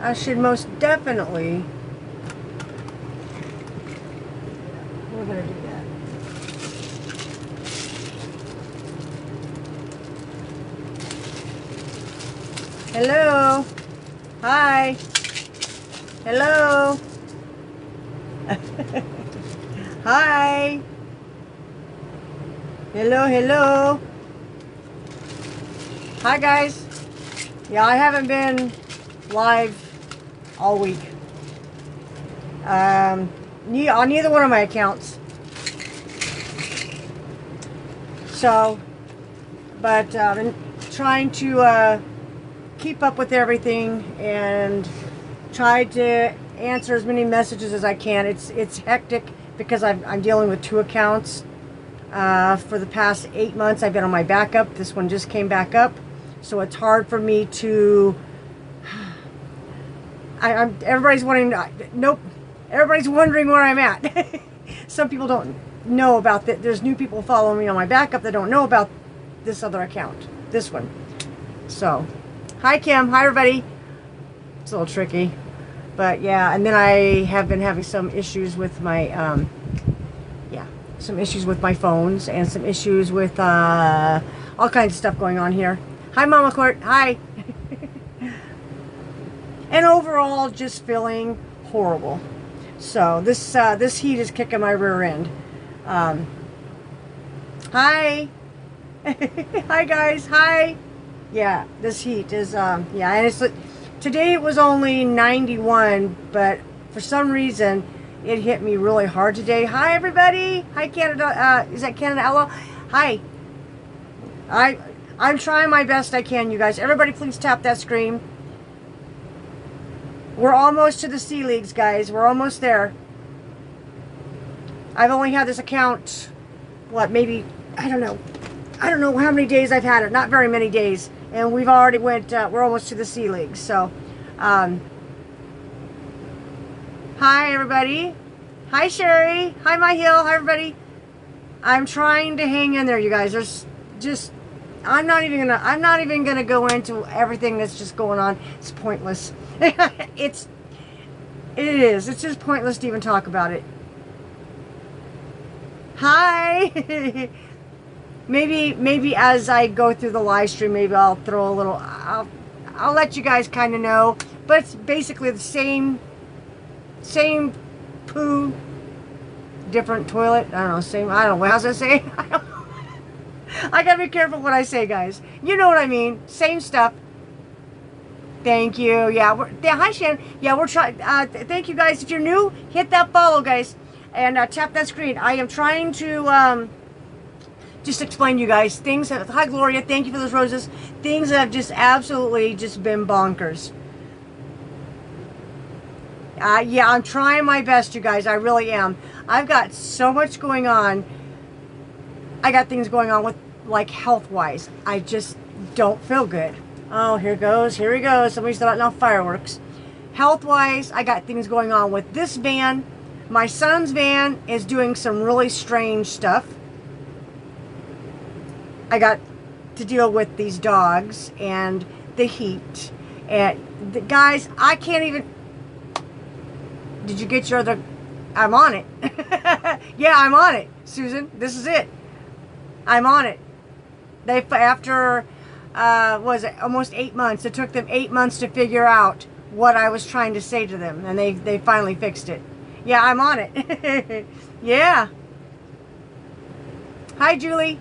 I should most definitely. We're gonna do that. Hello. Hi. Hello. Hi. Hello, hello. Hi, guys. Yeah, I haven't been live all week. On neither one of my accounts. So, but I'm trying to keep up with everything and try to answer as many messages as I can. It's hectic because I'm dealing with 2 accounts. For the past 8 months, I've been on my backup. This one just came back up, so it's hard for me to. Everybody's wondering. Nope. Everybody's wondering where I'm at. Some people don't know about that. There's new people following me on my backup that don't know about this other account. This one. So, hi Kim. Hi everybody. It's a little tricky, but yeah. And then I have been having some issues with my some issues with my phones and some issues with all kinds of stuff going on here. Hi Mama Court. Hi. And overall just feeling horrible. So this heat is kicking my rear end. Hi. Hi guys. Hi. Yeah, this heat is yeah, and it's today it was only 91, but for some reason it hit me really hard today. Hi everybody. Hi Canada. Is that Canada Ella? Hi. I'm trying my best I can, you guys. Everybody please tap that screen. We're almost to the C Leagues, guys. We're almost there. I've only had this account, what, maybe, I don't know how many days I've had it. Not very many days. And we've already went, we're almost to the C Leagues. So, hi everybody. Hi Sherry. Hi My Hill. Hi everybody. I'm trying to hang in there, you guys. There's just, I'm not even gonna go into everything that's just going on. It's pointless. It is. It's just pointless to even talk about it. Hi. maybe as I go through the live stream, maybe I'll throw a little. I'll let you guys kind of know. But it's basically the same poo, different toilet. I don't know. Same. I don't know. How's that say? I gotta be careful what I say, guys. You know what I mean. Same stuff. Thank you. Yeah. Hi, Shannon. Yeah, we're trying. Thank you, guys. If you're new, hit that follow, guys, and tap that screen. I am trying to just explain to you guys things. Hi, Gloria. Thank you for those roses. Things that have just absolutely just been bonkers. Yeah, I'm trying my best, you guys. I really am. I've got so much going on. I got things going on with, like, health-wise. I just don't feel good. Oh, here he goes. Somebody's letting off fireworks. Health-wise, I got things going on with this van. My son's van is doing some really strange stuff. I got to deal with these dogs and the heat. And, guys, I can't even... Did you get your other... I'm on it. Yeah, I'm on it, Susan. This is it. I'm on it. They, after, was it almost 8 months? It took them 8 months to figure out what I was trying to say to them, and they finally fixed it. Yeah, I'm on it. Yeah. Hi, Julie.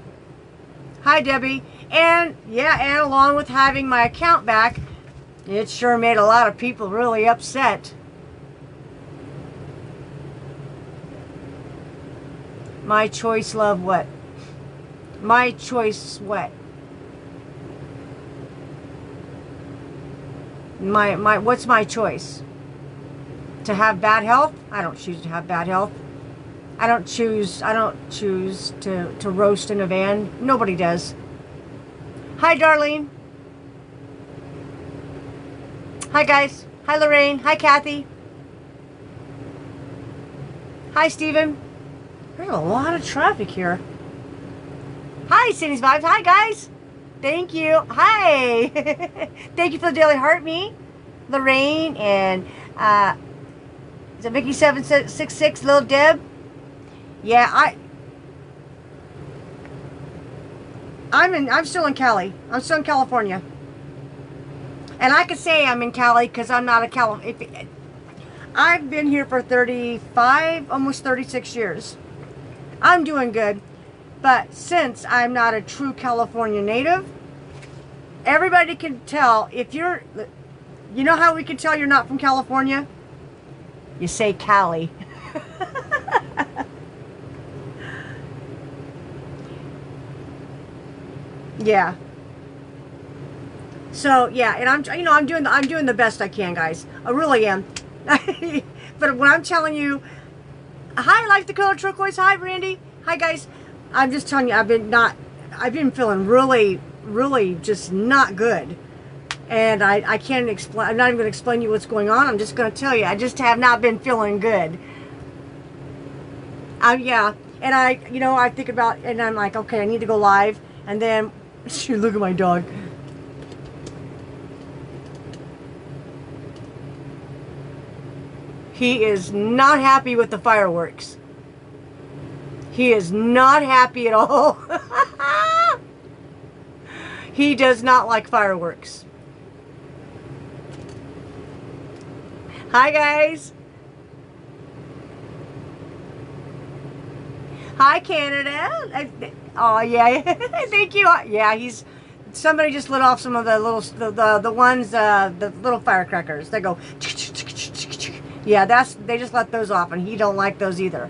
Hi, Debbie. And, yeah, and along with having my account back, it sure made a lot of people really upset. My choice, love, what? My choice, what? What's my choice? To have bad health? I don't choose to have bad health. I don't choose to roast in a van. Nobody does. Hi, Darlene. Hi, guys. Hi, Lorraine. Hi, Kathy. Hi, Stephen. There's a lot of traffic here. Hi, Cindy's Vibes. Hi, guys. Thank you. Hi. Thank you for the daily heart, me. Lorraine, and is it Vicky 766, Lil Deb? Yeah, I'm still in Cali. I'm still in California. And I could say I'm in Cali because I'm not a Cali. I've been here for 35, almost 36 years. I'm doing good. But since I'm not a true California native, everybody can tell if you're, you know how we can tell you're not from California? You say Cali. Yeah. So yeah, and I'm doing the best I can, guys. I really am. But when I'm telling you, hi, I like the color turquoise. Hi, Brandy. Hi, guys. I'm just telling you, I've been feeling really, really just not good. And I can't explain, I'm not even going to explain to you what's going on. I'm just going to tell you, I just have not been feeling good. Yeah. And I think about, and I'm like, okay, I need to go live. And then, shoot, look at my dog. He is not happy with the fireworks. He is not happy at all. He does not like fireworks. Hi, guys. Hi, Canada. Oh, yeah. Thank you. Yeah, somebody just lit off some of the little, the ones, the little firecrackers. They go, yeah, they just let those off, and he don't like those either.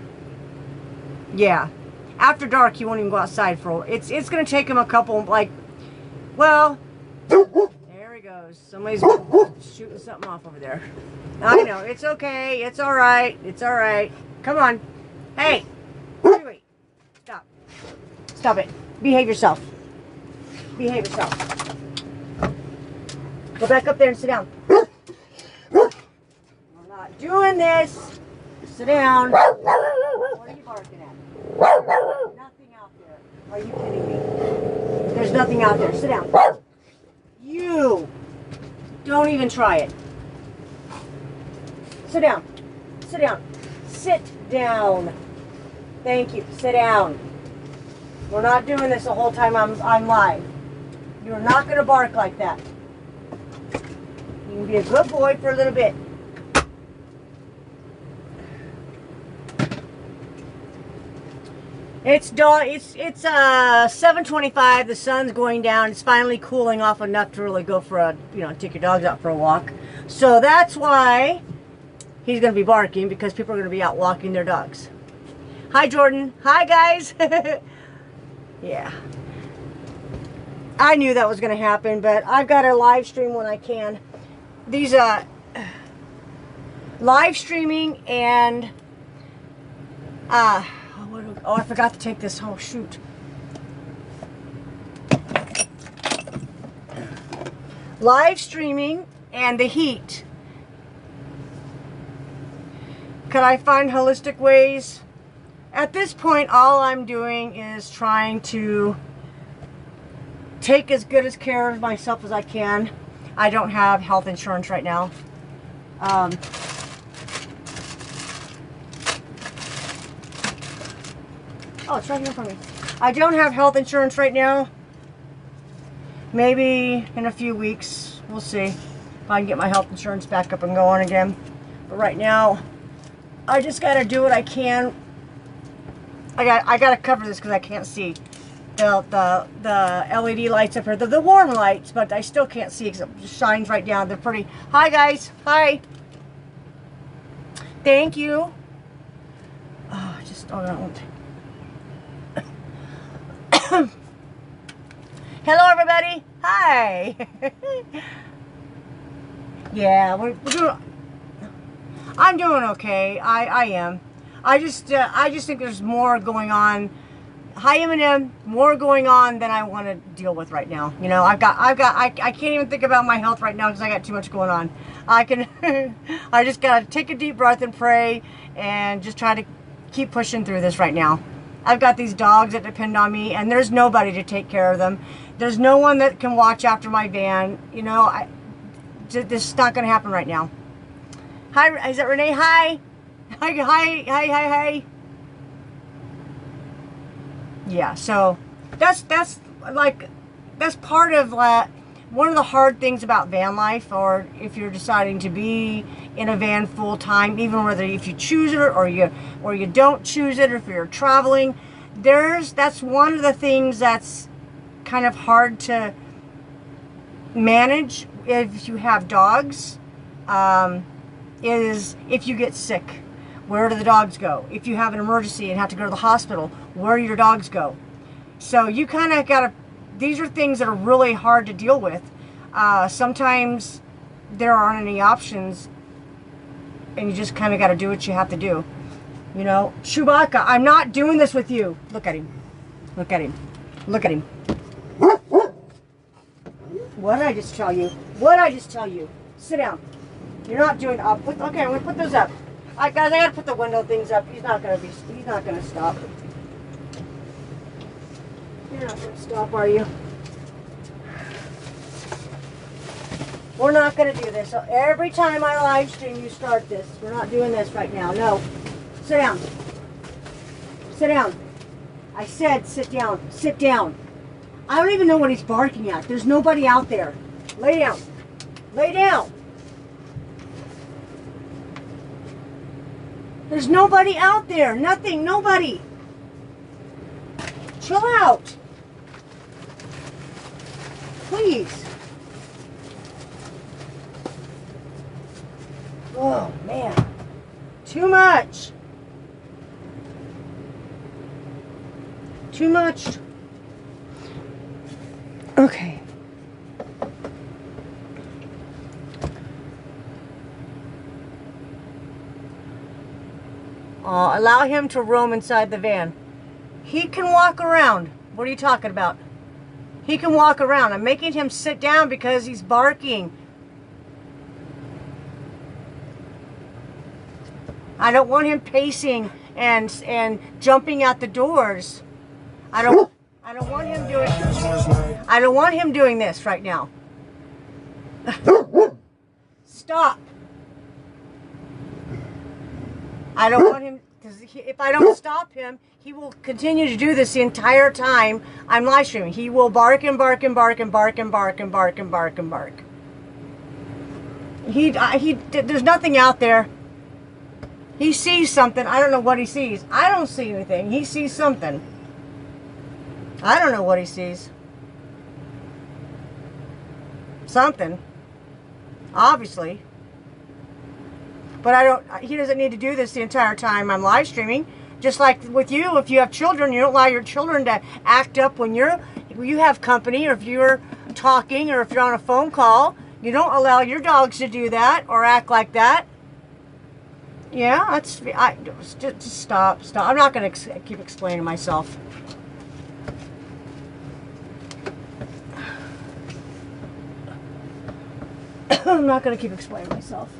Yeah. After dark, he won't even go outside for, it's going to take him a couple, like, well, there he goes. Somebody's shooting something off over there. I know. It's okay. It's all right. It's all right. Come on. Hey. Wait. Stop. Stop it. Behave yourself. Behave yourself. Go back up there and sit down. We're not doing this. Sit down. What are you barking at? Nothing out there. Are you kidding me? There's nothing out there. Sit down. You. Don't even try it. Sit down. Sit down. Sit down. Thank you. Sit down. We're not doing this the whole time I'm live. You're not going to bark like that. You can be a good boy for a little bit. It's 7:25. The sun's going down. It's finally cooling off enough to really go for take your dogs out for a walk. So that's why he's going to be barking, because people are going to be out walking their dogs. Hi, Jordan. Hi, guys. Yeah. I knew that was going to happen, but I've got to live stream when I can. These live streaming and oh, I forgot to take this. Oh, shoot. Live streaming and the heat. Could I find holistic ways? At this point, all I'm doing is trying to take as good as care of myself as I can. I don't have health insurance right now. Oh, it's right here for me. I don't have health insurance right now. Maybe in a few weeks. We'll see if I can get my health insurance back up and going again. But right now, I just got to do what I can. I got to cover this because I can't see the LED lights up here. The warm lights, but I still can't see because it just shines right down. They're pretty. Hi, guys. Hi. Thank you. Oh, oh, no. Hello, everybody. Hi. Yeah, we're doing. I'm doing okay. I am. I just think there's more going on. Hi, Eminem. More going on than I want to deal with right now. You know, I can't even think about my health right now because I got too much going on. I just gotta take a deep breath and pray and just try to keep pushing through this right now. I've got these dogs that depend on me, and there's nobody to take care of them. There's no one that can watch after my van. You know, This is not going to happen right now. Hi, is that Renee? Hi. Hi. Yeah, so that's part of one of the hard things about van life, or if you're deciding to be in a van full time, even whether if you choose it or you don't choose it, or if you're traveling, that's one of the things that's kind of hard to manage if you have dogs. Is if you get sick, where do the dogs go? If you have an emergency and have to go to the hospital, where do your dogs go? So you kind of got to, these are things that are really hard to deal with. Sometimes there aren't any options, and you just kind of got to do what you have to do. You know, Chewbacca, I'm not doing this with you. Look at him. Look at him. Look at him. What did I just tell you? What did I just tell you? Sit down. You're not doing. Okay, I'm gonna put those up. Guys, I gotta put the window things up. He's not gonna stop. You're not gonna stop, are you? We're not gonna do this. So every time I live stream, you start this. We're not doing this right now. No. Sit down. Sit down. I said sit down. Sit down. I don't even know what he's barking at. There's nobody out there. Lay down. Lay down. There's nobody out there. Nothing. Nobody. Chill out. Please. Oh, man. Too much. Too much. Okay. Allow him to roam inside the van. He can walk around. What are you talking about? He can walk around. I'm making him sit down because he's barking. I don't want him pacing and jumping out the doors. I don't want him doing. I don't want him doing this right now. Stop. I don't want him, because if I don't stop him, he will continue to do this the entire time I'm live streaming. He will bark and bark and bark and bark and bark and bark and bark and bark. There's nothing out there. He sees something. I don't know what he sees. I don't see anything. He sees something. I don't know what he sees. Something. Obviously. But he doesn't need to do this the entire time I'm live streaming. Just like with you, if you have children, you don't allow your children to act up when you have company, or if you're talking, or if you're on a phone call. You don't allow your dogs to do that or act like that. Yeah, just stop. I'm not going to keep explaining myself. I'm not going to keep explaining myself.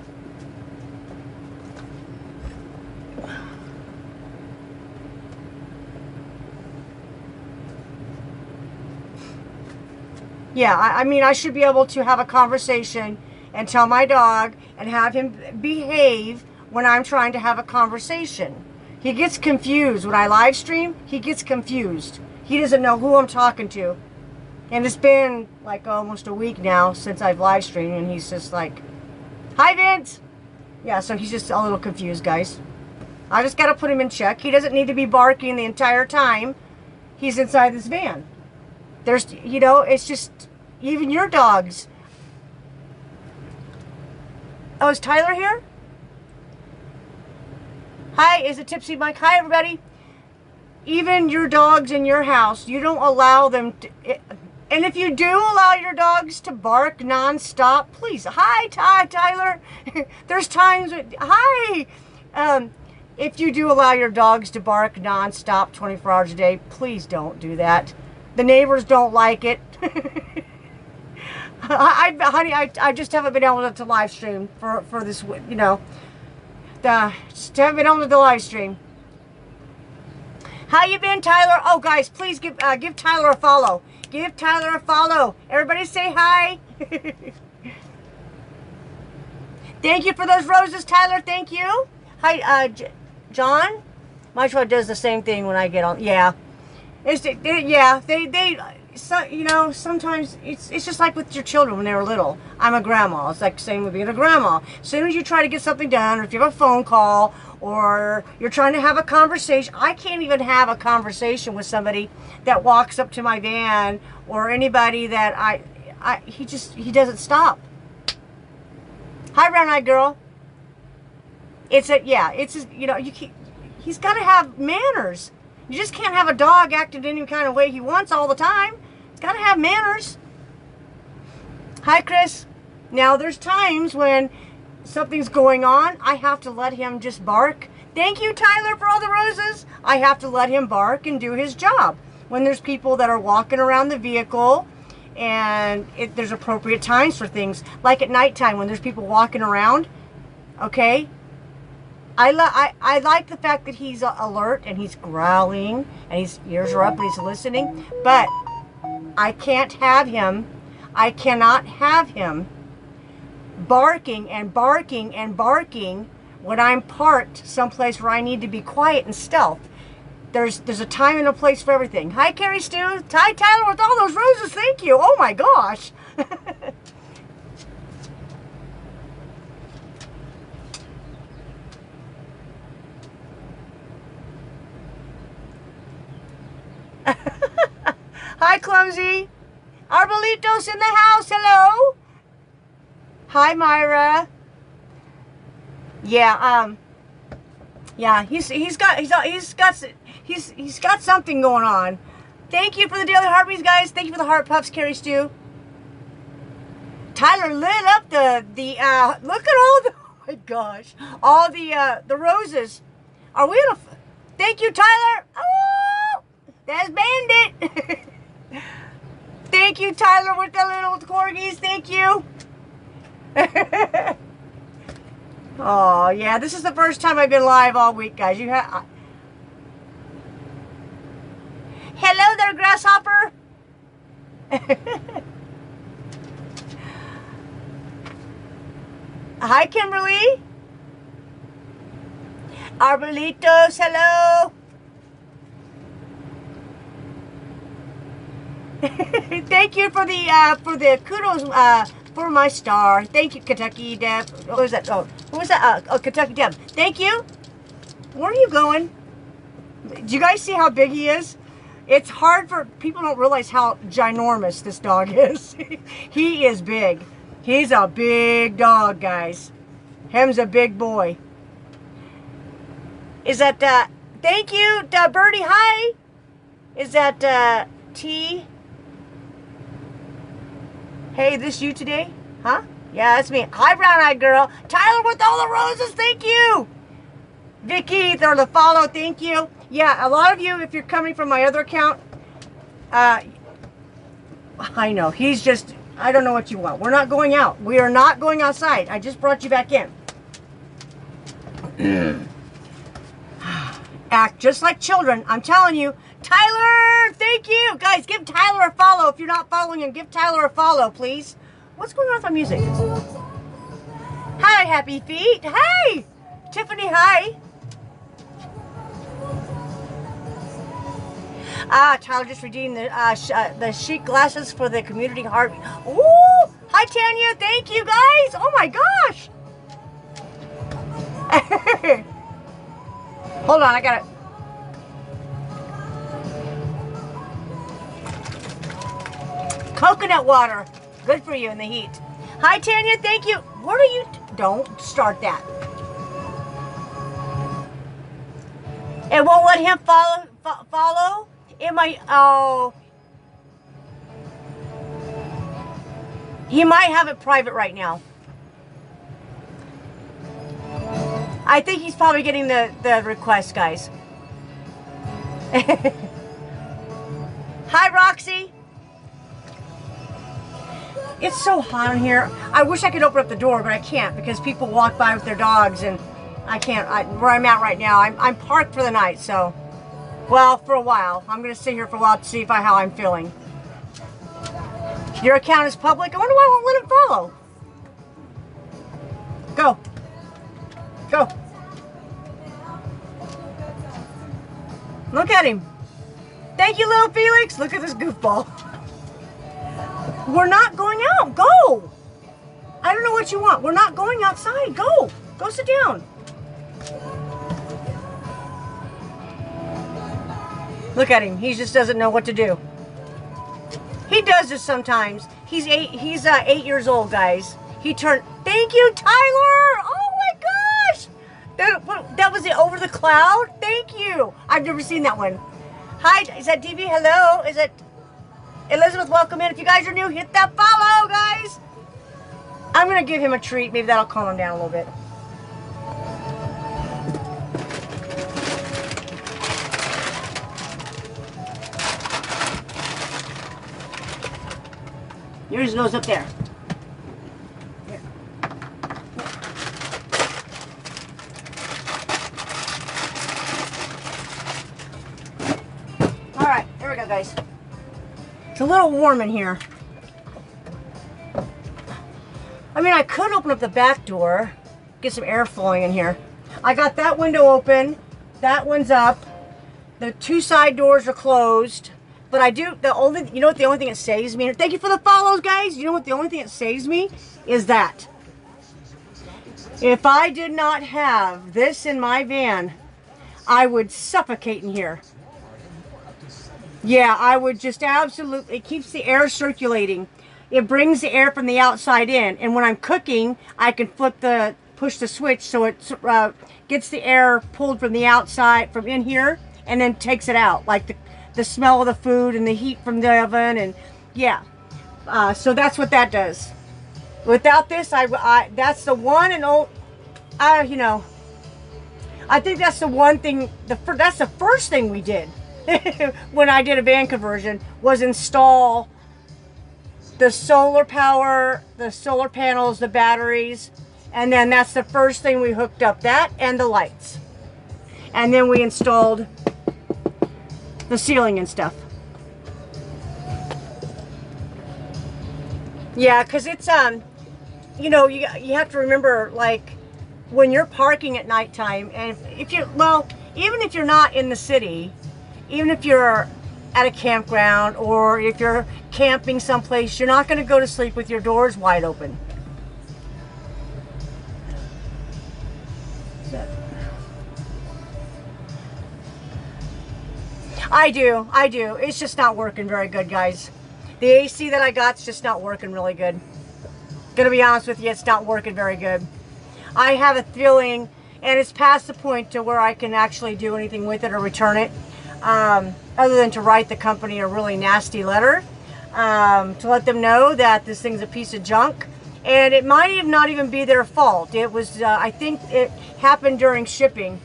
Yeah, I mean, I should be able to have a conversation and tell my dog and have him behave when I'm trying to have a conversation. He gets confused. When I live stream, he gets confused. He doesn't know who I'm talking to. And it's been like almost a week now since I've live streamed, and he's just like, "Hi, Vince." Yeah, so he's just a little confused, guys. I just got to put him in check. He doesn't need to be barking the entire time he's inside this van. There's, you know, it's just, even your dogs. Oh, is Tyler here? Hi, is it Tipsy Mike? Hi, everybody. Even your dogs in your house, you don't allow them to, and if you do allow your dogs to bark nonstop, please. Hi, Tyler. There's times, hi. If you do allow your dogs to bark nonstop 24 hours a day, please don't do that. The neighbors don't like it. Honey, I just haven't been able to live stream for this, you know. Just haven't been able to live stream. How you been, Tyler? Oh, guys, please give Tyler a follow. Give Tyler a follow. Everybody say hi. Thank you for those roses, Tyler. Thank you. Hi, John. Joshua does the same thing when I get on. Yeah, so, you know, sometimes it's just like with your children when they were little. I'm a grandma. It's like the same with being a grandma. As soon as you try to get something done, or if you have a phone call, or you're trying to have a conversation, I can't even have a conversation with somebody that walks up to my van, or anybody that he doesn't stop. Hi, brown-eyed girl. It's you know, he's got to have manners. You just can't have a dog acting any kind of way he wants all the time. He's got to have manners. Hi, Chris. Now, there's times when something's going on, I have to let him just bark. Thank you, Tyler, for all the roses. I have to let him bark and do his job. When there's people that are walking around the vehicle, and there's appropriate times for things, like at nighttime when there's people walking around, okay? I like the fact that he's alert and he's growling and his ears are up and he's listening, but I can't have him, I cannot have him barking and barking and barking when I'm parked someplace where I need to be quiet and stealth. There's a time and a place for everything. Hi, Carrie Stu. Hi, Tyler, with all those roses. Thank you. Oh, my gosh. Hi, Clumsy. Arbolitos in the house. Hello. Hi, Myra. Yeah, he's got something going on. Thank you for the daily heartbeats, guys. Thank you for the heart puffs, Carrie Stew. Tyler lit up the look at all the, oh my gosh, all the roses. Are we in a, thank you, Tyler. Oh, that's Bandit. Thank you, Tyler, with the little corgis. Thank you. Oh, yeah, this is the first time I've been live all week, guys. You have. Hello there, grasshopper. Hi, Kimberly. Arbolitos, hello. Thank you for the kudos for my star. Thank you, Kentucky Deb. Who was that? Oh, who was that? Oh, Kentucky Deb. Thank you. Where are you going? Do you guys see how big he is? It's hard for people don't realize how ginormous this dog is. He is big. He's a big dog, guys. Him's a big boy. Is that thank you, Birdie? Hi. Is that T? Hey, this you today? Huh? Yeah, that's me. Hi, brown-eyed girl. Tyler with all the roses, thank you. Vicky, for the follow, thank you. Yeah, a lot of you, if you're coming from my other account, I know, he's just, I don't know what you want. We're not going out. We are not going outside. I just brought you back in. Act just like children. I'm telling you. Tyler, thank you. Guys, give Tyler a follow. If you're not following him, give Tyler a follow, please. What's going on with my music? Hi, Happy Feet. Hey, Tiffany, hi. Tyler just redeemed the chic glasses for the community heart. Ooh, hi, Tanya. Thank you, guys. Oh, my gosh. Hold on, I got it. Coconut water. Good for you in the heat. Hi, Tanya. Thank you. What are you? Don't start that. It won't let him follow? It might. Oh. He might have it private right now. I think he's probably getting the request, guys. Hi, Roxy. It's so hot in here. I wish I could open up the door, but I can't because people walk by with their dogs, and I can't. Where I'm at right now, I'm parked for the night, so, well, for a while. I'm going to sit here for a while to see how I'm feeling. Your account is public? I wonder why I won't let him follow. Go. Go. Look at him. Thank you, little Felix. Look at this goofball. We're not going out. Go. I don't know what you want. We're not going outside. Go. Go sit down. Look at him. He just doesn't know what to do. He does this sometimes. He's 8 years old, guys. He turned. Thank you, Tyler. Oh my gosh. That was it over the cloud. Thank you. I've never seen that one. Hi, is that DV? Hello. Is it Elizabeth? Welcome in. If you guys are new, hit that follow, guys. I'm gonna give him a treat. Maybe that'll calm him down a little bit. Yours goes up there. Here. All right, here we go, guys. It's a little warm in here. I mean, I could open up the back door, get some air flowing in here. I got that window open. That one's up. The two side doors are closed. But I do, you know what the only thing that saves me? Thank you for the follows, guys. You know what the only thing that saves me is that. If I did not have this in my van, I would suffocate in here. Yeah, I would just absolutely, it keeps the air circulating. It brings the air from the outside in. And when I'm cooking, I can push the switch so it gets the air pulled from the outside, from in here, and then takes it out. Like the smell of the food and the heat from the oven, and yeah. So that's what that does. Without this, that's the one and only, you know, I think that's the one thing, that's the first thing we did when I did a van conversion, was install the solar power, the solar panels, the batteries, and then that's the first thing we hooked up, that and the lights. And then we installed the ceiling and stuff. Yeah, because it's, you know, you have to remember, like, when you're parking at nighttime, and if you're, well, even if you're not in the city, even if you're at a campground or if you're camping someplace, you're not going to go to sleep with your doors wide open. I do. It's just not working very good, guys. The AC that I got's just not working really good. Gonna be honest with you, it's not working very good. I have a feeling, and it's past the point to where I can actually do anything with it or return it, other than to write the company a really nasty letter to let them know that this thing's a piece of junk. And it might not even be their fault. It was, I think it happened during shipping.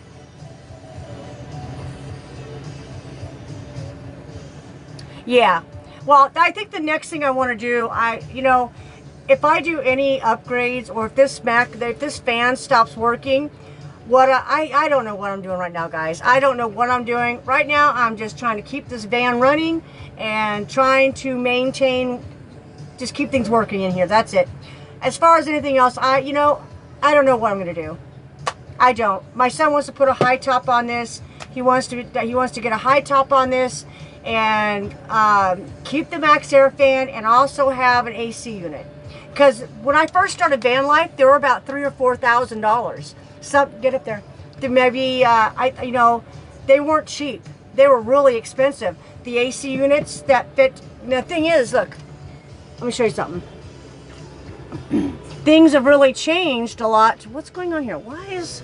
Yeah, well, I think the next thing I want to do, you know, if I do any upgrades, or if this fan stops working, I don't know what I'm doing right now, guys. I don't know what I'm doing right now. I'm just trying to keep this van running and trying to maintain, just keep things working in here. That's it. As far as anything else, you know, I don't know what I'm gonna do. I don't. My son wants to put a high top on this. He wants to get a high top on this, and keep the max air fan, and also have an AC unit. Because when I first started van life, they were about $3,000 or $4,000. So get up there. Maybe you know, they weren't cheap. They were really expensive. The AC units that fit. The thing is, look, let me show you something. Things have really changed a lot. What's going on here? Why is?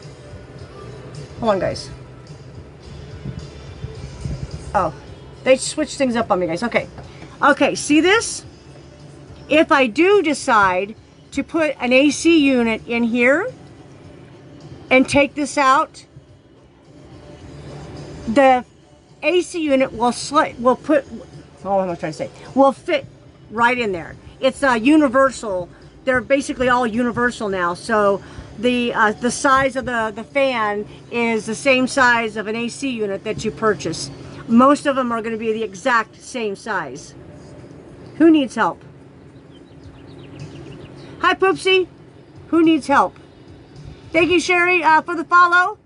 Hold on, guys. Oh. They switched things up on me, guys. Okay. Okay, see this? If I do decide to put an AC unit in here and take this out, the AC unit will fit, will fit right in there. It's universal. They're basically all universal now. So the size of the fan is the same size of an AC unit that you purchase. Most of them are going to be the exact same size. Who needs help? Hi, Poopsie. Who needs help? Thank you, Sherry, for the follow.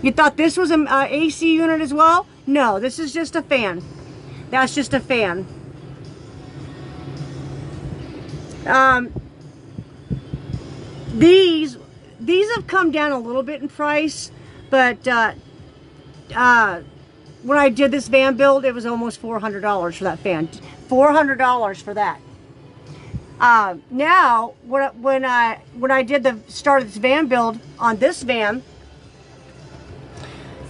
You thought this was an AC unit as well? No, this is just a fan. That's just a fan. These have come down a little bit in price, but when I did this van build, it was almost $400 for that fan. $400 for that. Now, when I did the start of this van build on this van,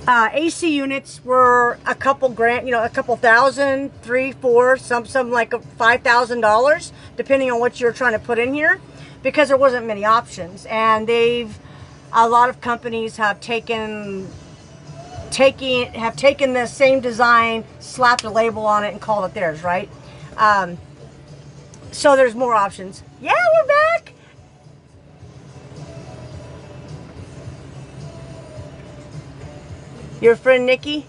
AC units were a couple grand, a couple thousand, $3,000, $4,000, some like $5,000, depending on what you're trying to put in here, because there wasn't many options. And a lot of companies have taken the same design, slapped a label on it, and called it theirs, right? So there's more options. Yeah, we're back. Your friend Nikki?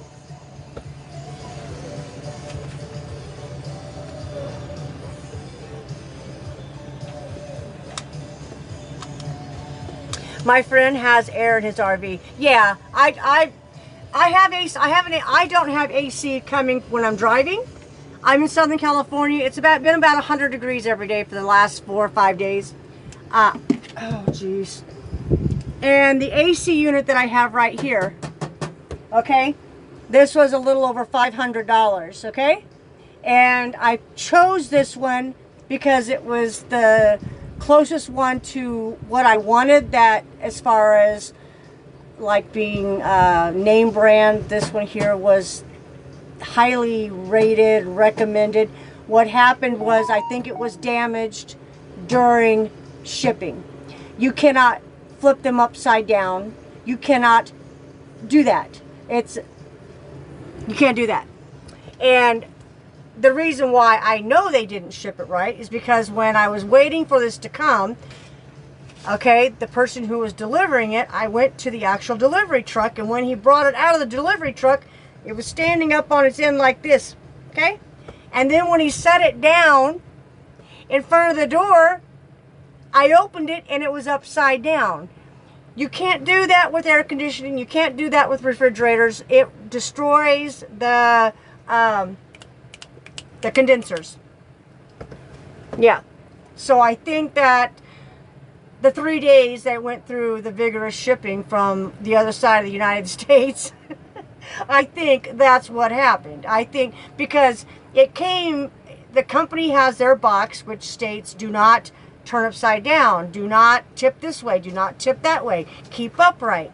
My friend has air in his RV. Yeah, I have AC. I don't have AC coming when I'm driving. I'm in Southern California. It's been about 100 degrees every day for the last 4 or 5 days. Oh, jeez. And the AC unit that I have right here, okay, this was a little over $500, okay? And I chose this one because it was the closest one to what I wanted, that as far as like being name brand. This one here was highly rated, recommended. What happened was, I think it was damaged during shipping. You cannot flip them upside down. You cannot do that. You can't do that. And the reason why I know they didn't ship it right is because when I was waiting for this to come, okay, the person who was delivering it, I went to the actual delivery truck, and when he brought it out of the delivery truck, it was standing up on its end like this, okay? And then when he set it down in front of the door, I opened it and it was upside down. You can't do that with air conditioning. You can't do that with refrigerators. It destroys the condensers. Yeah. So I think that the 3 days that went through the vigorous shipping from the other side of the United States, I think that's what happened. I think because it came, the company has their box which states do not turn upside down, do not tip this way, do not tip that way, keep upright,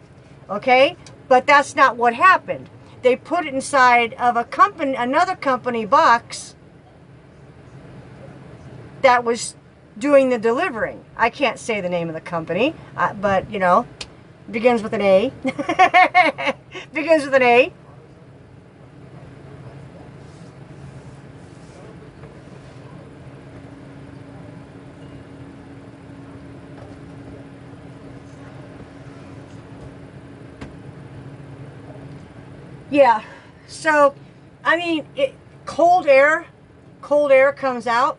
okay? But that's not what happened. They put it inside of another company box that was doing the delivering. I can't say the name of the company, but begins with an A. Begins with an A. Yeah, so, I mean, cold air comes out,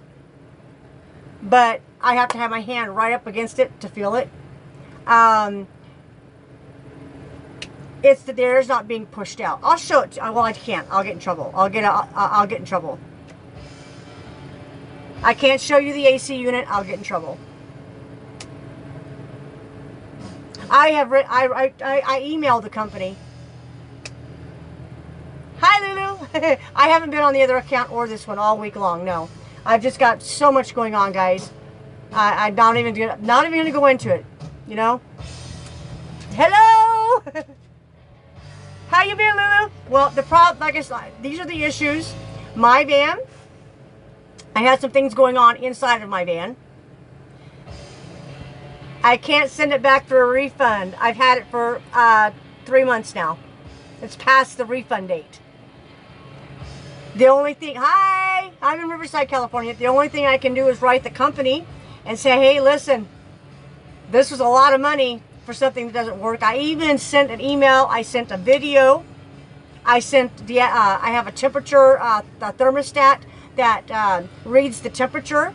but I have to have my hand right up against it to feel it. It's the air's not being pushed out. I'll show it. Well, I can't. I'll get in trouble. I'll get in trouble. I can't show you the AC unit. I'll get in trouble. I emailed the company. Hi, Lulu. I haven't been on the other account or this one all week long. No, I've just got so much going on, guys. I'm not even going to go into it. Hello. How you been, Lulu? Well, the problem, like I said, these are the issues. My van. I had some things going on inside of my van. I can't send it back for a refund. I've had it for 3 months now. It's past the refund date. The only thing, hi, I'm in Riverside, California. The only thing I can do is write the company and say, hey, listen, this was a lot of money for something that doesn't work. I even sent an email. I sent a video. I have a temperature, a thermostat that reads the temperature.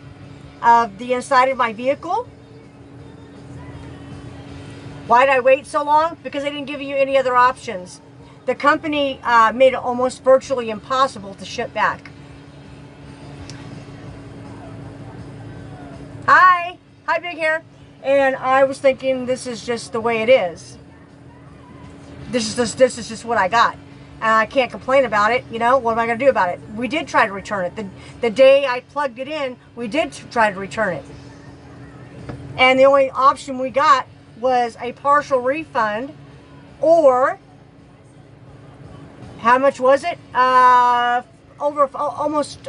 of the inside of my vehicle. Why did I wait so long? Because they didn't give you any other options. The company made it almost virtually impossible to ship back. Hi, big hair. And I was thinking, this is just the way it is. This is just what I got. And I can't complain about it. You know, what am I going to do about it? We did try to return it. The day I plugged it in, we did try to return it. And the only option we got was a partial refund, or how much was it? Almost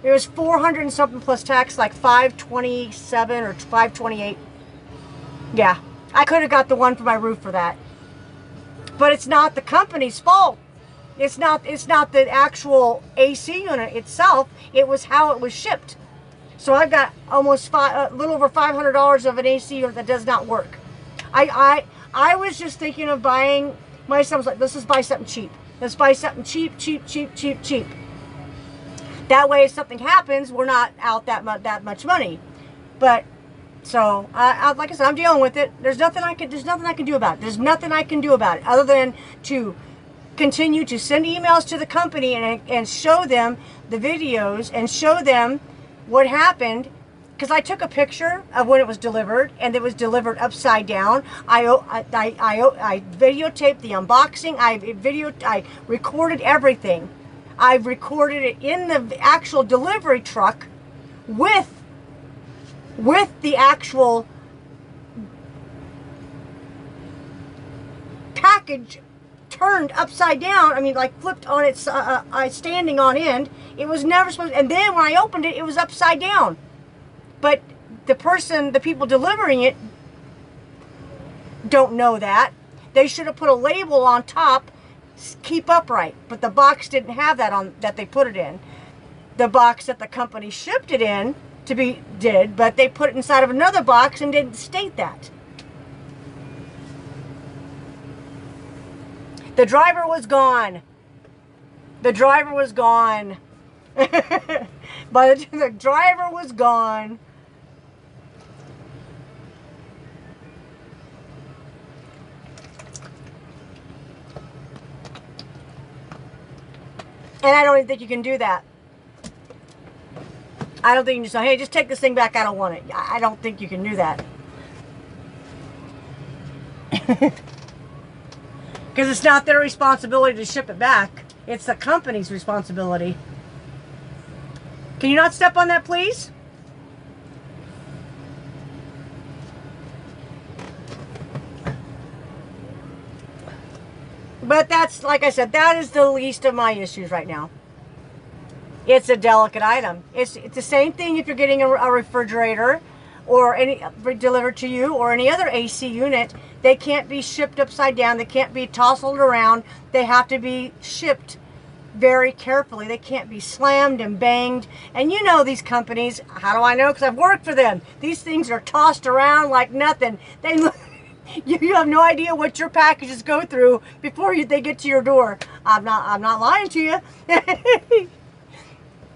it was 400 and something plus tax, like 527 or 528. Yeah, I could have got the one for my roof for that, but it's not the company's fault. It's not the actual AC unit itself. It was how it was shipped. So I've got almost a little over $500 of an AC unit that does not work. I was just thinking of buying. My son was like, let's just buy something cheap. Let's buy something cheap. That way, if something happens, we're not out that much money. But so, like I said, I'm dealing with it. There's nothing I can do about it. There's nothing I can do about it other than to continue to send emails to the company and show them the videos and show them what happened, because I took a picture of when it was delivered, and it was delivered upside down. I videotaped the unboxing. I recorded everything. I recorded it in the actual delivery truck with the actual package turned upside down. I mean, like flipped on its standing on end. It was never supposed to, and then when I opened it, it was upside down. But the people delivering it don't know that. They should have put a label on top, keep upright. But the box didn't have that they put it in. The box that the company shipped it in did, but they put it inside of another box and didn't state that. The driver was gone. The driver was gone. The driver was gone. And I don't even think you can do that. I don't think you can just say, hey, just take this thing back, I don't want it. I don't think you can do that. Because it's not their responsibility to ship it back. It's the company's responsibility. Can you not step on that, please? But that's, like I said, that is the least of my issues right now. It's a delicate item. It's the same thing if you're getting a refrigerator or any delivered to you, or any other AC unit. They can't be shipped upside down. They can't be tousled around. They have to be shipped very carefully. They can't be slammed and banged. And you know these companies. How do I know? Because I've worked for them. These things are tossed around like nothing. You have no idea what your packages go through before they get to your door. I'm not lying to you.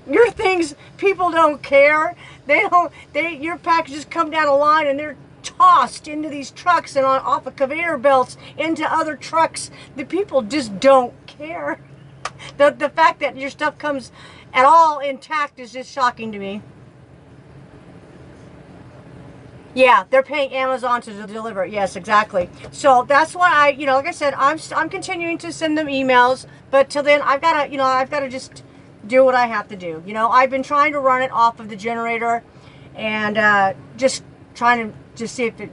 Your things, people don't care. Your packages come down a line and they're tossed into these trucks and off of conveyor belts into other trucks. The people just don't care. The fact that your stuff comes at all intact is just shocking to me. Yeah, they're paying Amazon to deliver it. Yes, exactly. So that's why like I said, I'm continuing to send them emails, but till then I've got to just do what I have to do. I've been trying to run it off of the generator, and just trying to see if it,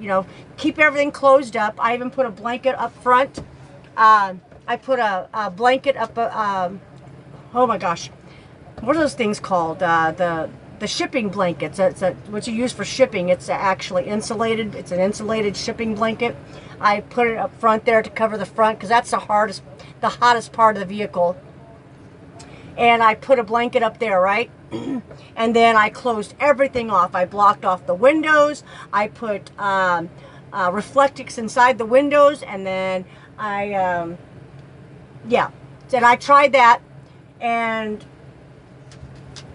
keep everything closed up. I even put a blanket up front. I put a blanket up. Oh my gosh, what are those things called? The shipping blankets. It's what you use for shipping. It's actually insulated. It's an insulated shipping blanket. I put it up front there to cover the front, because that's the hottest part of the vehicle. And I put a blanket up there, right? And then I closed everything off. I blocked off the windows. I put reflectix inside the windows, and then and I tried that, and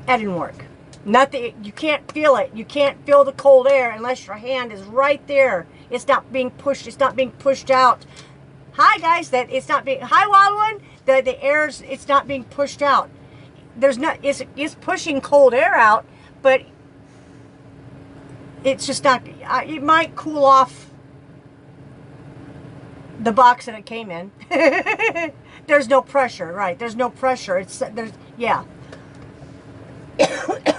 that didn't work. Nothing, you can't feel it. You can't feel the cold air unless your hand is right there. It's not being pushed. It's not being pushed out. Hi guys, that it's not being, hi Wild One. The air's, it's not being pushed out. There's not, it's pushing cold air out, but it's just not, it might cool off the box that it came in. There's no pressure, right? There's no pressure. There's, yeah.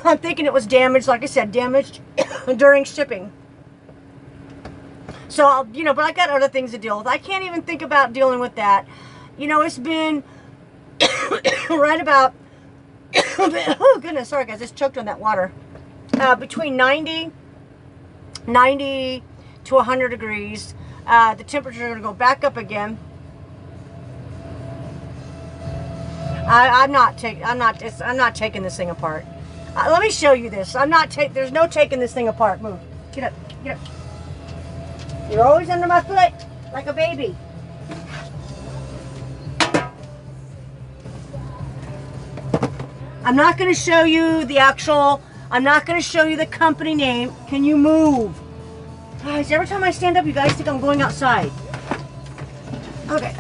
I'm thinking it was damaged, like I said, damaged during shipping. So, you know, but I got other things to deal with. I can't even think about dealing with that. You know, it's been right about, oh goodness, sorry guys, I just choked on that water. Between 90 to 100 degrees. The temperature is going to go back up again. I'm not taking this thing apart. Let me show you this. There's no taking this thing apart. Move. Get up. Get up. You're always under my foot like a baby. I'm not going to show you the actual, I'm not going to show you the company name. Can you move? Guys, every time I stand up, you guys think I'm going outside. Okay.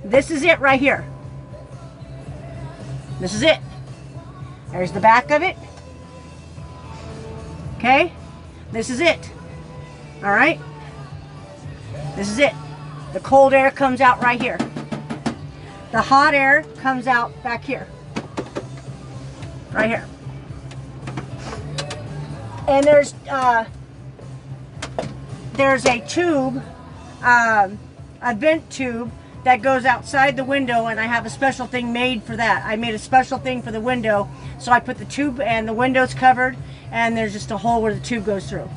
This is it right here. This is it. There's the back of it. Okay? This is it. All right? This is it. The cold air comes out right here. The hot air comes out back here. Right here. And there's a tube, a vent tube that goes outside the window, and I have a special thing made for that. I made a special thing for the window, so I put the tube, and the window's covered, and there's just a hole where the tube goes through.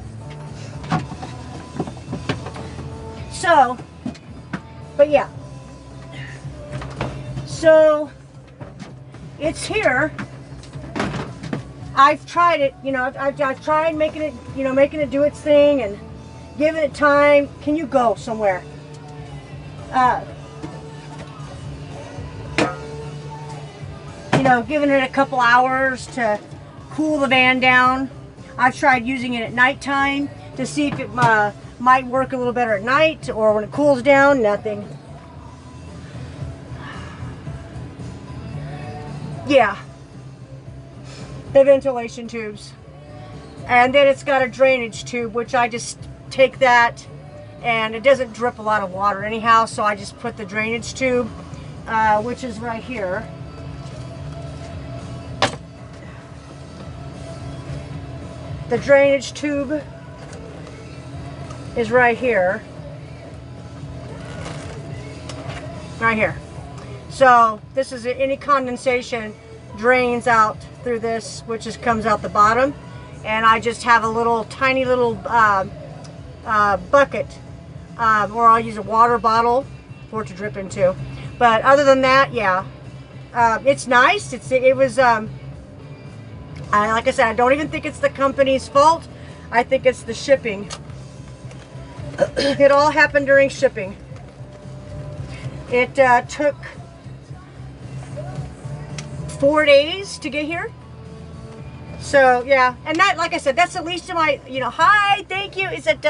So, but yeah. So, it's here. I've tried it, you know, I've tried making it, you know, making it do its thing and giving it time. Can you go somewhere? You know, giving it a couple hours to cool the van down. I've tried using it at nighttime to see if it might work a little better at night, or when it cools down, nothing. Yeah. The ventilation tubes. And then it's got a drainage tube, which I just take that, and it doesn't drip a lot of water anyhow, so I just put the drainage tube, which is right here. The drainage tube is right here. Right here. So this is any condensation drains out through this, which just comes out the bottom, and I just have a little tiny little bucket, or I'll use a water bottle for it to drip into. But other than that, yeah, it's nice. It was like I said, I don't even think it's the company's fault. I think it's the shipping. It all happened during shipping. It took 4 days to get here. So yeah, and that, like I said, that's the least of my, you know. Hi, thank you. Is it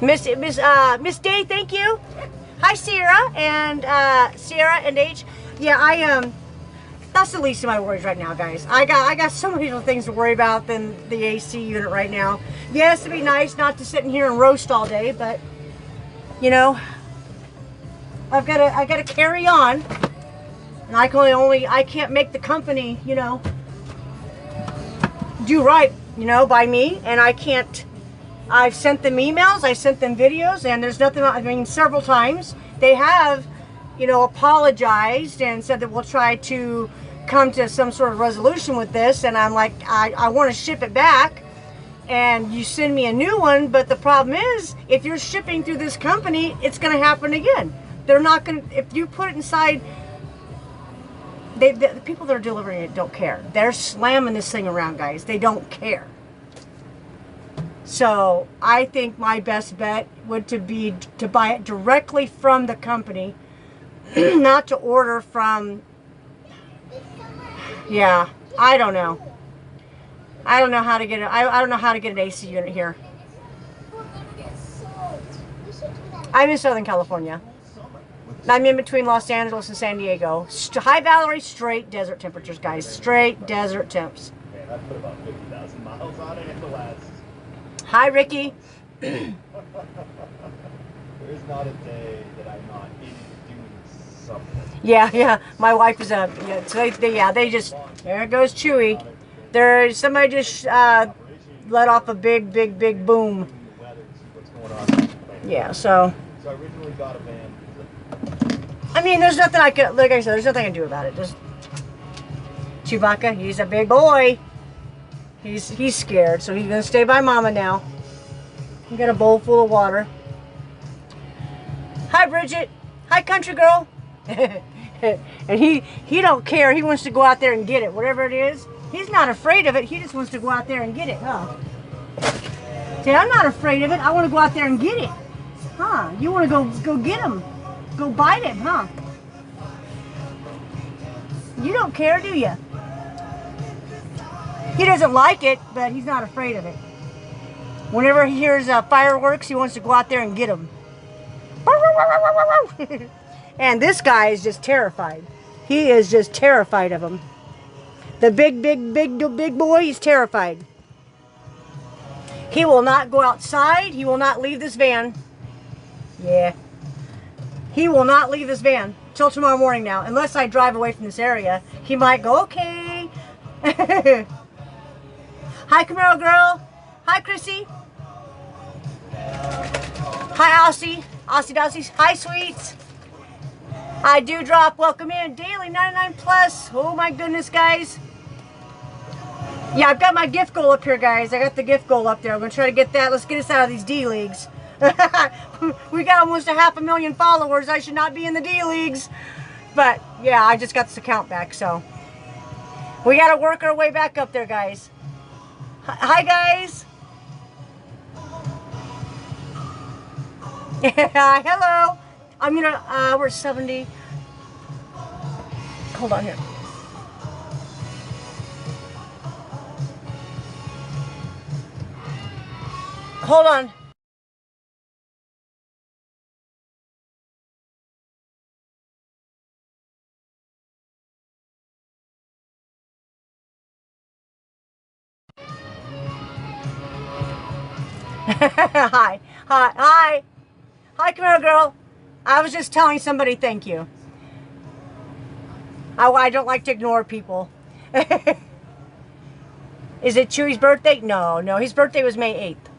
Miss Day? Thank you. Hi, Sierra and H. Yeah, that's the least of my worries right now, guys. I got so many other things to worry about than the AC unit right now. Yes, it'd be nice not to sit in here and roast all day, but you know, I gotta carry on. And I can't make the company, you know, do right, you know, by me, and I can't. I've sent them emails, I sent them videos, and there's nothing. I mean, several times they have, you know, apologized and said that we'll try to come to some sort of resolution with this, and I'm like, I want to ship it back, and you send me a new one, but the problem is, if you're shipping through this company, it's going to happen again. They're not going to, if you put it inside, the people that are delivering it don't care. They're slamming this thing around, guys. They don't care. So I think my best bet would be to buy it directly from the company, not to order from, yeah, I don't know. I don't know how to get it. I don't know how to get an AC unit here. I'm in Southern California. I'm in between Los Angeles and San Diego. High Valley, straight desert temperatures, guys. Straight desert temps. Man, I put about 50,000 miles on it in the last. Hi, Ricky. There is not a day that I'm not in doing something. Yeah. My wife is a. Yeah, so they just. There goes Chewy. Somebody just let off a big boom. Yeah. So I originally got a van. I mean, there's nothing I can. Like I said, there's nothing I can do about it. Just Chewbacca. He's a big boy. He's scared, so he's gonna stay by Mama now. You got a bowl full of water. Hi, Bridget. Hi, country girl. And he don't care. He wants to go out there and get it, whatever it is. He's not afraid of it. He just wants to go out there and get it, huh? See, I'm not afraid of it. I want to go out there and get it, huh? You want to go get him, go bite him, huh? You don't care, do you? He doesn't like it, but he's not afraid of it. Whenever he hears fireworks, he wants to go out there and get them. And this guy is just terrified. He is just terrified of them. The big boy, he's terrified. He will not go outside. He will not leave this van. Yeah. He will not leave this van till tomorrow morning now. Unless I drive away from this area. He might go, okay. Hi, Camaro girl. Hi, Chrissy. Hi, Aussie. Aussie Dossies. Hi, sweets. I do drop. Welcome in. Daily 99 plus. Oh, my goodness, guys. Yeah, I've got my gift goal up here, guys. I got the gift goal up there. I'm going to try to get that. Let's get us out of these D leagues. We got almost 500,000 followers. I should not be in the D leagues. But, yeah, I just got this account back, so. We got to work our way back up there, guys. Hi, guys. Hello. I'm going to, we're 70. Hold on here. Hold on. Hi. Hi, Camaro girl. I was just telling somebody thank you. I don't like to ignore people. Is it Chewy's birthday? No. His birthday was May 8th.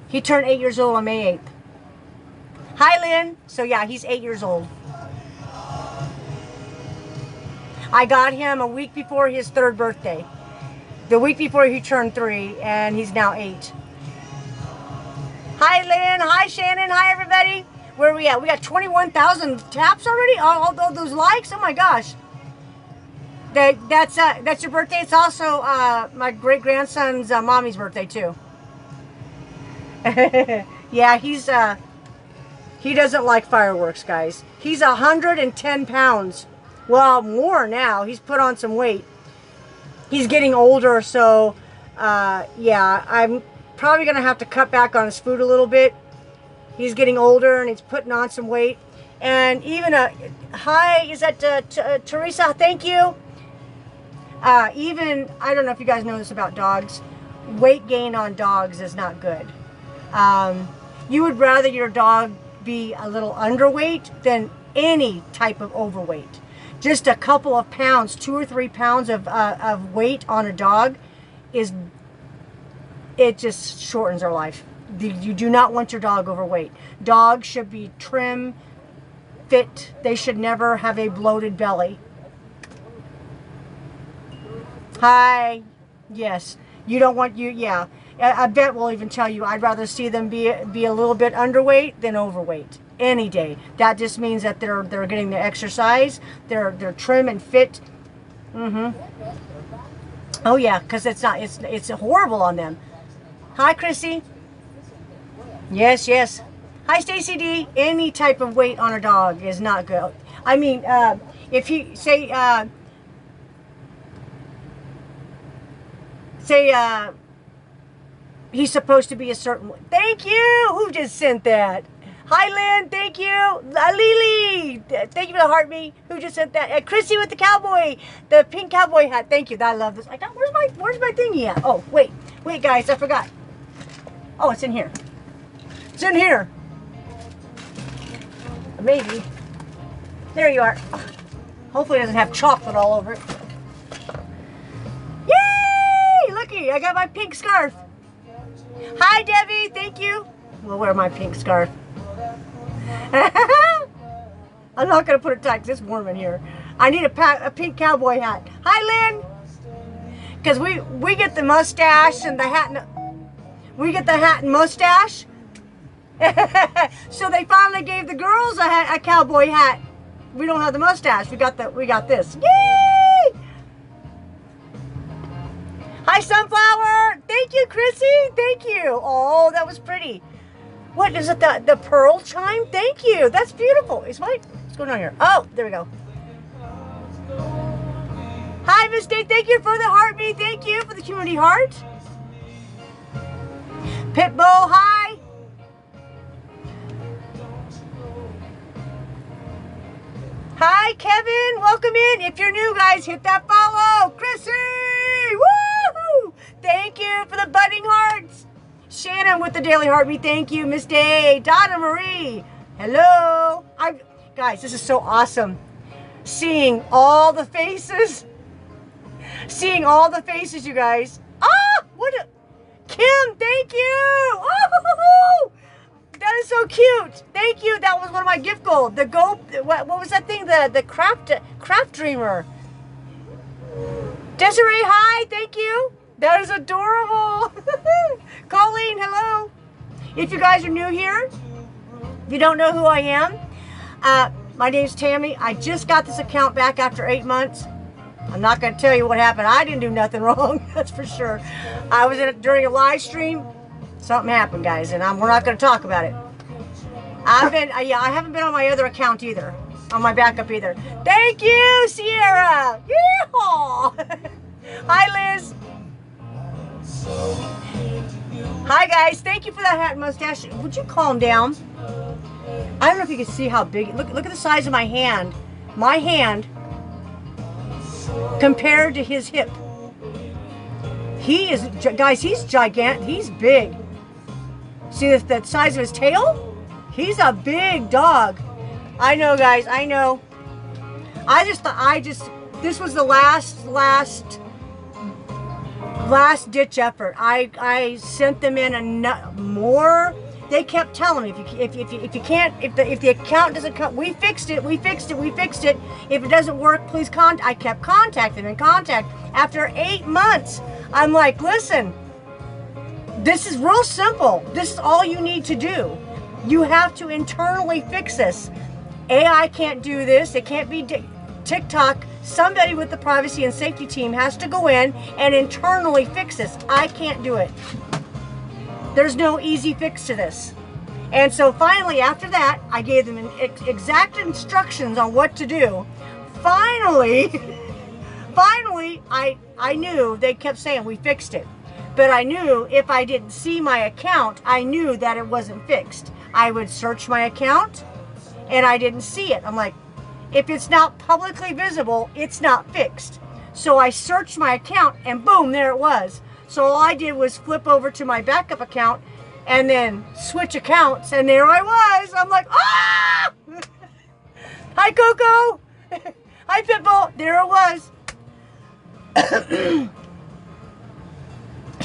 He turned 8 years old on May 8th. Hi, Lynn. So, yeah, he's 8 years old. I got him a week before his 3rd birthday. The week before he turned 3, and he's now 8. Hi, Lynn. Hi, Shannon. Hi, everybody. Where are we at? We got 21,000 taps already? All those likes? Oh, my gosh. That's your birthday? It's also my great-grandson's mommy's birthday, too. Yeah, he doesn't like fireworks, guys. He's 110 pounds. Well, more now. He's put on some weight. He's getting older, so yeah, I'm probably gonna have to cut back on his food a little bit. He's getting older and he's putting on some weight. And even hi, is that Teresa? Thank you. Even, I don't know if you guys know this about dogs, weight gain on dogs is not good. You would rather your dog be a little underweight than any type of overweight. Just a couple of pounds, 2 or 3 pounds of weight on a dog it just shortens their life. You do not want your dog overweight. Dogs should be trim, fit. They should never have a bloated belly. Hi. Yes. You don't want yeah. A vet will even tell you, I'd rather see them be a little bit underweight than overweight any day. That just means that they're getting the exercise, they're trim and fit. Oh yeah, because it's horrible on them. Hi, Chrissy. Yes. Hi, Stacy D. Any type of weight on a dog is not good. I mean, if you say say he's supposed to be a certain way. Thank you. Who just sent that? Hi, Lynn. Thank you. Lily. Thank you for the heart me. Who just sent that? Chrissy with the cowboy, the pink cowboy hat. Thank you. I love this. I got, where's my thingy at? Oh, wait, guys, I forgot. Oh, it's in here. It's in here. Maybe. There you are. Hopefully it doesn't have chocolate all over it. Yay! Looky, I got my pink scarf. Hi, Debbie. Thank you. We'll wear my pink scarf. I'm not going to put it tight because it's warm in here. I need a pink cowboy hat. Hi, Lynn. Because we get the mustache and the hat. We get the hat and mustache. So they finally gave the girls a cowboy hat. We don't have the mustache. We got this. Yay! Hi, Sunflower. Thank you, Chrissy. Thank you. Oh, that was pretty. What is it? The pearl chime? Thank you. That's beautiful. What's going on here? Oh, there we go. Hi, Miss Day. Thank you for the heartbeat. Thank you for the community heart. Pitbull, hi. Hi, Kevin. Welcome in. If you're new, guys, hit that follow. Chrissy. Woohoo! Thank you for the budding hearts. Shannon with the daily heartbeat. Thank you, Miss Day. Donna Marie. Hello. Guys, this is so awesome. Seeing all the faces. Seeing all the faces, you guys. Ah, Kim, thank you. Oh, that is so cute. Thank you. That was one of my gift gold. What was that thing? The craft dreamer. Desiree, hi. Thank you. That is adorable. Colleen, hello. If you guys are new here, if you don't know who I am, my name's Tammy. I just got this account back after 8 months. I'm not going to tell you what happened. I didn't do nothing wrong, that's for sure. I was during a live stream. Something happened, guys, and we're not going to talk about it. I haven't been on my other account either, on my backup either. Thank you, Sierra. Yeehaw. Hi, Liz. Hi, guys. Thank you for that hat and mustache. Would you calm down? I don't know if you can see how big. Look at the size of my hand. My hand compared to his hip. He is, guys, he's gigantic. He's big. See the size of his tail? He's a big dog. I know, guys. I know. I just thought, this was the last ditch effort. I sent them in more. They kept telling me if the account doesn't come, we fixed it. If it doesn't work, please contact. I kept contacting and contact. After 8 months, I'm like, listen, this is real simple. This is all you need to do. You have to internally fix this. AI can't do this. It can't be TikTok. Somebody with the privacy and safety team has to go in and internally fix this. I can't do it. There's no easy fix to this. And so finally, after that, I gave them exact instructions on what to do. Finally, I knew. They kept saying we fixed it. But I knew if I didn't see my account, I knew that it wasn't fixed. I would search my account and I didn't see it. I'm like, if it's not publicly visible, it's not fixed. So I searched my account and boom, there it was. So all I did was flip over to my backup account and then switch accounts, and there I was. I'm like, ah! Hi, Coco. Hi, Pitbull. There it was.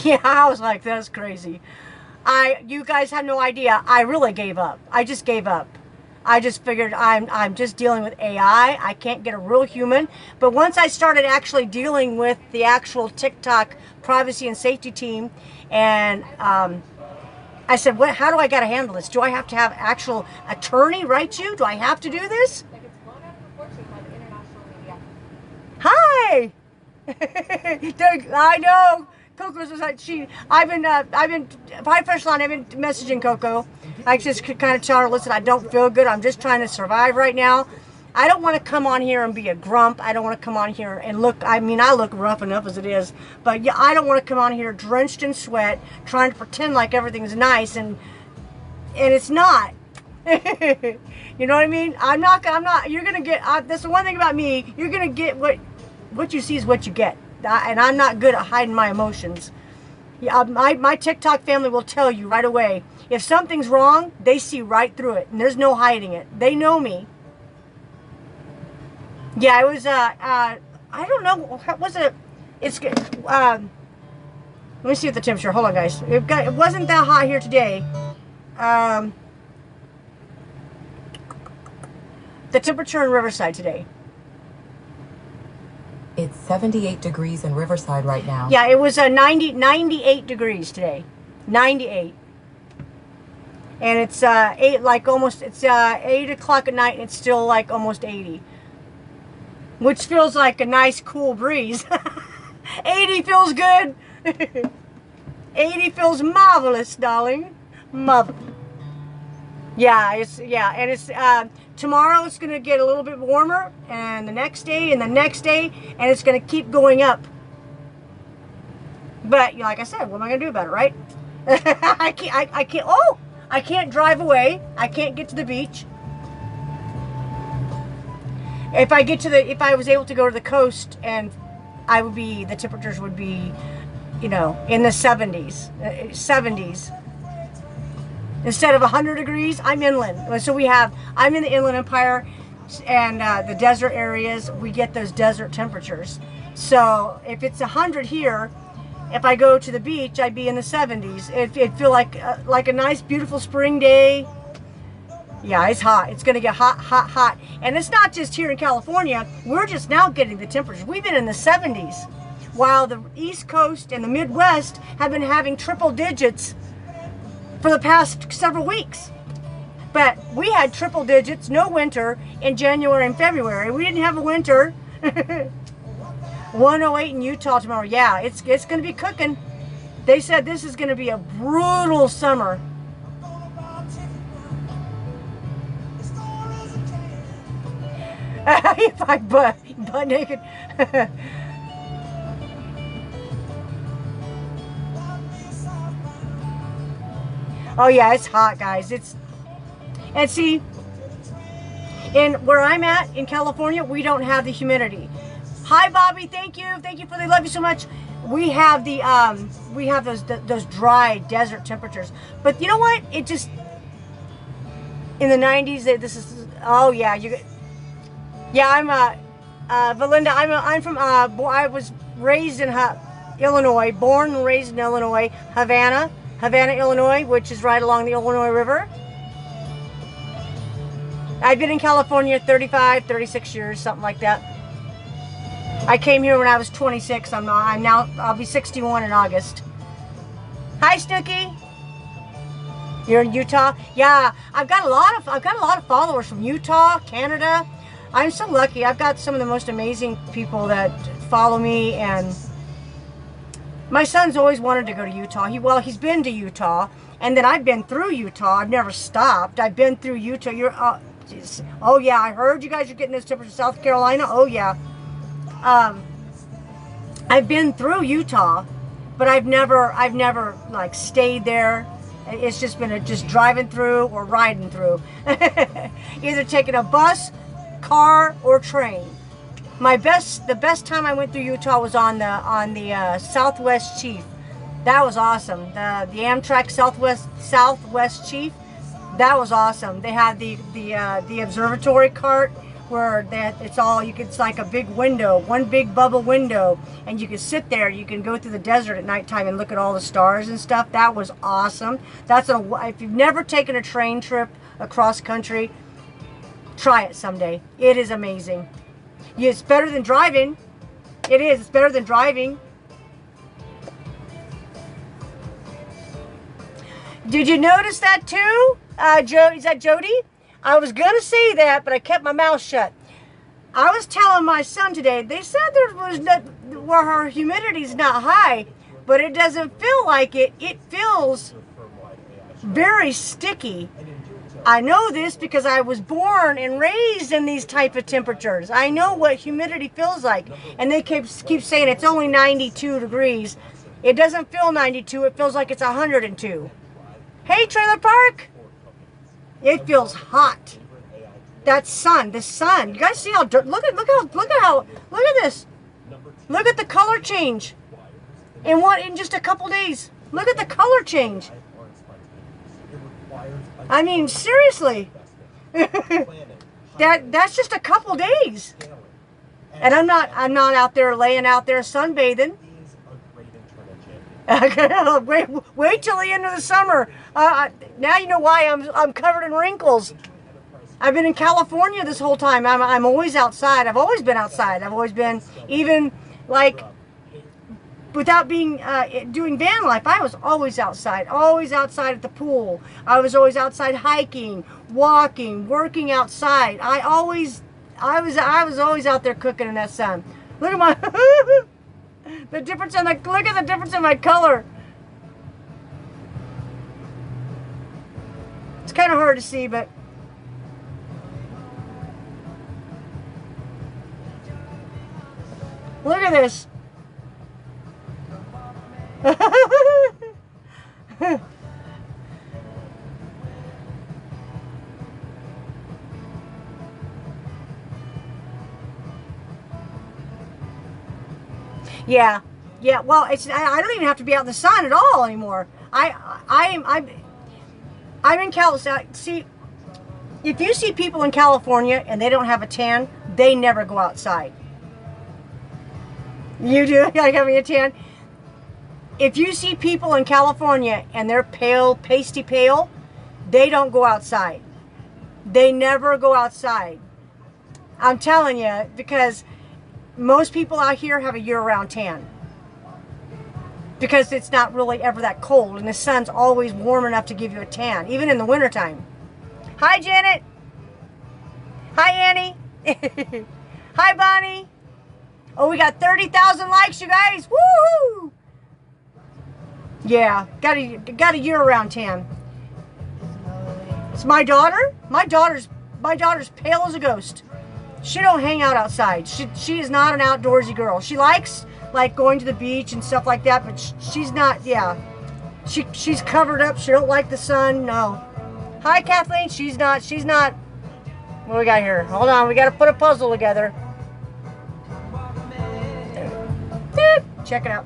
Yeah, I was like, that's crazy. You guys have no idea. I really gave up. I just gave up. I just figured I'm just dealing with AI. I can't get a real human. But once I started actually dealing with the actual TikTok privacy and safety team, and I said, how do I got to handle this? Do I have to have actual attorney write you? Do I have to do this? Hi. I know. Coco's was like, I've been messaging Coco. I just could kind of tell her, listen, I don't feel good. I'm just trying to survive right now. I don't want to come on here and be a grump. I don't want to come on here and look, I mean, I look rough enough as it is, but yeah, I don't want to come on here drenched in sweat, trying to pretend like everything's nice, and it's not. You know what I mean? I'm not, you're going to get, that's the one thing about me, you're going to get what you see is what you get. And I'm not good at hiding my emotions. Yeah, my TikTok family will tell you right away, if something's wrong, they see right through it, and there's no hiding it. They know me. Yeah, it was, I don't know, what was it? It's, let me see what the temperature, hold on guys. It wasn't that hot here today. The temperature in Riverside today. It's 78 degrees in Riverside right now. Yeah, it was 98 degrees today. 98. And it's 8 o'clock at night, and it's still like almost 80. Which feels like a nice cool breeze. 80 feels good. 80 feels marvelous, darling. Yeah, it's tomorrow it's gonna get a little bit warmer, and the next day, and the next day, and it's gonna keep going up. But like I said, what am I gonna do about it, right? I can't. Oh, I can't drive away. I can't get to the beach. If I was able to go to the coast, and the temperatures would be, you know, in the 70s. Instead of 100 degrees, I'm inland. So I'm in the Inland Empire, and the desert areas, we get those desert temperatures. So if it's 100 here, if I go to the beach, I'd be in the 70s. It'd feel like a nice, beautiful spring day. Yeah, it's hot. It's going to get hot, hot, hot. And it's not just here in California. We're just now getting the temperatures. We've been in the 70s, while the East Coast and the Midwest have been having triple digits for the past several weeks. But we had triple digits, no winter, in January and February. We didn't have a winter. 108 in Utah tomorrow. Yeah, it's going to be cooking. They said this is going to be a brutal summer. If I butt naked. Oh yeah, it's hot, guys. And see, where I'm at in California, we don't have the humidity. Hi, Bobby. Thank you for the love you so much. We have those dry desert temperatures. But you know what? It just in the 90s. Oh yeah, I'm Valinda. I'm from I was raised in Illinois, born and raised in Illinois, Havana, Illinois, which is right along the Illinois River. I've been in California 36 years, something like that. I came here when I was 26. I'll be 61 in August. Hi, Snooky. You're in Utah? Yeah, I've got a lot of followers from Utah, Canada. I'm so lucky. I've got some of the most amazing people that follow me, and my son's always wanted to go to Utah. He's been to Utah, and then I've been through Utah. I've never stopped. I've been through Utah. Oh yeah, I heard you guys are getting this temperature in South Carolina. Oh yeah. I've been through Utah, but I've never like stayed there. It's just been just driving through or riding through. Either taking a bus, car, or train. The best time I went through Utah was on the Southwest Chief. That was awesome. The Amtrak Southwest Chief. That was awesome. They had the observatory cart where it's like a big window, one big bubble window, and you can sit there. You can go through the desert at nighttime and look at all the stars and stuff. That was awesome. If you've never taken a train trip across country, try it someday. It is amazing. It's better than driving. It is. It's better than driving. Did you notice that too? Is that Jody? I was going to say that, but I kept my mouth shut. I was telling my son today, they said where our humidity is not high, but it doesn't feel like it. It feels very sticky. I know this because I was born and raised in these type of temperatures. I know what humidity feels like. And they keep saying it's only 92 degrees. It doesn't feel 92. It feels like it's 102. Hey, trailer park. It feels hot. That sun, the sun. You guys see how dirt? Look at this. Look at the color change. In just a couple days. Look at the color change. I mean, seriously. That's just a couple days. And I'm not out there laying out there sunbathing. Wait till the end of the summer. Now you know why I'm covered in wrinkles. I've been in California this whole time. I'm always outside. I've always been outside. I've always been, even like without being doing van life, I was always outside at the pool. I was always outside hiking, walking, working outside. I was always out there cooking in that sun. Look at my the difference in look at the difference in my color. It's kind of hard to see, but look at this. Yeah. Well, I don't even have to be out in the sun at all anymore. I'm in California. See, if you see people in California and they don't have a tan, they never go outside. You do? Gotta give me a tan. If you see people in California and they're pale, pasty pale, they don't go outside. They never go outside. I'm telling you, because most people out here have a year-round tan. Because it's not really ever that cold, and the sun's always warm enough to give you a tan, even in the wintertime. Hi, Janet. Hi, Annie. Hi, Bonnie. Oh, we got 30,000 likes, you guys. Woo! Yeah, got a year-round tan. It's my daughter. My daughter's pale as a ghost. She don't hang out outside. She is not an outdoorsy girl. She likes like going to the beach and stuff like that, but she's not. Yeah, she's covered up. She don't like the sun. No. Hi, Kathleen. She's not. What do we got here? Hold on. We got to put a puzzle together. Check it out.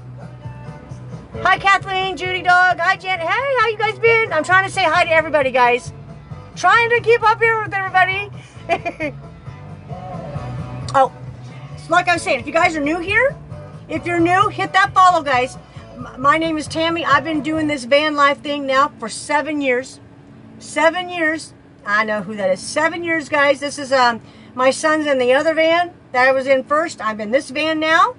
Hi, Kathleen, Judy Dog. Hi, Jen. Hey, how you guys been? I'm trying to say hi to everybody, guys. Trying to keep up here with everybody. Oh, so like I was saying, if you guys are new here, if you're new, hit that follow, guys. My name is Tammy. I've been doing this van life thing now for 7 years. 7 years. I know who that is. 7 years, guys. This is my son's in the other van that I was in first. I'm in this van now.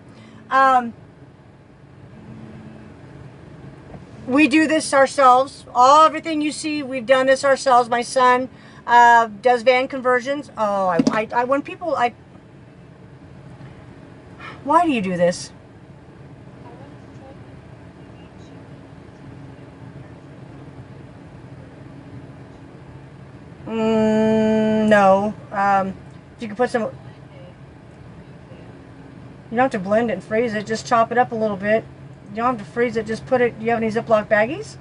We do this ourselves. Everything you see, we've done this ourselves. My son does van conversions. Oh, when people, why do you do this? No. If you can put some, you don't have to blend it and freeze it. Just chop it up a little bit. You don't have to freeze it. Just put it. Do you have any Ziploc baggies?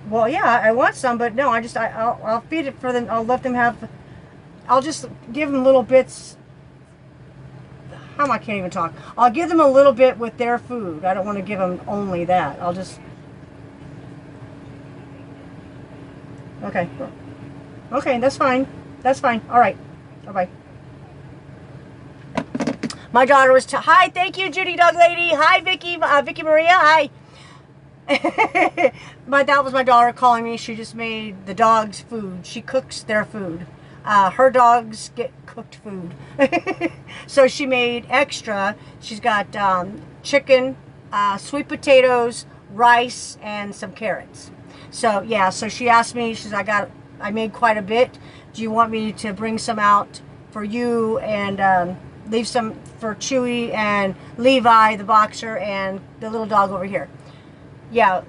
Well, yeah, I want some, but no, I'll feed it for them. I'll let them have. I'll just give them little bits. How am I can't even talk. I'll give them a little bit with their food. I don't want to give them only that. I'll just. Okay. Okay, that's fine. That's fine. All right. Bye-bye. My daughter was... Hi, thank you, Judy Dog Lady. Hi, Vicky. Vicky Maria. Hi. That was my daughter calling me. She just made the dogs food. She cooks their food. Her dogs get cooked food. So she made extra. She's got chicken, sweet potatoes, rice, and some carrots. So, yeah. So she asked me, she said, I made quite a bit. Do you want me to bring some out for you and leave some for Chewy and Levi, the boxer, and the little dog over here. Yeah,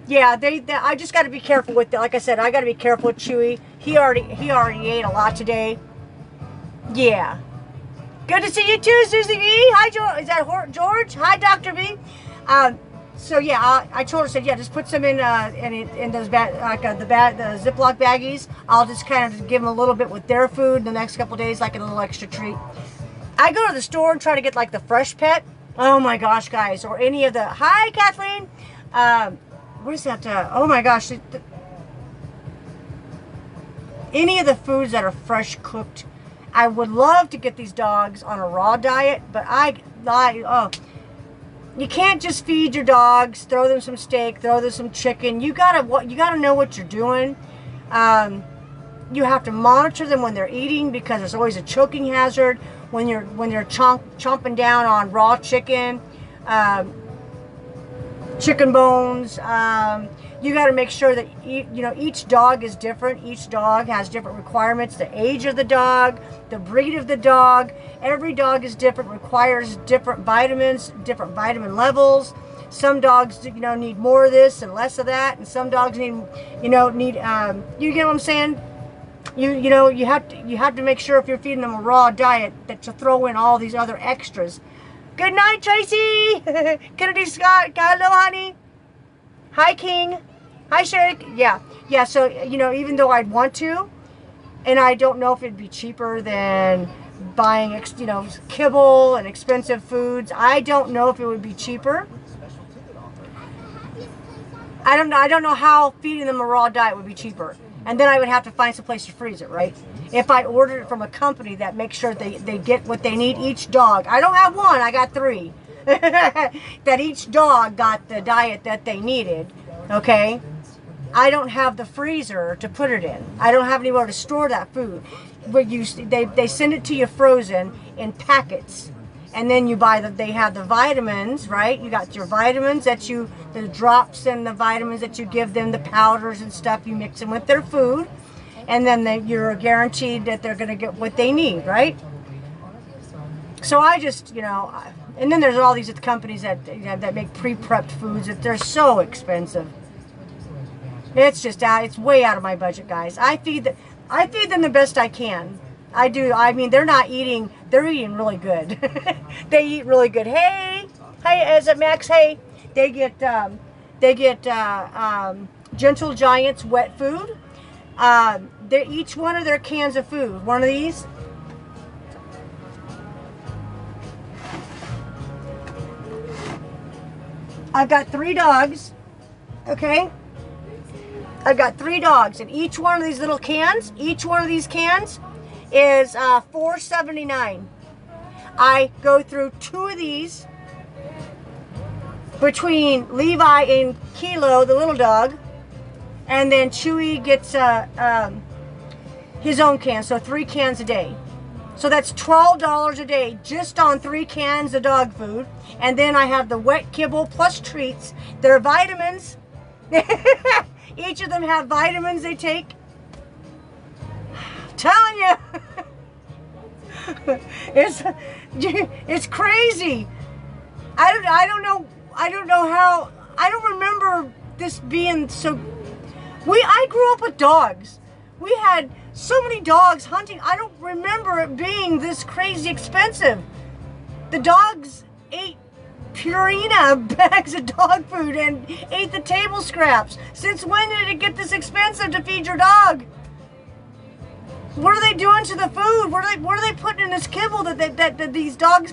yeah. I just got to be careful with that. Like I said, I got to be careful with Chewy. He already ate a lot today. Yeah. Good to see you too, Susie B. Hi, George. Is that George? Hi, Dr. B. So yeah, I told her, said, yeah, just put some in those the Ziploc baggies. I'll just kind of give them a little bit with their food the next couple days, like a little extra treat. I go to the store and try to get like the Fresh Pet. Oh my gosh, guys, or any of the, hi, Kathleen. What is that? Oh my gosh, any of the foods that are fresh cooked. I would love to get these dogs on a raw diet, but you can't just feed your dogs, throw them some steak, throw them some chicken. You gotta know what you're doing. You have to monitor them when they're eating, because there's always a choking hazard when they're chomping down on raw chicken, chicken bones. You got to make sure that each dog is different. Each dog has different requirements. The age of the dog, the breed of the dog. Every dog is different, requires different vitamins, different vitamin levels. Some dogs, need more of this and less of that, and some dogs need, you get what I'm saying? You have to make sure, if you're feeding them a raw diet, that you throw in all these other extras. Good night, Tracy. Kennedy Scott. Hello, honey. Hi, King. Hi, Shake. Yeah. So even though I'd want to, and I don't know if it'd be cheaper than buying kibble and expensive foods. I don't know if it would be cheaper. I don't know how feeding them a raw diet would be cheaper. And then I would have to find some place to freeze it, right? If I ordered it from a company that makes sure they get what they need, each dog. I don't have one, I got 3. That each dog got the diet that they needed, okay? I don't have the freezer to put it in. I don't have anywhere to store that food. But they send it to you frozen in packets. And then they have the vitamins, right? You got your vitamins the drops and the vitamins that you give them, the powders and stuff, you mix them with their food. And then you're guaranteed that they're going to get what they need, right? So I just, and then there's all these companies that make pre-prepped foods that they're so expensive. It's just it's way out of my budget, guys. I feed them the best I can. I do. I mean, they're eating really good. They eat really good. Hey, is it Max? Hey, they get Gentle Giants wet food. Each one of their cans of food. One of these. I've got 3 dogs. Okay. I've got 3 dogs, and each one of these little cans, each one of these cans is $4.79. I go through 2 of these between Levi and Kilo, the little dog, and then Chewy gets his own can, so 3 cans a day. So that's $12 a day just on 3 cans of dog food. And then I have the wet kibble plus treats. They're vitamins. Each of them have vitamins they take. I'm telling you. It's crazy. I don't know how. I don't remember this being so. I grew up with dogs. We had so many dogs hunting. I don't remember it being this crazy expensive. The dogs ate Purina bags of dog food and ate the table scraps. Since when did it get this expensive to feed your dog? What are they doing to the food? What are they putting in this kibble that these dogs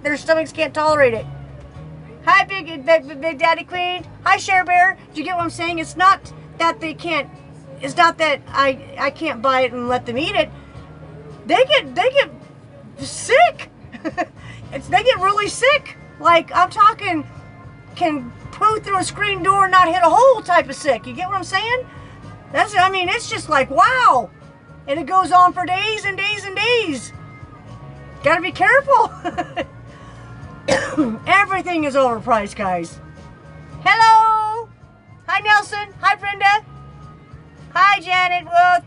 their stomachs can't tolerate it? Hi, Big Daddy Queen. Hi, Share Bear. Do you get what I'm saying? It's not that they can't. It's not that I can't buy it and let them eat it. They get sick. They get really sick. Like, I'm talking, can poo through a screen door and not hit a hole type of sick. You get what I'm saying? It's just like, wow. And it goes on for days and days and days. Gotta be careful. Everything is overpriced, guys. Hello. Hi, Nelson. Hi, Brenda. Hi, Janet Wood.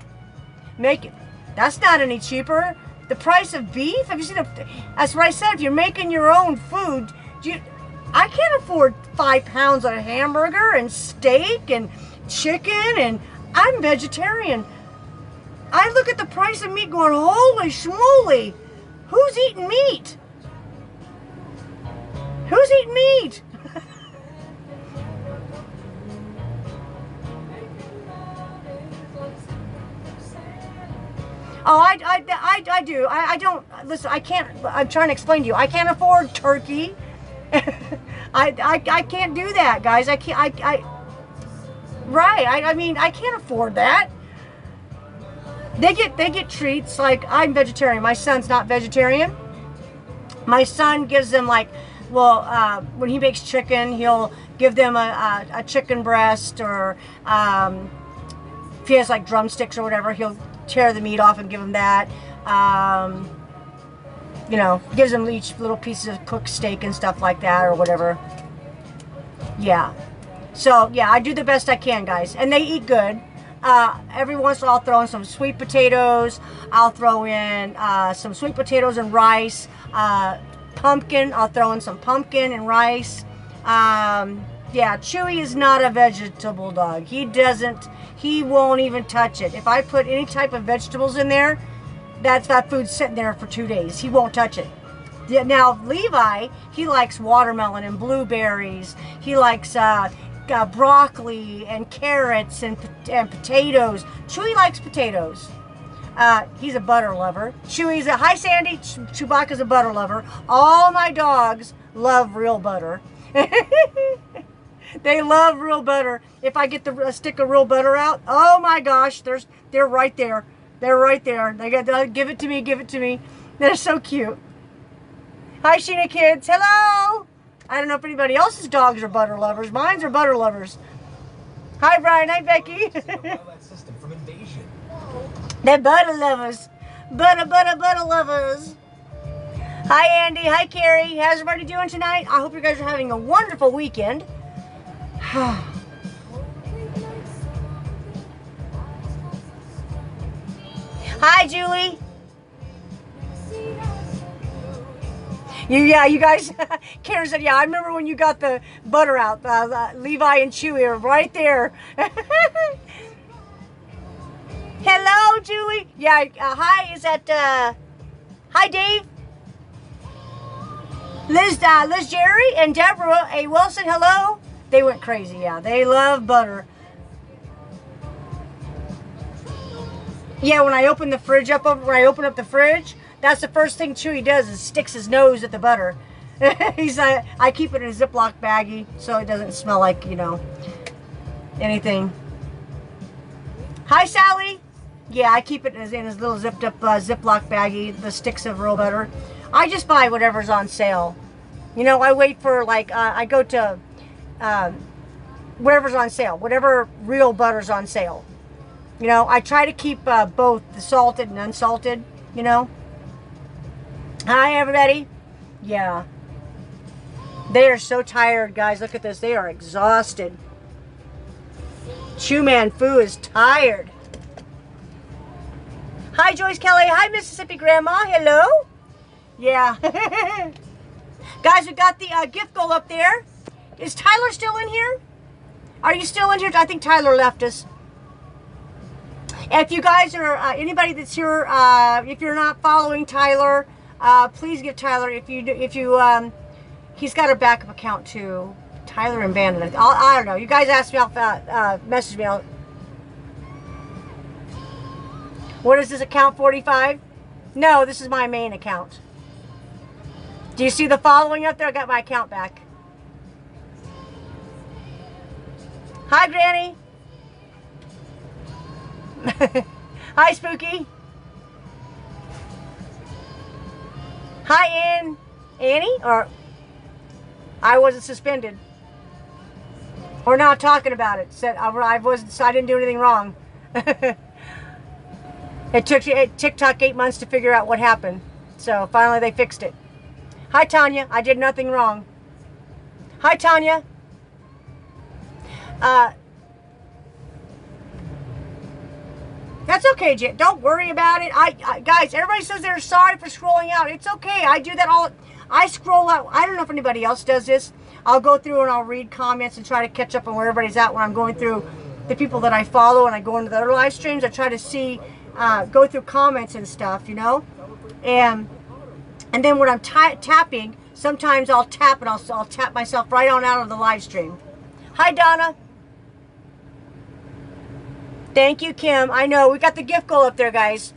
That's not any cheaper. the price of beef? Have you seen that's what I said. If you're making your own food, I can't afford 5 pounds of hamburger and steak and chicken, and I'm vegetarian. I look at the price of meat going, holy schmoly, who's eating meat? Who's eating meat? Oh, I do. I don't, listen, I can't, I'm trying to explain to you. I can't afford turkey. I can't do that, guys. I can't, right. I mean, I can't afford that. They get treats. Like, I'm vegetarian. My son's not vegetarian. My son gives them, like, well, when he makes chicken, he'll give them a chicken breast, or if he has like drumsticks or whatever, he'll tear the meat off and give them that. You know, gives them each little pieces of cooked steak and stuff like that, or whatever. Yeah. So, yeah, I do the best I can, guys. And they eat good. Every once in a while, I'll throw in some sweet potatoes. I'll throw in some sweet potatoes and rice. Pumpkin. I'll throw in some pumpkin and rice. Yeah, Chewy is not a vegetable dog. He won't even touch it. If I put any type of vegetables in there, that food's sitting there for 2 days. He won't touch it. Now, Levi, he likes watermelon and blueberries. He likes broccoli and carrots and potatoes. Chewy likes potatoes. He's a butter lover. Chewy's hi Sandy. Chewbacca's a butter lover. All my dogs love real butter. They love real butter. If I get the stick of real butter out, oh my gosh, they're right there. They're right there. They give it to me, give it to me. They're so cute. Hi Sheena kids. Hello. I don't know if anybody else's dogs are butter lovers. Mine's are butter lovers. Hi Brian. Hi Becky. That system from invasion. They're butter lovers. Butter lovers. Hi Andy. Hi Carrie. How's everybody doing tonight? I hope you guys are having a wonderful weekend. Hi Julie. You guys, Karen said, yeah, I remember when you got the butter out. Levi and Chewy are right there. Hello, Julie. Yeah, hi, is that, hi, Dave. Liz Jerry and Deborah A. Wilson, hello. They went crazy, yeah. They love butter. Yeah, when I open the fridge up, when I open up the fridge, that's the first thing Chewy does is sticks his nose at the butter. He's like, I keep it in a Ziploc baggie so it doesn't smell like, you know, anything. Hi, Sally. Yeah, I keep it in his little zipped up Ziploc baggie, the sticks of real butter. I just buy whatever's on sale. You know, I wait for, like, I go to whatever's on sale, whatever real butter's on sale. You know, I try to keep both the salted and unsalted, you know. Hi, everybody. Yeah. They are so tired, guys. Look at this. They are exhausted. Chew Man Fu is tired. Hi, Joyce Kelly. Hi, Mississippi Grandma. Hello. Yeah. Guys, we got the gift goal up there. Is Tyler still in here? Are you still in here? I think Tyler left us. If you guys are, anybody that's here, if you're not following Tyler, please give Tyler, he's got a backup account too. Tyler and Bandit. I don't know. You guys ask me, message me. What is this account 45? No, this is my main account. Do you see the following up there? I got my account back. Hi, Granny. Hi, Spooky. Hi, Annie? Or I wasn't suspended. We're not talking about it. Said I didn't do anything wrong. It took TikTok 8 months to figure out what happened. So finally they fixed it. Hi, Tanya. I did nothing wrong. Hi, Tanya. That's okay, Jen. Don't worry about it. Guys, everybody says they're sorry for scrolling out. It's okay. I do that all. I scroll out. I don't know if anybody else does this. I'll go through and I'll read comments and try to catch up on where everybody's at when I'm going through the people that I follow, and I go into the other live streams. I try to see, go through comments and stuff, you know. And then when I'm tapping, sometimes I'll tap and I'll tap myself right on out of the live stream. Hi, Donna. Thank you, Kim. I know. We got the gift goal up there, guys.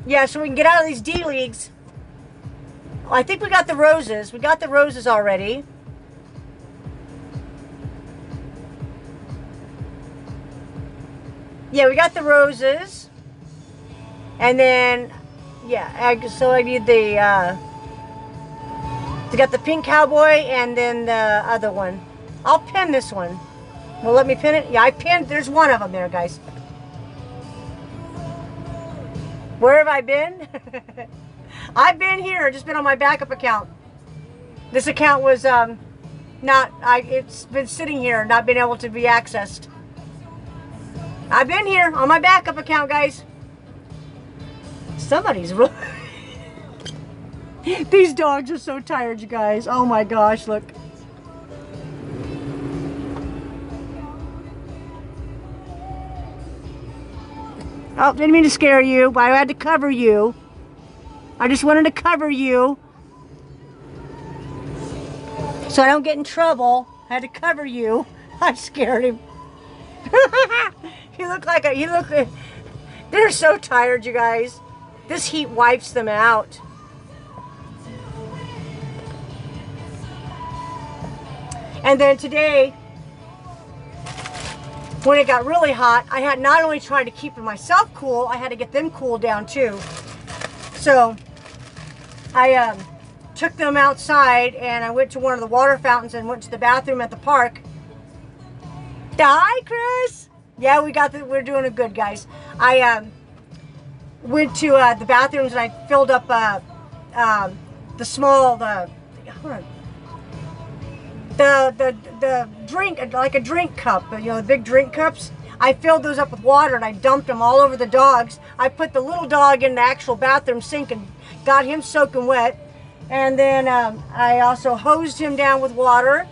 Yeah, so we can get out of these D leagues. I think we got the roses. We got the roses already. Yeah, we got the roses. And then, yeah, so I need the, we got the pink cowboy and then the other one. I'll pin this one. Well, let me pin it. Yeah, I pinned. There's one of them there, guys. Where have I been? I've been here. Just been on my backup account. This account was it's been sitting here, not been able to be accessed. I've been here on my backup account, guys. Somebody's really... These dogs are so tired, you guys. Oh my gosh, look. Oh, didn't mean to scare you, but I had to cover you. I just wanted to cover you so I don't get in trouble. I had to cover you. I scared him. They're so tired, you guys. This heat wipes them out. And then today, when it got really hot, I had not only tried to keep myself cool, I had to get them cooled down too. So I took them outside and I went to one of the water fountains and went to the bathroom at the park. Hi, Chris. Yeah, we're doing it good, guys. I went to the bathrooms and I filled up the drink, like a drink cup, you know, the big drink cups. I filled those up with water and I dumped them all over the dogs. I put the little dog in the actual bathroom sink and got him soaking wet. And then I also hosed him down with water.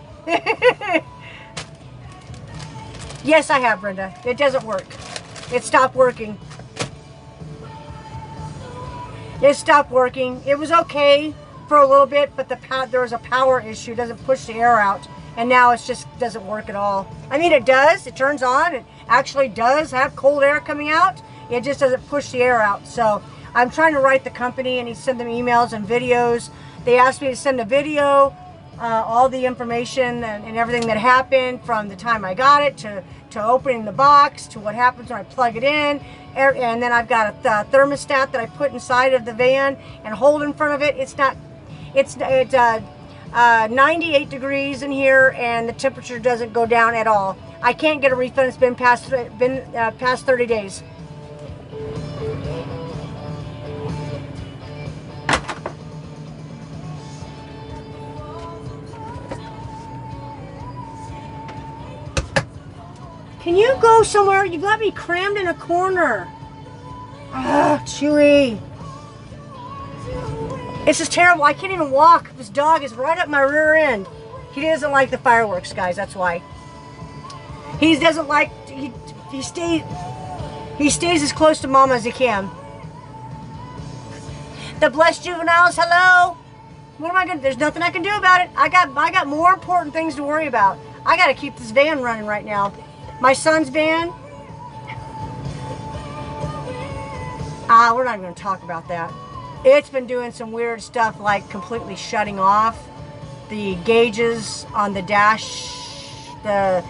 Yes, I have, Brenda. It doesn't work. It stopped working. It stopped working. It was okay for a little bit, but there was a power issue. It doesn't push the air out. And now it just doesn't work at all. I mean, it does. It turns on. It actually does have cold air coming out. It just doesn't push the air out. So I'm trying to write the company and send them emails and videos. They asked me to send a video, all the information and everything that happened from the time I got it to opening the box to what happens when I plug it in. And then I've got a thermostat that I put inside of the van and hold in front of it. It's 98 degrees in here and the temperature doesn't go down at all. I can't get a refund. It's been past 30 days. Can you go somewhere? You got me crammed in a corner. Ah, Chewy. This is terrible. I can't even walk. This dog is right up my rear end. He doesn't like the fireworks, guys. That's why. He doesn't like. He stays as close to Mama as he can. The blessed juveniles. Hello. What am I gonna? There's nothing I can do about it. I got more important things to worry about. I got to keep this van running right now. My son's van. We're not going to talk about that. It's been doing some weird stuff like completely shutting off the gauges on the dash. The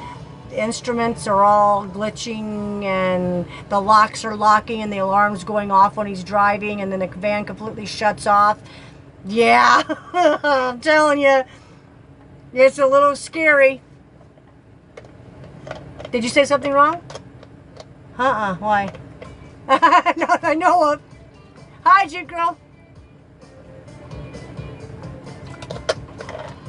instruments are all glitching and the locks are locking and the alarm's going off when he's driving and then the van completely shuts off. Yeah, I'm telling you, it's a little scary. Did you say something wrong? Why? Not I know of. Hi, Jig Girl.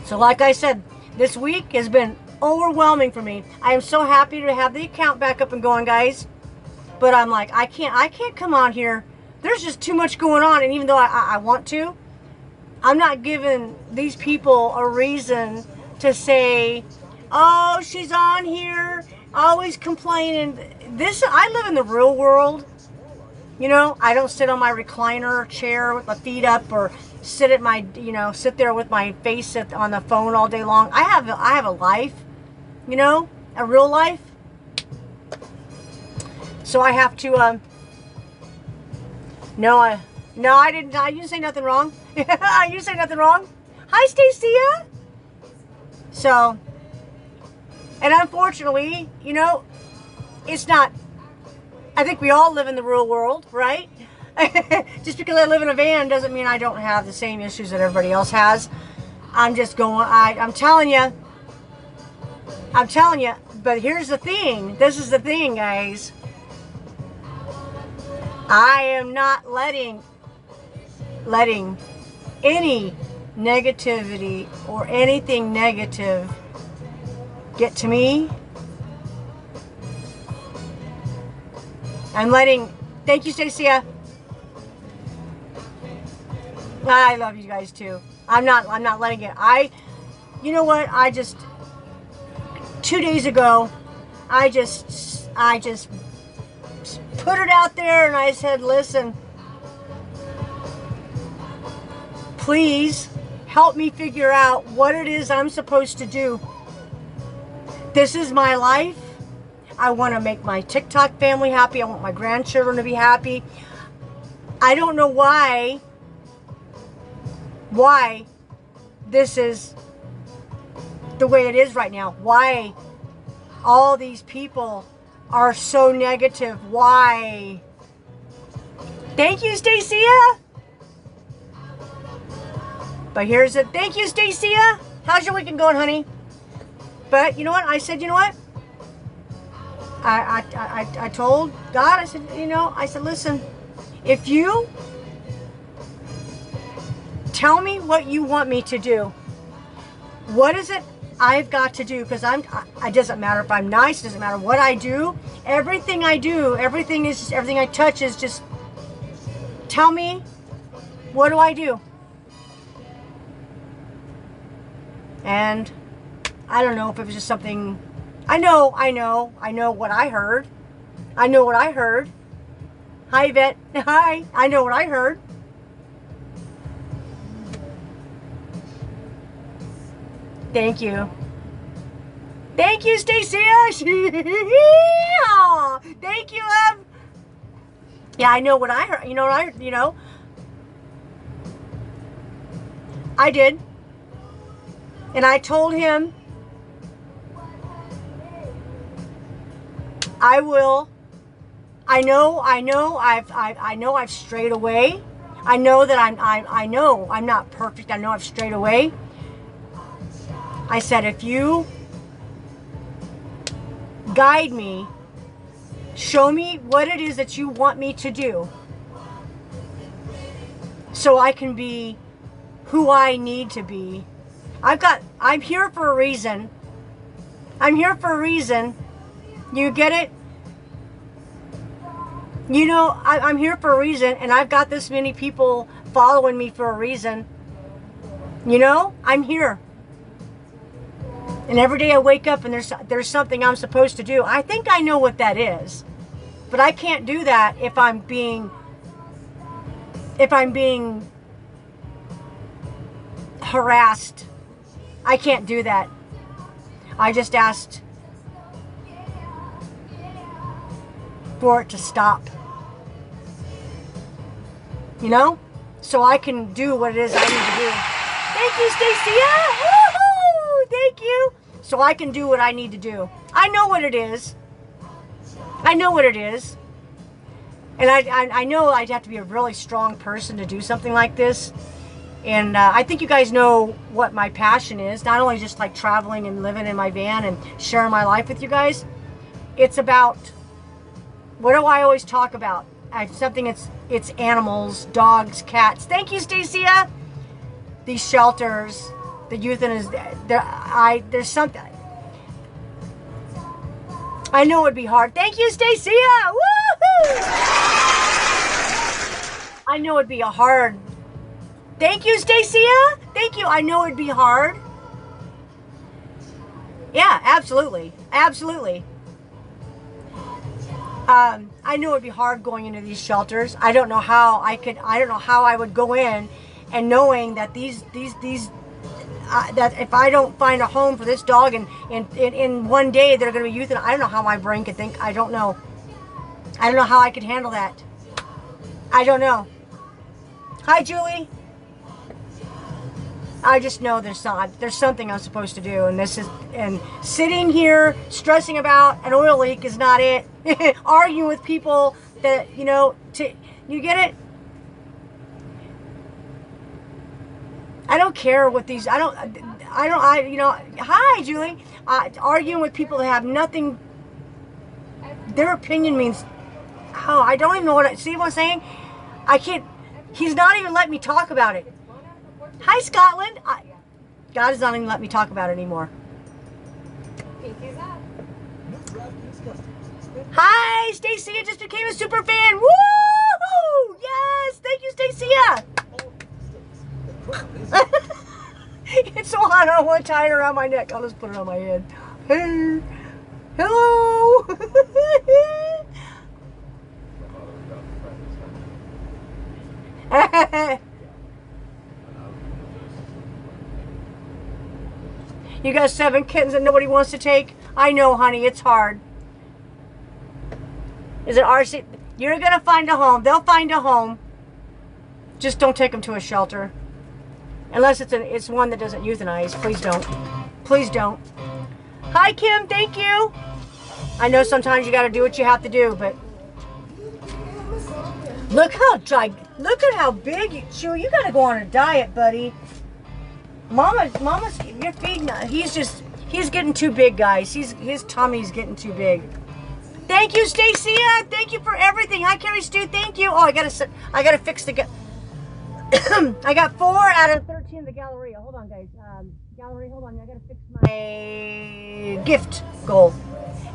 So like I said, this week has been overwhelming for me. I am so happy to have the account back up and going, guys. But I'm like, I can't come on here. There's just too much going on. And even though I want to, I'm not giving these people a reason to say, oh, she's on here, always complaining. I live in the real world. You know, I don't sit on my recliner chair with my feet up or sit there with my face on the phone all day long. I have a life, you know, a real life. So I have to, no, I didn't say nothing wrong. You say nothing wrong. Hi, Stacia. So, and unfortunately, you know, it's not, I think we all live in the real world, right? Just because I live in a van doesn't mean I don't have the same issues that everybody else has. I'm just going, I'm telling you, but here's the thing. This is the thing, guys. I am not letting any negativity or anything negative get to me. Thank you, Stacia. I love you guys too. I'm not letting it. You know what? 2 days ago, I just put it out there and I said, listen, please help me figure out what it is I'm supposed to do. This is my life. I want to make my TikTok family happy. I want my grandchildren to be happy. I don't know why this is the way it is right now. Why all these people are so negative. Why? Thank you, Stacia. But here's it. Thank you, Stacia. How's your weekend going, honey? But you know what? I said, you know what? I told God, I said, listen, if you tell me what you want me to do, what is it I've got to do? Because it doesn't matter if I'm nice, it doesn't matter what I do. Everything I do, everything I touch is just, tell me, what do I do? And I don't know if it was just something. I know what I heard. I know what I heard. Hi, Yvette. Hi. I know what I heard. Thank you. Thank you, Stacia. Thank you, Ev. Yeah, I know what I heard. You know what I did. And I told him, I will. I know I've strayed away. I know that I know I'm not perfect. I know I've strayed away. I said, if you guide me, show me what it is that you want me to do, so I can be who I need to be. I'm here for a reason. I'm here for a reason. You get it? You know, I'm here for a reason, and I've got this many people following me for a reason. You know, I'm here. And every day I wake up and there's something I'm supposed to do. I think I know what that is. But I can't do that if I'm being harassed. I can't do that. I just asked for it to stop. You know? So I can do what it is I need to do. Thank you, Stacia. Woohoo! Thank you. So I can do what I need to do. I know what it is. I know what it is. And I know I'd have to be a really strong person to do something like this. And I think you guys know what my passion is. Not only just like traveling and living in my van and sharing my life with you guys. It's about, what do I always talk about? It's animals, dogs, cats. Thank you, Stacia. These shelters, the euthanasia. There's something. I know it'd be hard. Thank you, Stacia. Woohoo! I know it'd be a hard. Thank you, Stacia. Thank you. I know it'd be hard. Yeah, absolutely. Absolutely. I know it'd be hard going into these shelters. I don't know how I would go in and knowing that that if I don't find a home for this dog in one day they're going to be euthanized. I don't know how my brain could think. I don't know. I don't know how I could handle that. I don't know. Hi, Julie. I just know there's something I'm supposed to do, and sitting here stressing about an oil leak is not it. Arguing with people that you get it. I don't care what these. Hi, Julie. Arguing with people that have nothing. Their opinion means. Oh, I don't even know what. See what I'm saying? I can't. He's not even letting me talk about it. Hi, Scotland. God is not even letting me talk about it anymore. Hi, Stacia just became a super fan. Woo! Yes, thank you, Stacia. It's so hot. I don't want to tie it around my neck. I'll just put it on my head. Hey, hello. You got 7 kittens that nobody wants to take? I know, honey, it's hard. Is it RC? You're gonna find a home. They'll find a home. Just don't take them to a shelter. Unless it's one that doesn't euthanize. Please don't. Please don't. Hi, Kim. Thank you. I know sometimes you got to do what you have to do, but look at how big. You got to go on a diet, buddy. Mama's. You're feeding. He's getting too big, guys. His tummy's getting too big. Thank you, Stacia. Thank you for everything. Hi, Carrie Stu. Thank you. Oh, I gotta fix the. I got 4 out of 13 in the Galleria. Hold on, guys. Galleria, hold on. I gotta fix my gift goal.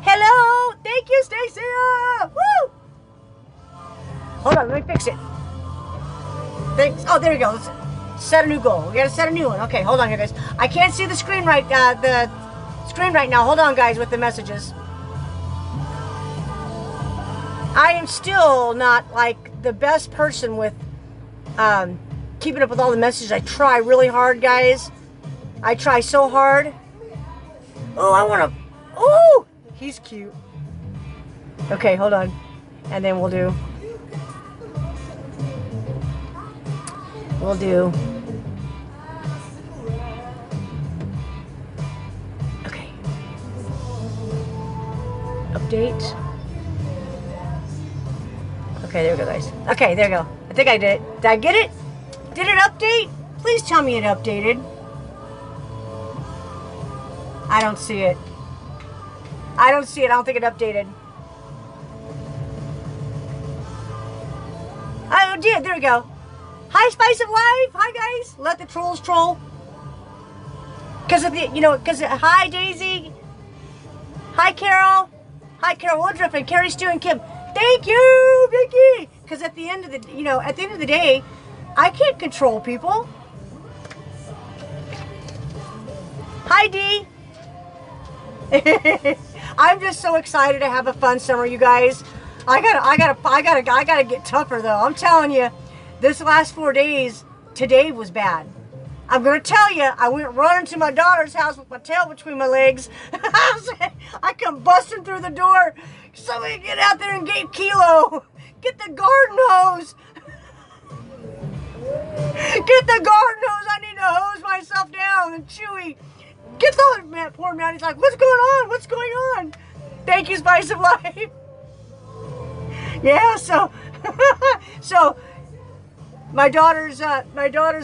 Hello. Thank you, Stacia. Woo. Hold on. Let me fix it. Thanks. Oh, there we go. Let's set a new goal. We gotta set a new one. Okay, hold on here, guys. I can't see the screen right now. Hold on, guys, with the messages. I am still not like the best person with keeping up with all the messages. I try really hard, guys. I try so hard. Oh, I want to. Oh, he's cute. Okay, hold on. And then we'll do. Okay. Update. Okay, there we go, guys. Okay, there we go. I think I did it. Did I get it? Did it update? Please tell me it updated. I don't see it. I don't see it. I don't think it updated. Oh, it did. There we go. Hi, Spice of Life. Hi, guys. Let the trolls troll. Because of the, hi, Daisy. Hi, Carol. Hi, Carol Woodruff and Carrie Stu and Kim. Thank you, Vicky. Because at the end of the day, I can't control people. Hi, Dee. I'm just so excited to have a fun summer, you guys. I gotta get tougher though. I'm telling you, this last 4 days, today was bad. I'm gonna tell you, I went running to my daughter's house with my tail between my legs. I come busting through the door. Somebody get out there and get Kilo. Get the garden hose. Get the garden hose. I need to hose myself down. And Chewy, get the poor man. He's like, what's going on? What's going on? Thank you, Spice of Life. Yeah, so my daughter's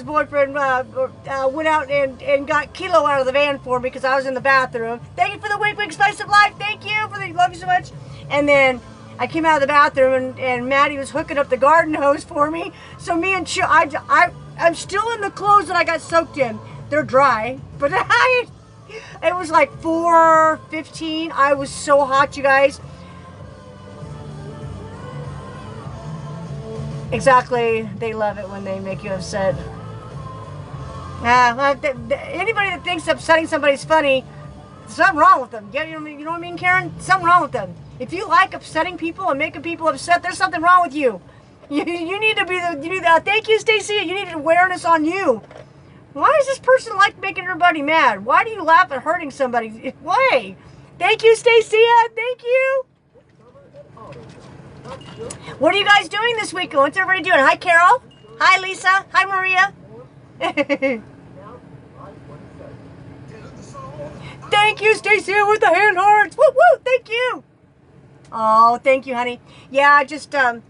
boyfriend went out and got Kilo out of the van for me because I was in the bathroom. Thank you for the wink, Spice of Life. Thank you for the love you so much. And then I came out of the bathroom and Maddie was hooking up the garden hose for me. So me and I'm still in the clothes that I got soaked in. They're dry, but it was like 4:15. I was so hot, you guys. Exactly. They love it when they make you upset. Anybody that thinks upsetting somebody's funny, something wrong with them. You know what I mean, Karen? Something wrong with them. If you like upsetting people and making people upset, there's something wrong with you. You need to be thank you, Stacey. You need awareness on you. Why does this person like making everybody mad? Why do you laugh at hurting somebody? Why? Thank you, Stacia. Thank you. What are you guys doing this weekend? What's everybody doing? Hi, Carol. Hi, Lisa. Hi, Maria. Thank you, Stacia, with the hand hearts. Woo, woo. Thank you. Oh, thank you, honey. Yeah, I just, oh,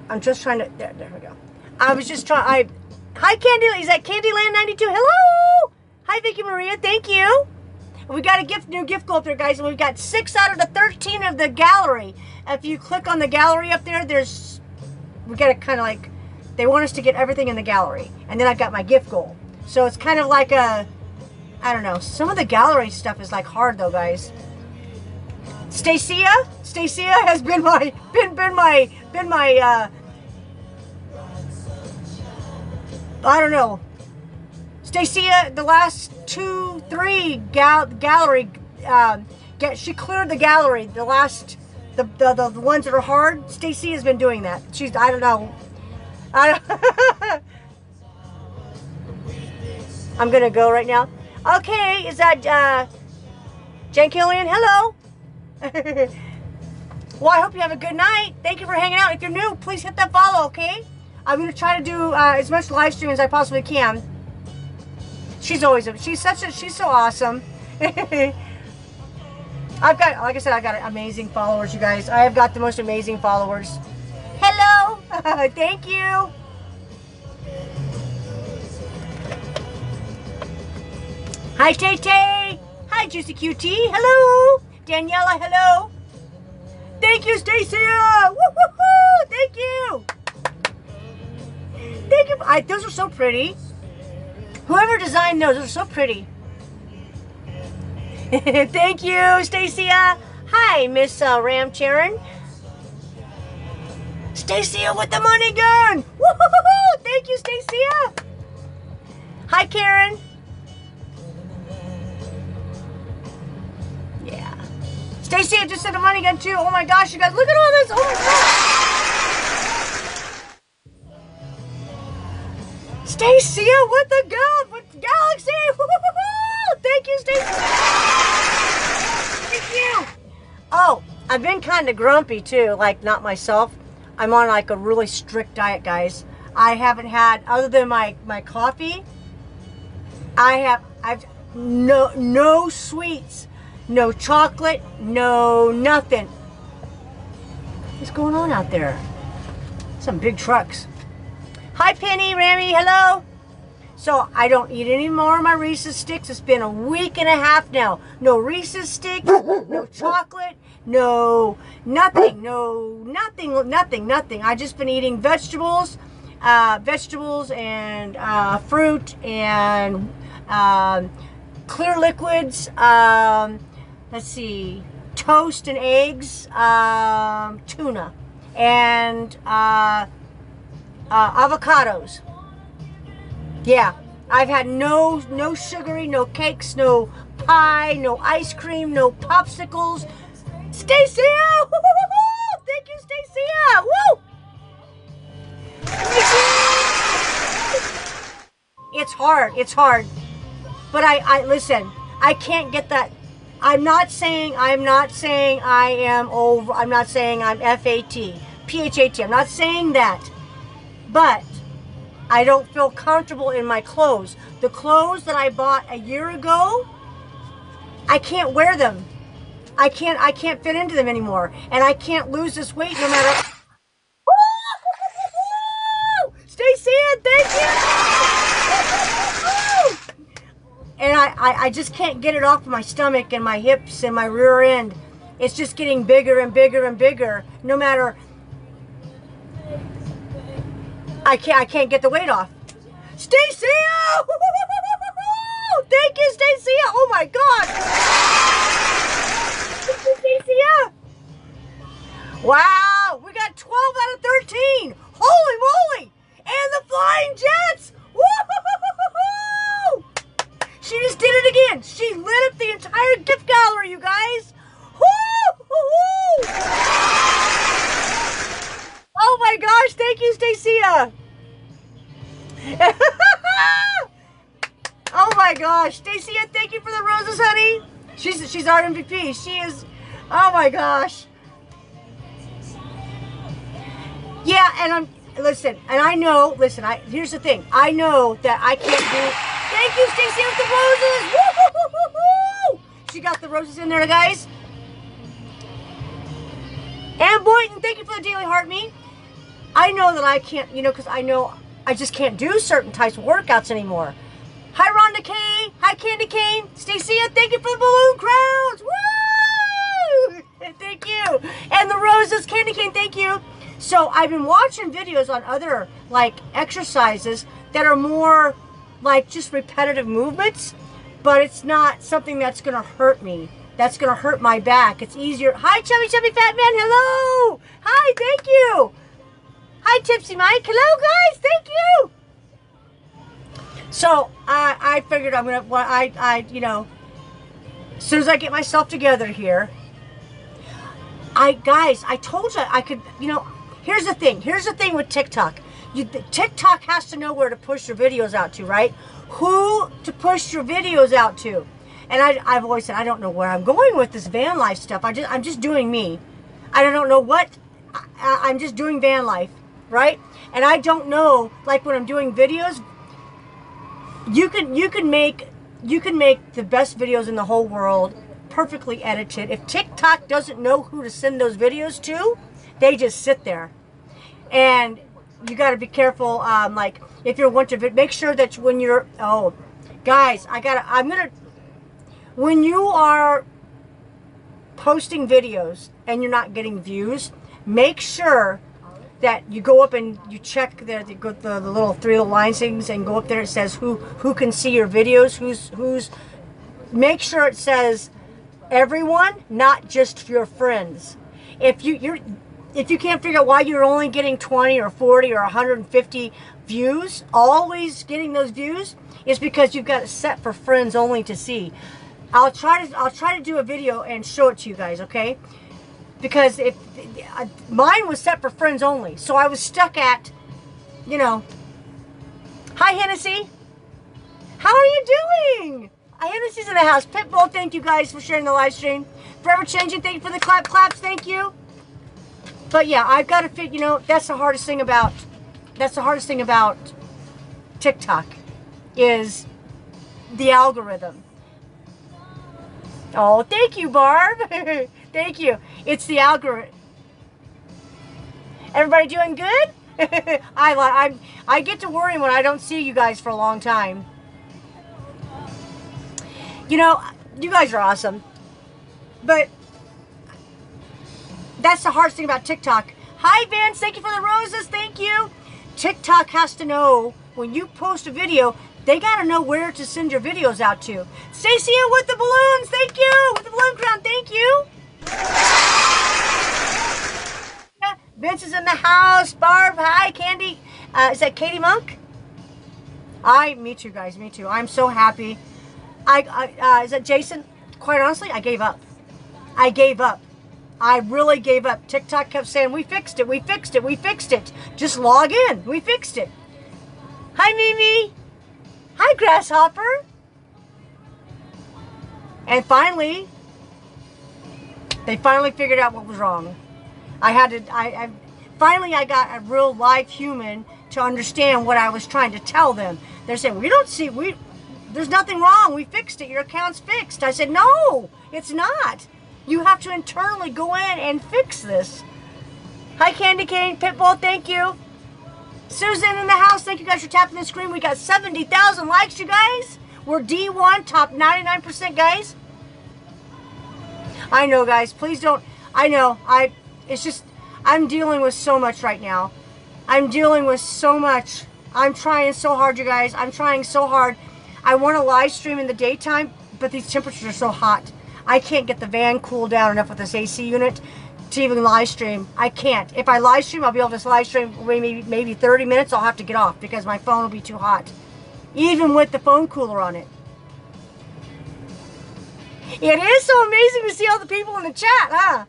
I'm just trying to, there we go. I was just trying, hi, Candy, is that Candyland 92? Hello. Hi, Vicky Maria, thank you. We got a new gift goal up there, guys, and we've got 6 out of the 13 of the gallery. If you click on the gallery up there, we got to kind of like, they want us to get everything in the gallery. And then I've got my gift goal. So it's kind of like I don't know. Some of the gallery stuff is like hard though, guys. Stacia has been my, I don't know. Stacia, the last 2, 3 gallery, she cleared the gallery. The last, the ones that are hard, Stacia has been doing that. I don't know. I'm gonna go right now. Okay, is that Jen Killian? Hello. Well, I hope you have a good night. Thank you for hanging out. If you're new, please hit that follow, okay? I'm gonna try to do as much live stream as I possibly can. She's so awesome. I've got, like I said, I've got amazing followers, you guys. I have got the most amazing followers. Hello. Thank you. Hi, Tay Tay. Hi, Juicy QT. Hello. Daniela, hello. Thank you, Stacia. Woo-hoo-hoo. Thank you. Thank you. Those are so pretty. Whoever designed those are so pretty. Thank you, Stacia. Hi, Miss Ram Charon. Stacia with the money gun. Woo-hoo-hoo. Thank you, Stacia. Hi, Karen. Yeah. Stacia just said a money gun too. Oh my gosh, you guys, look at all this. Oh my god. Stacia with the gun, with Galaxy. Woo-hoo-hoo. Thank you, Stacia. Thank you. Oh, I've been kind of grumpy too, like not myself. I'm on like a really strict diet, guys. I haven't had, other than my coffee, I've no sweets, no chocolate, no nothing. What's going on out there? Some big trucks. Hi, Penny, Rami, hello. So I don't eat any more of my Reese's Sticks. It's been a week and a half now. No Reese's Sticks, no chocolate, no nothing, nothing. I just been eating vegetables and fruit and clear liquids. Let's see, toast and eggs, tuna, and avocados. Yeah, I've had no sugary, no cakes, no pie, no ice cream, no popsicles. Stacia! Thank you, Stacia! Woo! It's hard. But I listen, I can't get that. I'm not saying I am over, I'm not saying I'm PHAT. I'm not saying that. But I don't feel comfortable in my clothes. The clothes that I bought a year ago, I can't wear them. I can't fit into them anymore. And I can't lose this weight no matter. Stacia, thank you. And I just can't get it off my stomach and my hips and my rear end. It's just getting bigger and bigger and bigger. No matter. I can't get the weight off. Stacia! Thank you, Stacia! Oh my god! Wow, we got 12 out of 13. Holy moly. And the flying jets. Woo! She just did it again. She lit up the entire gift gallery, you guys. Woo! Oh my gosh, thank you, Stacia. Oh my gosh, Stacia, thank you for the roses, honey. She's our MVP. She is, oh my gosh. Yeah, and listen, and I know, listen, here's the thing. I know that I can't do, thank you, Stacia, with the roses. Woo! She got the roses in there, guys. And Boynton, thank you for the daily heart me. I know that I can't, you know, because I know I just can't do certain types of workouts anymore. Hi, Rhonda K. Hi, Candy Cane. Stacia, thank you for the balloon crowns. Woo! Thank you. And the roses, Candy Cane, thank you. So I've been watching videos on other, like, exercises that are more like just repetitive movements, but it's not something that's going to hurt me. That's going to hurt my back. It's easier. Hi, Chubby Chubby Fat Man. Hello. Hi, thank you. Hi, Tipsy Mike. Hello, guys. Thank you. So I figured I'm going to, you know, as soon as I get myself together here, guys, I told you I could, you know, here's the thing. Here's the thing with TikTok. TikTok has to know where to push your videos out to, right? Who to push your videos out to. And I've always said, I don't know where I'm going with this van life stuff. I'm just doing me. I don't know what, I'm just doing van life, right? And I don't know, like when I'm doing videos, you can make the best videos in the whole world, perfectly edited. If TikTok doesn't know who to send those videos to, they just sit there. And you got to be careful, like if you're one to make sure that when you're, oh guys, when you are posting videos and you're not getting views, make sure that you go up and you check the little three little line things and go up there. It says who can see your videos, make sure it says everyone, not just your friends. If you can't figure out why you're only getting 20 or 40 or 150 views, always getting those views, is because you've got it set for friends only to see. I'll try to do a video and show it to you guys, okay? Because mine was set for friends only, so I was stuck at, you know. Hi, Hennessy. How are you doing? Hennessy's in the house. Pitbull, thank you guys for sharing the live stream. Forever Changing, thank you for the claps. Thank you. But yeah, I've got to fit. You know, that's the hardest thing about TikTok is the algorithm. Oh, thank you, Barb. Thank you. It's the algorithm. Everybody doing good? I get to worry when I don't see you guys for a long time. You know, you guys are awesome. But that's the hardest thing about TikTok. Hi, Vance. Thank you for the roses. Thank you. TikTok has to know when you post a video, they got to know where to send your videos out to. Stacia with the balloons. Thank you. With the balloon crown. Thank you. Vince is in the house. Barb, hi. Candy. Is that Katie Monk? Me too, guys. Me too. I'm so happy. Is that Jason? Quite honestly, I gave up. I gave up. I really gave up. TikTok kept saying, we fixed it. We fixed it. We fixed it. Just log in. We fixed it. Hi, Mimi. Hi, Grasshopper. And finally, they finally figured out what was wrong. Finally I got a real live human to understand what I was trying to tell them. They're saying, there's nothing wrong. We fixed it. Your account's fixed. I said, no, it's not. You have to internally go in and fix this. Hi, Candy Cane. Pitbull, thank you. Susan in the house, thank you guys for tapping the screen. We got 70,000 likes, you guys. We're D1, top 99%, guys. I know, guys. Please don't. I know. It's just, I'm dealing with so much right now. I'm dealing with so much. I'm trying so hard, you guys. I'm trying so hard. I want to live stream in the daytime, but these temperatures are so hot. I can't get the van cooled down enough with this AC unit to even live stream. I can't. If I live stream, I'll be able to live stream maybe 30 minutes. I'll have to get off because my phone will be too hot, even with the phone cooler on it. It is so amazing to see all the people in the chat, huh?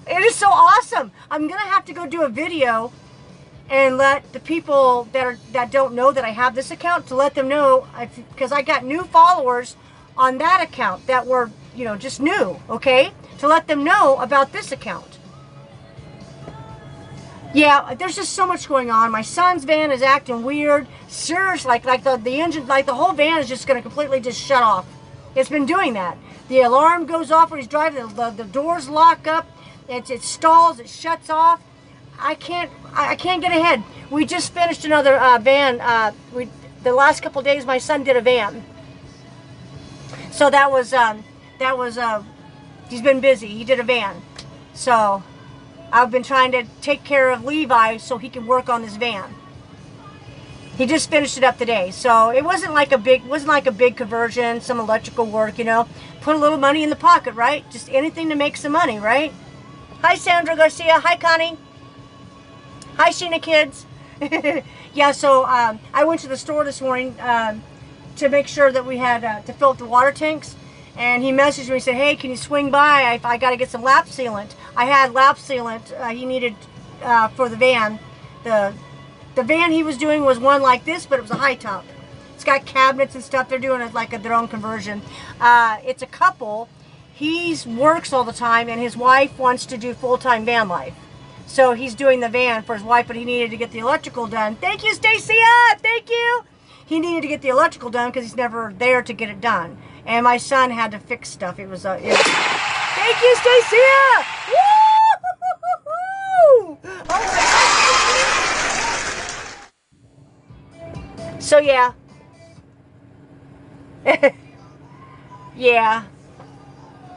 It is so awesome. I'm gonna have to go do a video and let the people that don't know that I have this account, to let them know, because I got new followers on that account that were, you know, just new, okay? To let them know about this account. Yeah, there's just so much going on. My son's van is acting weird. Seriously, like the engine, like the whole van is just going to completely just shut off. It's been doing that. The alarm goes off when he's driving. The doors lock up. It stalls. It shuts off. I can't get ahead. We just finished another van. The last couple of days, my son did a van. So that was he's been busy. He did a van. So I've been trying to take care of Levi so he can work on this van. He just finished it up today. So it wasn't like a big conversion, some electrical work, you know. Put a little money in the pocket, right? Just anything to make some money, right? Hi, Sandra Garcia. Hi, Connie. Hi, Sheena kids. Yeah, so I went to the store this morning to make sure that we had to fill up the water tanks. And he messaged me and said, hey, can you swing by? I got to get some lap sealant. I had lap sealant he needed for the van. The van he was doing was one like this, but it was a high top. It's got cabinets and stuff. They're doing it like their own conversion. It's a couple. He works all the time, and his wife wants to do full-time van life. So he's doing the van for his wife, but he needed to get the electrical done. Thank you, Stacia. Thank you. He needed to get the electrical done because he's never there to get it done. And my son had to fix stuff. Thank you, Stacia. Woo! Oh, so yeah. Yeah.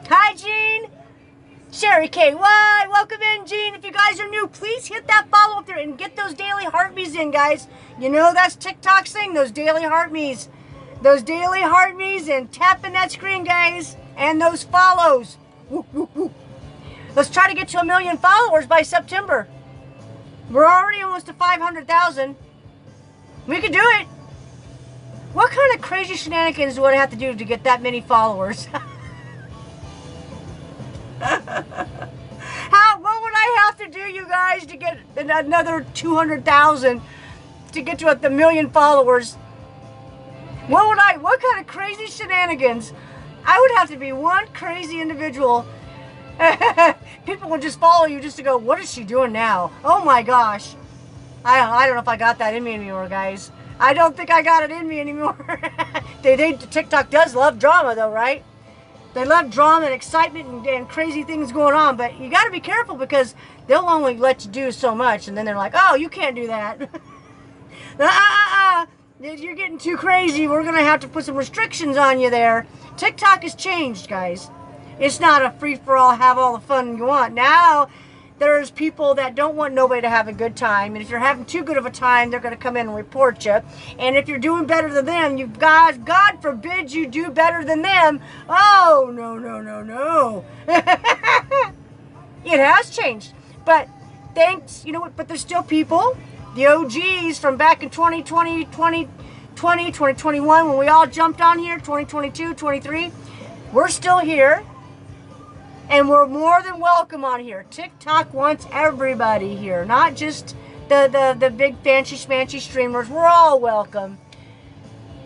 Hi, Jean. Sherry KY, welcome in, Jean. If you guys are new, please hit that follow up there and get those daily heart me's in, guys. You know that's TikTok's thing, those daily heart me's. Those daily heart me's, and tapping that screen, guys. And those follows. Woo, woo, woo. Let's try to get to 1 million followers by September. We're already almost to 500,000. We can do it. What kind of crazy shenanigans do I have to do to get that many followers? What would I have to do, you guys, to get another 200,000 to get to 1 million followers? What kind of crazy shenanigans? I would have to be one crazy individual. People would just follow you just to go, what is she doing now? Oh my gosh. I don't know if I got that in me anymore, guys. I don't think I got it in me anymore. TikTok does love drama though, right? They love drama and excitement and crazy things going on, but you got to be careful because they'll only let you do so much, and then they're like, oh, you can't do that. You're getting too crazy. We're going to have to put some restrictions on you there. TikTok has changed, guys. It's not a free-for-all, have all the fun you want. Now, there's people that don't want nobody to have a good time, and if you're having too good of a time, they're going to come in and report you. And if you're doing better than them, God forbid you do better than them. Oh, no, no, no, no. It has changed. But thanks, you know what, but there's still people, the OGs from back in 2020, 2021, when we all jumped on here, 2022, 23, we're still here. And we're more than welcome on here. TikTok wants everybody here, not just the big fancy schmancy streamers. We're all welcome.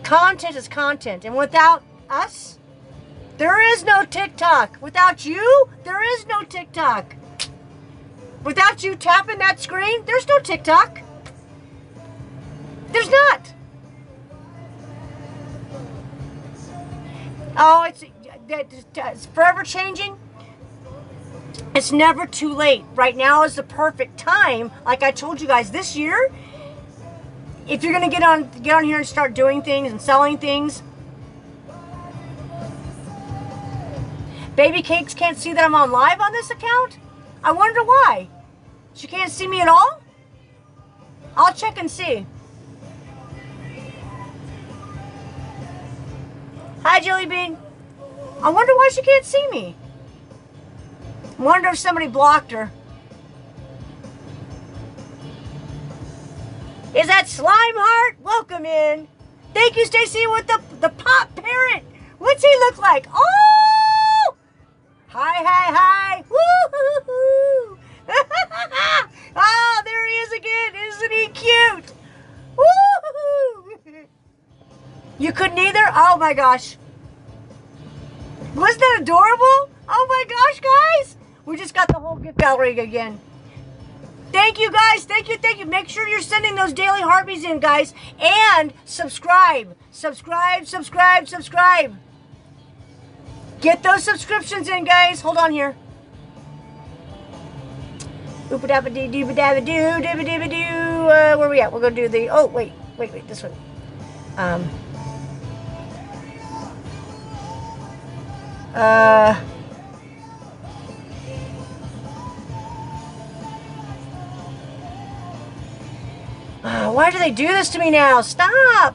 Content is content. And without us, there is no TikTok. Without you, there is no TikTok. Without you tapping that screen, there's no TikTok. There's not. Oh, it's forever changing. It's never too late. Right now is the perfect time. Like I told you guys, this year, if you're gonna get on here and start doing things and selling things. Baby Cakes can't see that I'm on live on this account? I wonder why. She can't see me at all? I'll check and see. Hi, Jelly Bean. I wonder why she can't see me. Wonder if somebody blocked her. Is that Slime Heart? Welcome in. Thank you, Stacy, with the pop parrot. What's he look like? Oh! Hi, hi, hi. Woo-hoo-hoo. Oh, there he is again. Isn't he cute? Woo-hoo-hoo. You couldn't either? Oh, my gosh. Wasn't that adorable? Oh, my gosh, guys. We just got the whole gift gallery again. Thank you, guys. Thank you, thank you. Make sure you're sending those daily heartbeats in, guys. And subscribe. Subscribe, subscribe, subscribe. Get those subscriptions in, guys. Hold on here. Oop-a-dabba-dee-dee-ba-dabba-doo, dibba-dibba-doo. Where are we at? We're going to do the... Oh, wait, this one. Why do they do this to me now? Stop!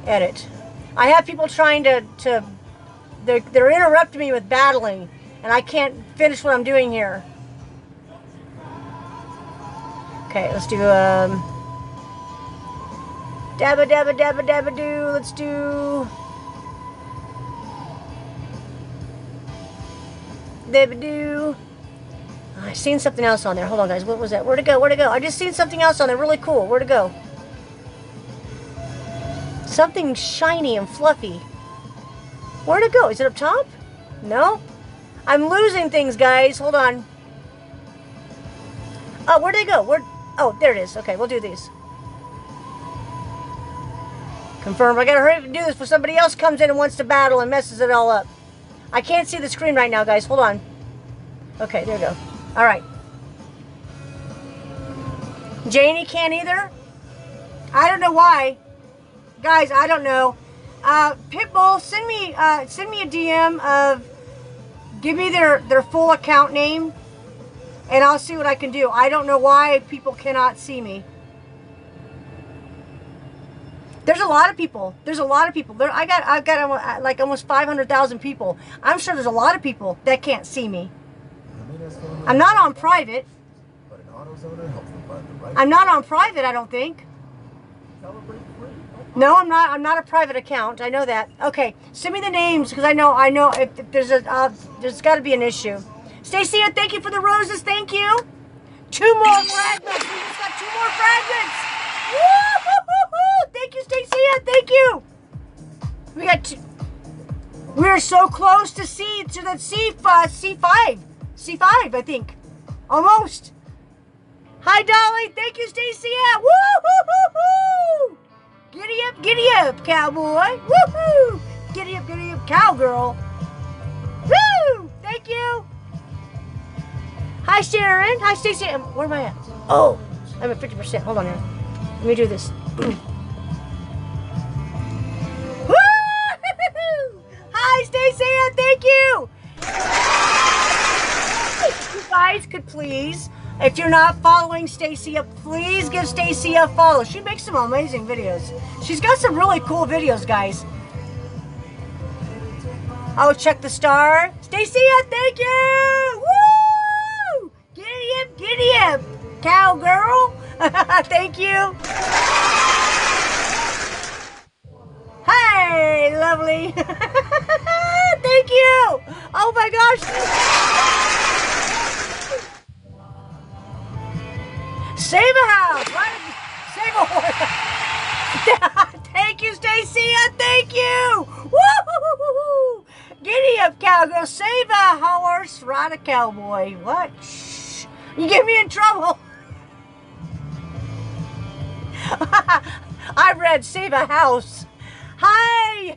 Edit. I have people trying to they're interrupting me with battling, and I can't finish what I'm doing here. Okay, let's do dabba dabba dabba dabba doo. Let's do dabba doo. I seen something else on there. Hold on, guys. What was that? Where'd it go? Where'd it go? I just seen something else on there. Really cool. Where'd it go? Something shiny and fluffy. Where'd it go? Is it up top? No. I'm losing things, guys. Hold on. Oh, where'd they go? Oh, there it is. Okay, we'll do these. Confirm. I gotta hurry up and do this before somebody else comes in and wants to battle and messes it all up. I can't see the screen right now, guys. Hold on. Okay, there we go. All right. Janie can't either. I don't know why. Guys, I don't know. Pitbull, send me a DM of, give me their full account name, and I'll see what I can do. I don't know why people cannot see me. There's a lot of people. There's a lot of people. I've got like almost 500,000 people. I'm sure there's a lot of people that can't see me. I'm not on private. I'm not on private, I don't think. No, I'm not. I'm not a private account. I know that. Okay, send me the names because I know if there's there's got to be an issue. Stacia, thank you for the roses. Thank you. 2 more fragments. We just got 2 more fragments. Woo-hoo-hoo-hoo. Thank you, Stacia. Thank you. We got 2. We're so close to the C5, I think. Almost. Hi, Dolly. Thank you, Stacia. Woo-hoo-hoo-hoo. Giddy up, cowboy. Woo-hoo. Giddy up, cowgirl. Woo! Thank you. Hi, Sharon. Hi, Stacy. Where am I at? Oh, I'm at 50%. Hold on here. Let me do this. Woo! Hi, Stacy. Thank you. You guys could please, if you're not following Stacia, please give Stacia a follow. She makes some amazing videos. She's got some really cool videos, guys. Oh, check the star. Stacia, thank you. Woo! Giddy up, cowgirl. Thank you. Hey, lovely. Thank you. Oh my gosh. Save a house, right? Save a horse. Thank you, Stacia. Thank you. Woo! Giddy up, cowgirl. Save a horse, ride a cowboy. What? Shh. You get me in trouble. I read save a house. Hi.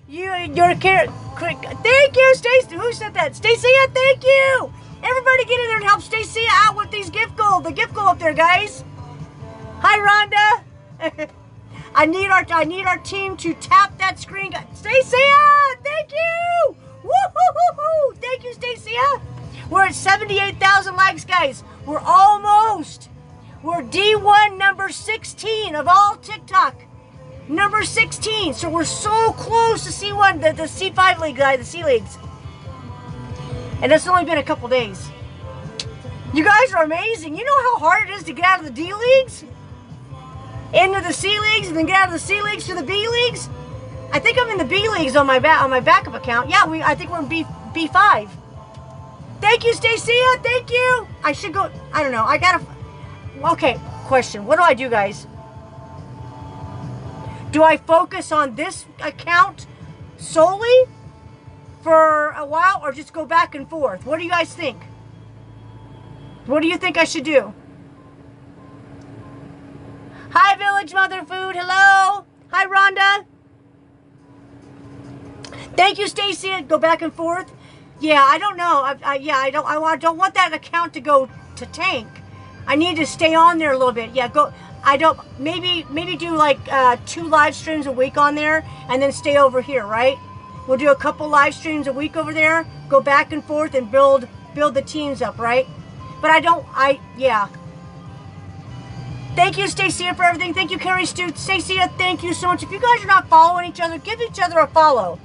You're carrot. Thank you, Stacia. Who said that? Stacia, thank you. Everybody get in there and help Stacia out with these gift gold. The gift gold up there, guys. Hi, Rhonda. I need our team to tap that screen. Stacia, thank you. Woo-hoo-hoo-hoo. Thank you, Stacia. We're at 78,000 likes, guys. We're almost. We're D1 number 16 of all TikTok. Number 16. So we're so close to C1, the C5 league, the C leagues. And it's only been a couple days. You guys are amazing. You know how hard it is to get out of the D leagues? Into the C leagues, and then get out of the C leagues to the B leagues? I think I'm in the B leagues on my backup account. Yeah, I think we're in B5. Thank you, Stacia. Thank you. I should go. I don't know. I gotta. Okay, question. What do I do, guys? Do I focus on this account solely for a while, or just go back and forth? What do you guys think? What do you think I should do? Hi, Village Mother Food. Hello. Hi, Rhonda. Thank you, Stacy. Go back and forth. Yeah, I don't know. I don't want that account to go to tank. I need to stay on there a little bit. Yeah, go. I don't. Maybe do like 2 live streams a week on there, and then stay over here. Right? We'll do a couple live streams a week over there. Go back and forth and build the teams up. Right? But yeah. Thank you, Stacia, for everything. Thank you, Carrie Stute. Stacia, thank you so much. If you guys are not following each other, give each other a follow.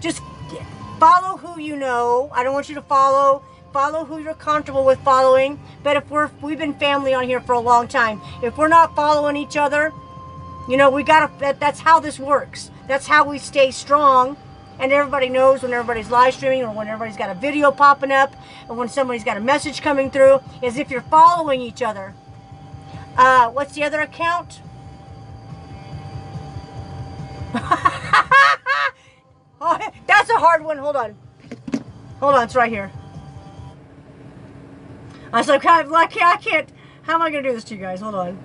Just follow who you know. I don't want you to follow who you're comfortable with following. But if we've been family on here for a long time. If we're not following each other, you know, that's how this works. That's how we stay strong. And everybody knows when everybody's live streaming, or when everybody's got a video popping up, or when somebody's got a message coming through, is if you're following each other. What's the other account? Oh, that's a hard one. Hold on, it's right here. I was like, I can't. How am I gonna do this to you guys? Hold on.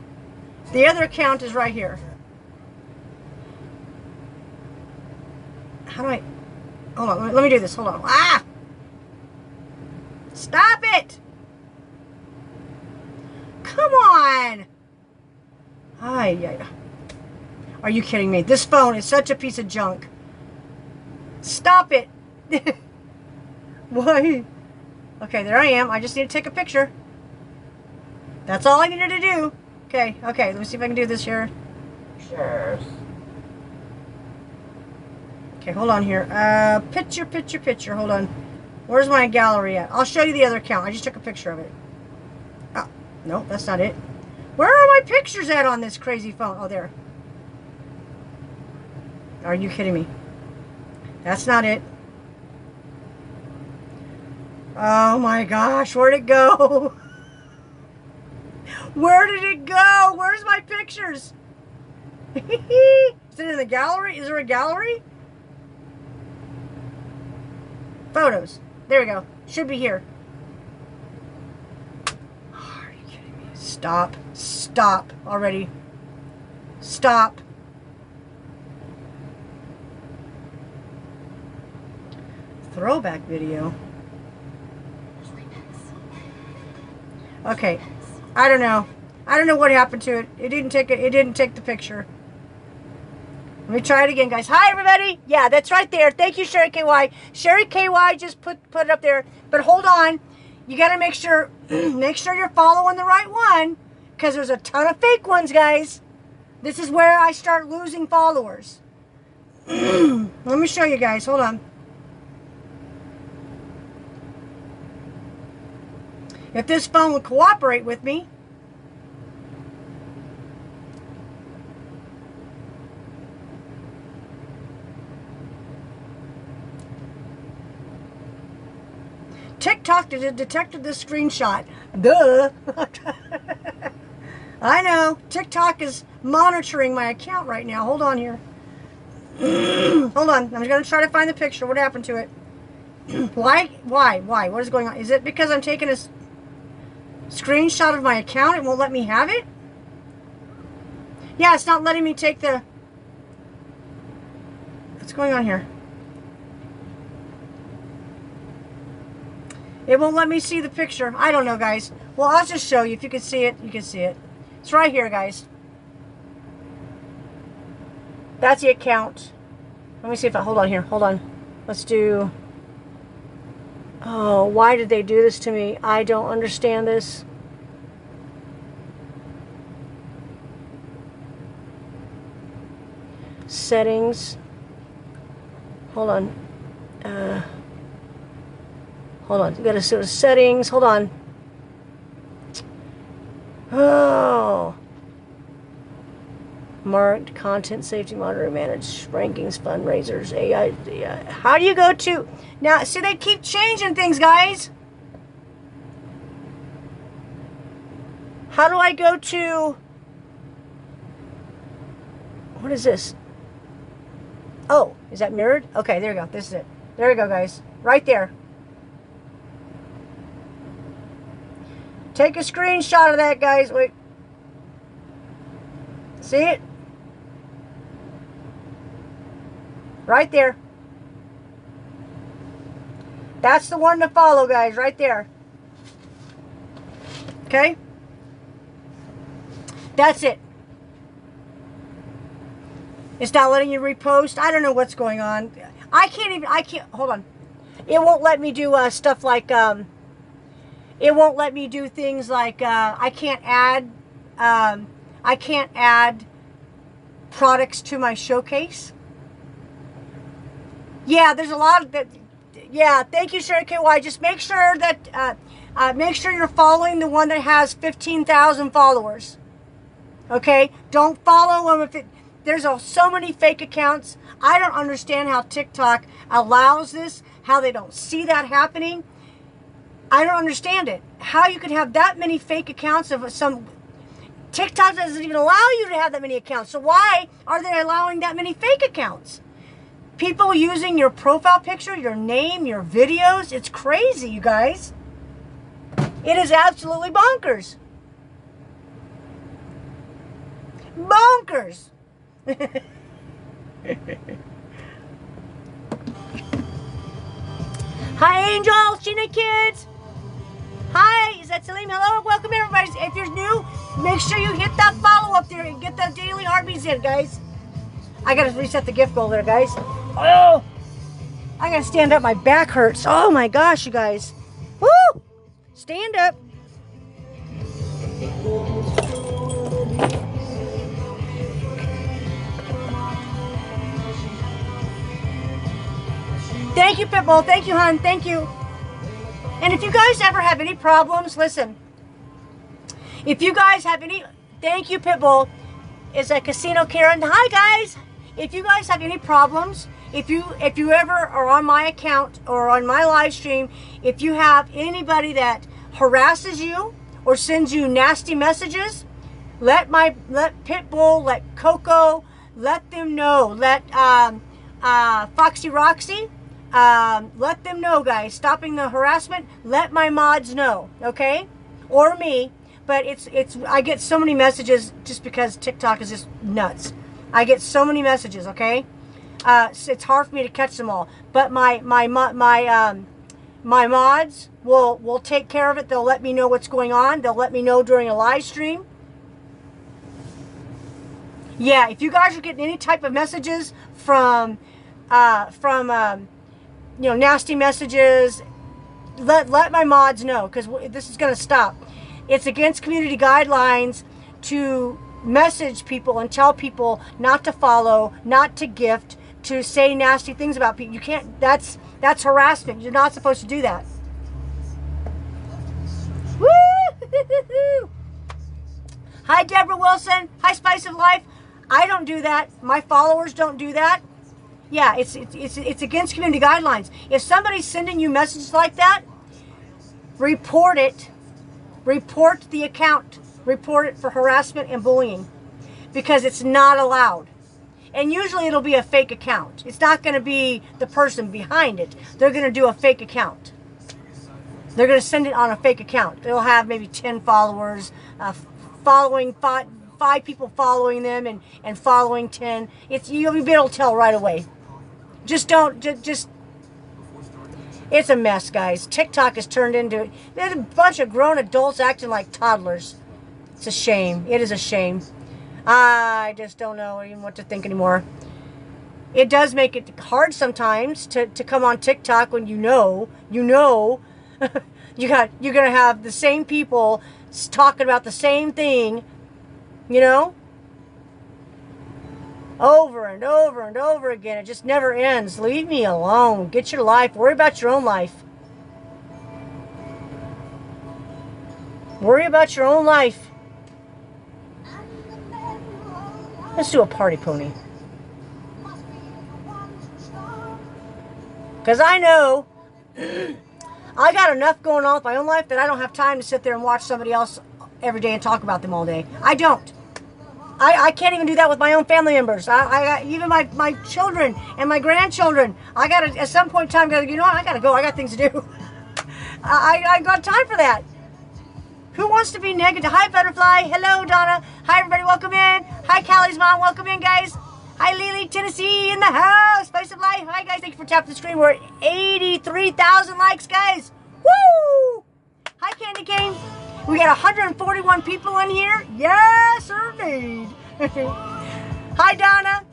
The other account is right here. How do I? Hold on. Let me do this. Hold on. Ah! Stop it! Come on! Are you kidding me? This phone is such a piece of junk. Stop it! Why? Okay, there I am. I just need to take a picture. That's all I needed to do. Okay, let me see if I can do this here. Sure. Okay, hold on here. Picture. Hold on. Where's my gallery at? I'll show you the other account. I just took a picture of it. Oh, no, that's not it. Where are my pictures at on this crazy phone? Oh, there. Are you kidding me? That's not it. Oh my gosh, where'd it go? Where did it go? Where's my pictures? Is it in the gallery? Is there a gallery? Photos. There we go. Should be here. Oh, are you kidding me? Stop. Stop already. Stop. Throwback video. Okay. I don't know. I don't know what happened to it. It didn't take the picture. Let me try it again, guys. Hi, everybody. Yeah, that's right there. Thank you, Sherry KY. Sherry KY just put it up there. But hold on. You got to make sure you're following the right one, because there's a ton of fake ones, guys. This is where I start losing followers. Let me show you guys. Hold on. If this phone would cooperate with me. TikTok detected this screenshot. Duh. I know. TikTok is monitoring my account right now. Hold on here. Hold on. I'm going to try to find the picture. What happened to it? Why? What is going on? Is it because I'm taking a screenshot of my account? It won't let me have it? Yeah, it's not letting me take the... What's going on here? It won't let me see the picture. I don't know, guys. Well, I'll just show you. If you can see it, you can see it. It's right here, guys. That's the account. Let me see if I... Hold on here. Hold on. Let's do... Oh, why did they do this to me? I don't understand this. Settings. Hold on. Hold on. You gotta go to settings. Hold on. Oh. Marked content safety monitor, manage rankings, fundraisers, AI. How do you go to now? See, they keep changing things, guys. How do I go to? What is this? Oh, is that mirrored? Okay, there you go. This is it. There you go, guys. Right there. Take a screenshot of that, guys. Wait. See it? Right there. That's the one to follow, guys. Right there. Okay? That's it. It's not letting you repost. I don't know what's going on. I can't, hold on. It won't let me do stuff like, it won't let me do things like, I can't add products to my showcase. Yeah, there's a lot of that. Yeah, thank you, Sherry KY. Just make sure that, make sure you're following the one that has 15,000 followers. Okay? Don't follow them if it, there's so many fake accounts. I don't understand how TikTok allows this, how they don't see that happening. I don't understand it. How you could have that many fake accounts of some... TikTok doesn't even allow you to have that many accounts. So why are they allowing that many fake accounts? People using your profile picture, your name, your videos. It's crazy, you guys. It is absolutely bonkers. Bonkers. Hi, Angel, Sheena Kids. Hi, is that Salim? Hello, welcome everybody. If you're new, make sure you hit that follow up there and get that daily heartbeats in, guys. I gotta reset the gift goal there, guys. Oh, I gotta stand up. My back hurts. Oh my gosh, you guys. Woo! Stand up. Thank you, Pitbull. Thank you, hon. Thank you. And if you guys ever have any problems, listen. If you guys have any, thank you, Pitbull. Is a Casino Karen. Hi, guys. If you guys have any problems, if you ever are on my account or on my live stream, if you have anybody that harasses you or sends you nasty messages, let Pitbull, let Coco, let them know. Let Foxy Roxy. Let them know, guys. Stopping the harassment. Let my mods know, okay? Or me. But I get so many messages just because TikTok is just nuts. I get so many messages, okay? It's hard for me to catch them all. But my mods will take care of it. They'll let me know what's going on. They'll let me know during a live stream. Yeah, if you guys are getting any type of messages from you know, nasty messages, let my mods know, because this is going to stop. It's against community guidelines to message people and tell people not to follow, not to gift, to say nasty things about people. You can't, that's harassment. You're not supposed to do that. Woo! Hi, Deborah Wilson. Hi, Spice of Life. I don't do that. My followers don't do that. Yeah, it's against community guidelines. If somebody's sending you messages like that, report it. Report the account. Report it for harassment and bullying, because it's not allowed. And usually it'll be a fake account. It's not going to be the person behind it. They're going to do a fake account. They're going to send it on a fake account. They'll have maybe 10 followers, following five people following them, and following 10. You'll be able to tell right away. Just it's a mess, guys. TikTok has turned into, there's a bunch of grown adults acting like toddlers. It's a shame. It is a shame. I just don't know even what to think anymore. It does make it hard sometimes to come on TikTok when you know you're gonna have the same people talking about the same thing, you know. over and over and over again. It just never ends. Leave me alone. Get your life. Worry about your own life. Worry about your own life. Let's do a party pony. Because I know I got enough going on with my own life that I don't have time to sit there and watch somebody else every day and talk about them all day. I don't. I can't even do that with my own family members. Even my children and my grandchildren. I got to, at some point in time, you know what? I got to go. I got things to do. I got time for that. Who wants to be negative? Hi, Butterfly. Hello, Donna. Hi, everybody. Welcome in. Hi, Callie's mom. Welcome in, guys. Hi, Lily, Tennessee in the house. Spice of life. Hi, guys. Thank you for tapping the screen. We're at 83,000 likes, guys. Woo! Hi, Candy Cane. We got 141 people in here. Yes, indeed. Hi, Donna.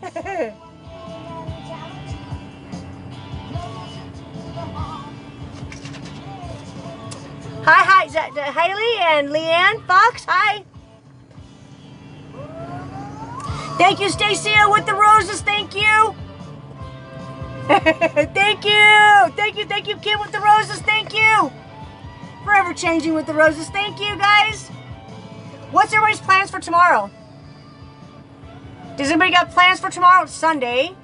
Hi, is that Haley and Leanne Fox? Hi. Thank you, Stacia, with the roses. Thank you. Thank you, Kim, with the roses. Thank you. Forever changing with the roses. Thank you, guys. What's everybody's plans for tomorrow? Does anybody got plans for tomorrow? It's Sunday.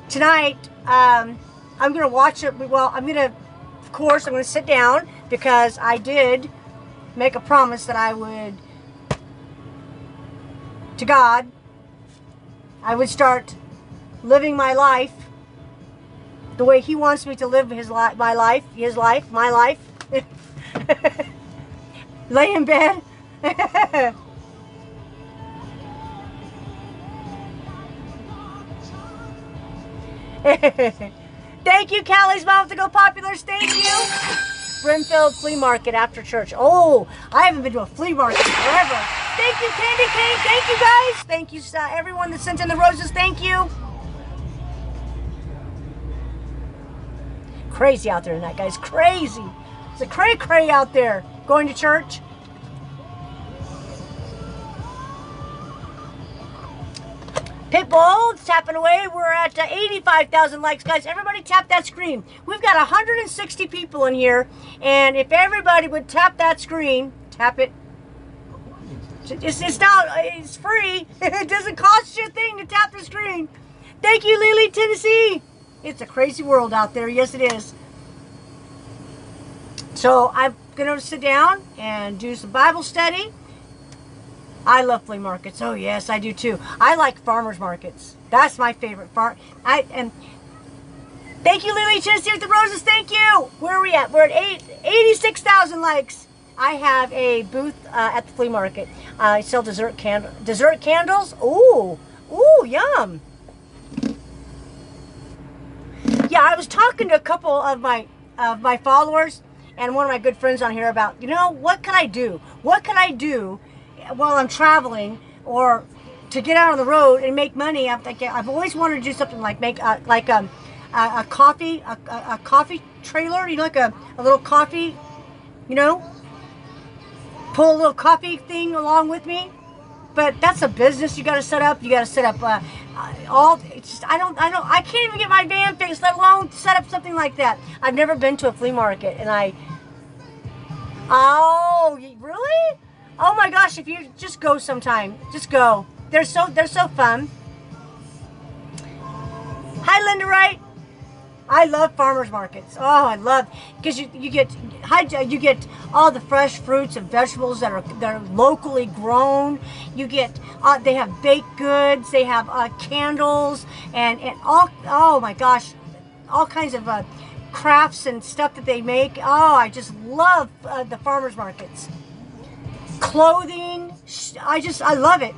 Tonight, I'm going to watch it. Well, I'm going to sit down because I did make a promise that I would, to God, I would start living my life the way He wants me to live my life. Lay in bed. Thank you, Callie's mom, to go populars. Thank you. Brimfield Flea Market after church. Oh, I haven't been to a flea market forever. Thank you, Candy Cane. Thank you, guys. Thank you, everyone that sent in the roses. Thank you. Crazy out there tonight, guys. Crazy. It's a cray-cray out there going to church. Pitbull, tapping away. We're at 85,000 likes, guys. Everybody tap that screen. We've got 160 people in here, and if everybody would tap that screen, tap it. It's free. It doesn't cost you a thing to tap the screen. Thank you, Lily, Tennessee. It's a crazy world out there. Yes, it is. So I'm going to sit down and do some Bible study. I love flea markets. Oh, yes, I do too. I like farmers markets. That's my favorite. And thank you, Lily, Tennessee with the roses. Thank you. Where are we at? We're at 86,000 likes. I have a booth at the flea market. I sell dessert candles. Ooh, yum. Yeah, I was talking to a couple of my followers and one of my good friends on here about, what can I do? What can I do while I'm traveling or to get out on the road and make money? I'm thinking, I've always wanted to do something like make a coffee trailer, like a little coffee, pull a little coffee thing along with me. But that's a business you got to set up. You got to set up it's just, I can't even get my van fixed, let alone set up something like that. I've never been to a flea market, and oh, really? Oh my gosh, if you just go sometime, just go. They're so fun. Hi, Linda Wright. I love farmers markets. Oh, I love, because you get all the fresh fruits and vegetables that are locally grown. You get they have baked goods, they have candles and all, oh my gosh, all kinds of crafts and stuff that they make. Oh, I just love the farmers markets. Clothing, I love it.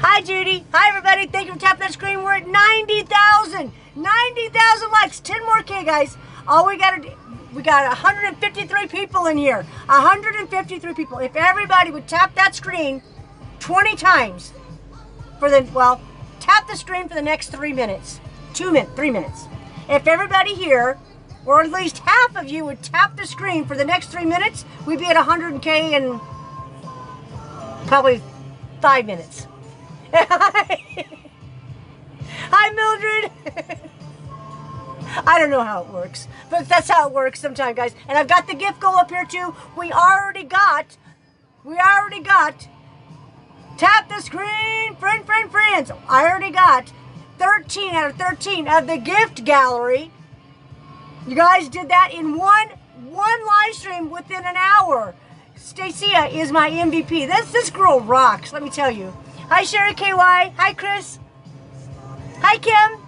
Hi, Judy. Hi, everybody. Thank you for tapping that screen. We're at 90,000. 90,000 likes. 10 more K, guys. All we got 153 people in here. 153 people. If everybody would tap that screen 20 times tap the screen for the next 3 minutes. 3 minutes. If everybody here, or at least half of you, would tap the screen for the next 3 minutes, we'd be at 100K in probably 5 minutes. Hi, Mildred. I don't know how it works, but that's how it works sometimes, guys. And I've got the gift goal up here too. We already got. Tap the screen, friends. I already got 13 out of 13 of the gift gallery. You guys did that in one live stream within an hour. Stacia is my MVP. This girl rocks, let me tell you. Hi, Sherry KY. Hi, Chris. Hi, Kim.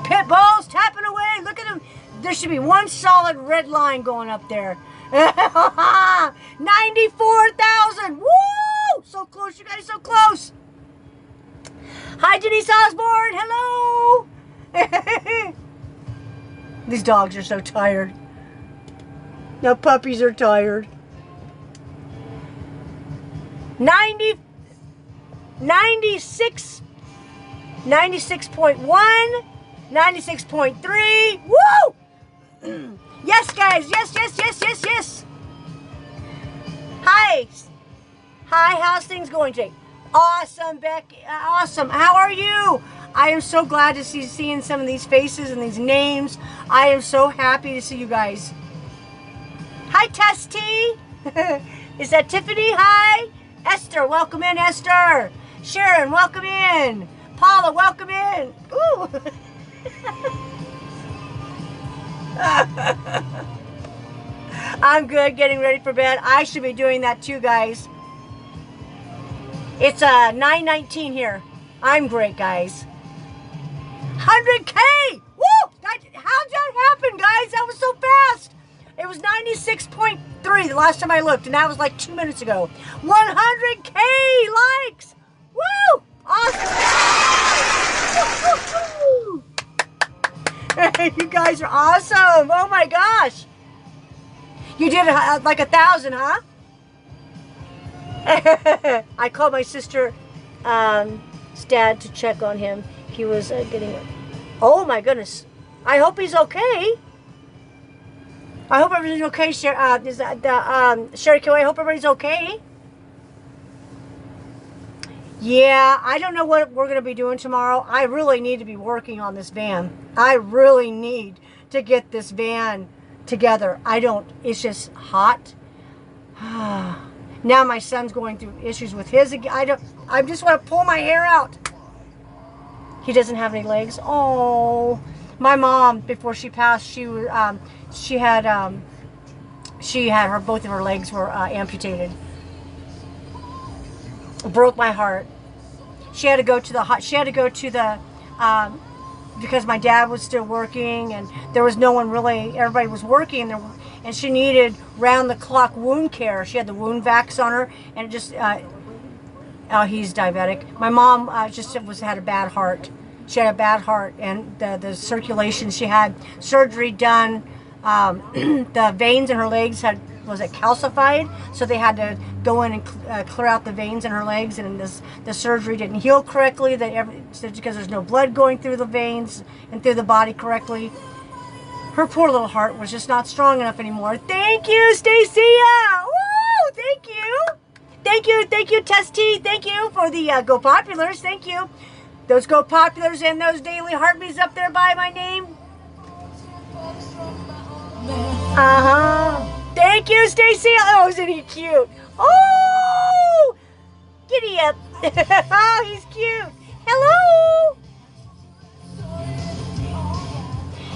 Pitbulls tapping away. Look at them. There should be one solid red line going up there. 94,000. Woo! So close, you guys, so close. Hi, Denise Osborne. Hello. These dogs are so tired. Now puppies are tired. 96.1, 96.1, 96.3. Woo! Yes, guys. Yes. Hi, how's things going today? Awesome, Becky. Awesome. How are you? I am so glad to see seeing some of these faces and these names. I am so happy to see you guys. Hi, Tess T. Is that Tiffany? Hi. Esther, welcome in, Esther. Sharon, welcome in. Paula, welcome in. Ooh. I'm good, getting ready for bed. I should be doing that too, guys. It's 9:19 here. I'm great, guys. 100K! Woo! How'd that happen, guys? That was so fast. It was 96.3 the last time I looked, and that was like 2 minutes ago. 100K likes! Woo! Awesome! You guys are awesome! Oh my gosh! You did like 1,000, huh? I called my sister, dad, to check on him. He was getting. Oh my goodness! I hope he's okay. I hope everything's okay. Sherry Q. I hope everybody's okay. Yeah, I don't know what we're gonna be doing tomorrow. I really need to be working on this van. I really need to get this van together. It's just hot. Now my son's going through issues with his. I just want to pull my hair out. He doesn't have any legs. Oh, my mom, before she passed, she had both of her legs were amputated. It broke my heart. She had to go to the because my dad was still working and there was no one really. Everybody was working and she needed round-the-clock wound care. She had the wound vax on her, and it just he's diabetic. My mom had a bad heart. She had a bad heart, and the circulation. She had surgery done. The veins in her legs was calcified, so they had to go in and clear out the veins in her legs, and the surgery didn't heal correctly. Because there's no blood going through the veins and through the body correctly. Her poor little heart was just not strong enough anymore. Thank you, Stacia. Woo! Thank you, Tess T. Thank you for the Go Populars. Thank you. Those Go Populars and those daily heartbeats up there by my name. Thank you, Stacia. Oh, isn't he cute? Oh, giddy up. Oh, he's cute. Hello.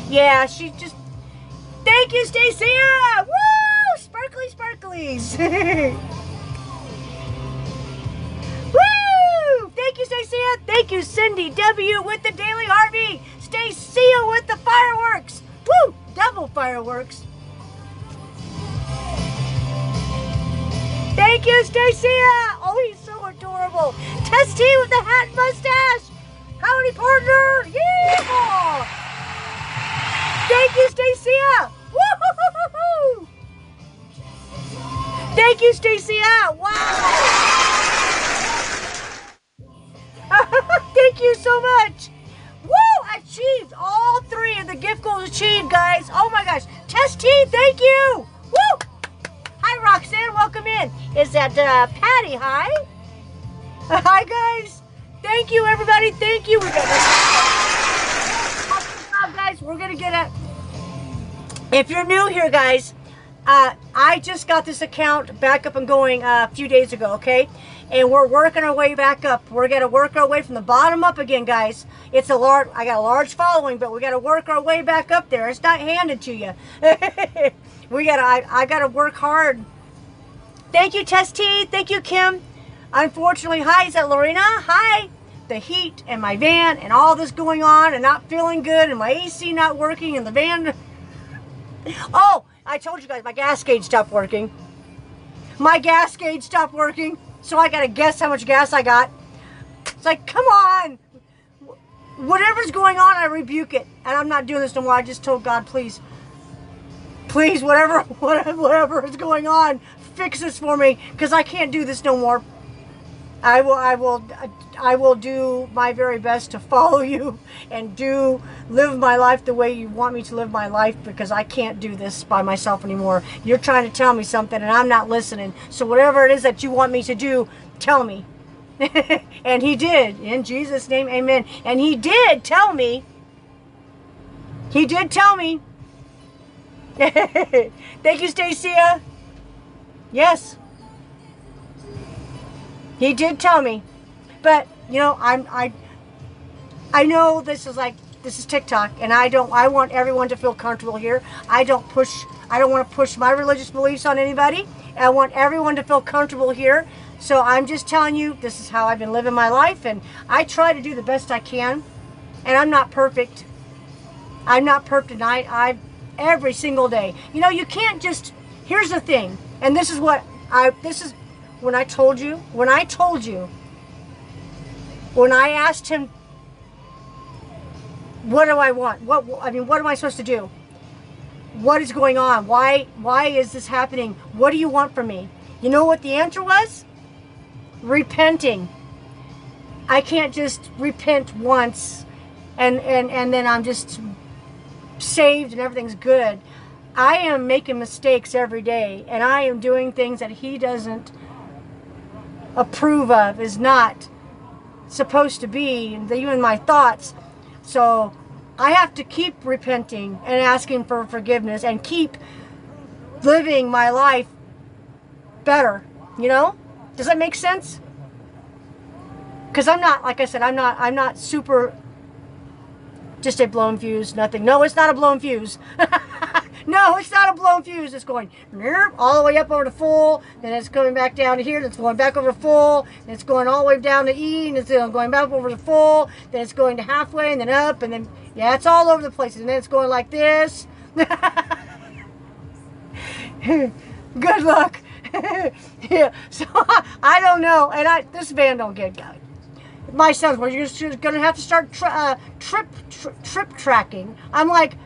Yeah, she just. Thank you, Stacia. Woo! Sparkly sparklies. Woo! Thank you, Stacia. Thank you, Cindy W. with the daily heartbeat. Stacia with the fireworks. Woo! Double fireworks. Thank you, Stacia. Oh, he's so adorable. Tess T with the hat and mustache. Howdy, partner. Yeah. Thank you, Stacia. Woo-hoo-hoo-hoo-hoo. Thank you, Stacia. Wow. Thank you so much. Woo! Achieved all 3 of the gift goals achieved, guys. Oh my gosh. Tess T, thank you. Woo! Hi, Roxanne. Welcome in. Is that Patty? Hi. Hi, guys. Thank you, everybody. Thank you. We got guys. We're gonna get a. If you're new here, guys, I just got this account back up and going a few days ago. Okay, and we're working our way back up. We're gonna work our way from the bottom up again, guys. It's a large. I got a large following, but we got to work our way back up there. It's not handed to you. We gotta. I gotta work hard. Thank you, Tess T. Thank you, Kim. Unfortunately, hi, is that Lorena? Hi. The heat and my van and all this going on and not feeling good and my AC not working and the van. Oh, I told you guys my gas gauge stopped working. My gas gauge stopped working, so I gotta guess how much gas I got. It's like, come on. Whatever's going on, I rebuke it. And I'm not doing this no more. I just told God, please, whatever is going on, fix this for me, because I can't do this no more. I will do my very best to follow you and live my life the way you want me to live my life, because I can't do this by myself anymore. You're trying to tell me something and I'm not listening. So whatever it is that you want me to do, tell me. And he did, in Jesus' name, amen. And he did tell me. He did tell me. Thank you, Stacia. Yes. He did tell me. But, you know, I know this is TikTok, and I want everyone to feel comfortable here. I don't want to push my religious beliefs on anybody. I want everyone to feel comfortable here. So I'm just telling you, this is how I've been living my life, and I try to do the best I can. And I'm not perfect. I'm not perfect, and I every single day. You know, you can't just, here's the thing, and this is what when I told you, when I asked him, what do I want? What am I supposed to do? What is going on? Why is this happening? What do you want from me? You know what the answer was? Repenting. I can't just repent once and then I'm just saved and everything's good. I am making mistakes every day, and I am doing things that he doesn't approve of, is not supposed to be, and even my thoughts. So I have to keep repenting and asking for forgiveness and keep living my life better. You know, does that make sense? Because I'm not, like I said, I'm not super just a blown fuse, nothing. No, it's not a blown fuse. No, it's not a blown fuse. It's going all the way up over to full, then it's coming back down to here, then it's going back over to full, then it's going all the way down to E, and it's going back over to full, then it's going to halfway, and then up, and then, yeah, it's all over the place, and then it's going like this. Good luck. Yeah, so I don't know, and this van don't get going. My son's, well, you're just going to have to start trip tracking. I'm like,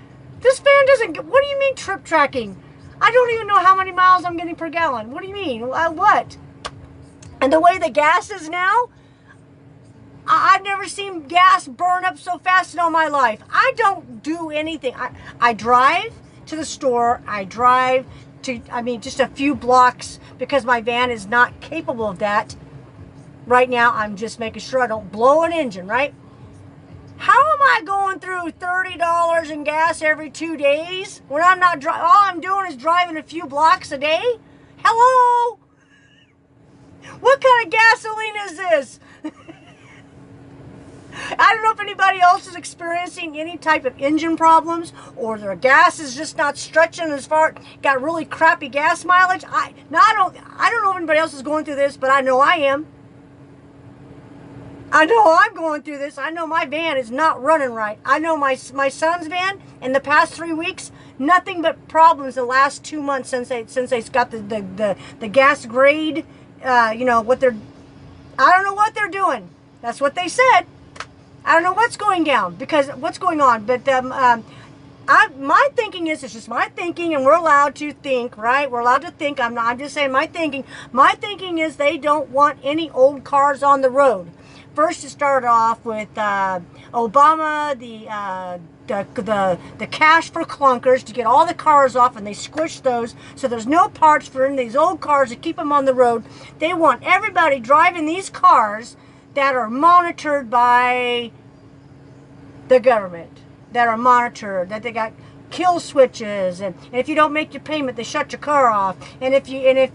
this van doesn't get, what do you mean trip tracking? I don't even know how many miles I'm getting per gallon. What do you mean? What? And the way the gas is now, I've never seen gas burn up so fast in all my life. I don't do anything. I drive to the store. I drive to, just a few blocks, because my van is not capable of that. Right now, I'm just making sure I don't blow an engine, right? How am I going through $30 in gas every 2 days when I'm not driving? All I'm doing is driving a few blocks a day? Hello? What kind of gasoline is this? I don't know if anybody else is experiencing any type of engine problems, or their gas is just not stretching as far, got really crappy gas mileage. I don't know if anybody else is going through this, but I know I am. I know I'm going through this. I know my van is not running right. I know my son's van in the past 3 weeks, nothing but problems the last 2 months since they got the gas grade. You know what I don't know what they're doing. That's what they said. I don't know what's going down, because what's going on. But my thinking is, it's just my thinking, and we're allowed to think, right? We're allowed to think. I'm just saying my thinking. My thinking is they don't want any old cars on the road. First, it started off with Obama, the cash for clunkers to get all the cars off, and they squished those so there's no parts for any of these old cars to keep them on the road. They want everybody driving these cars that are monitored by the government, that are monitored, that they got kill switches, and if you don't make your payment, they shut your car off. And if they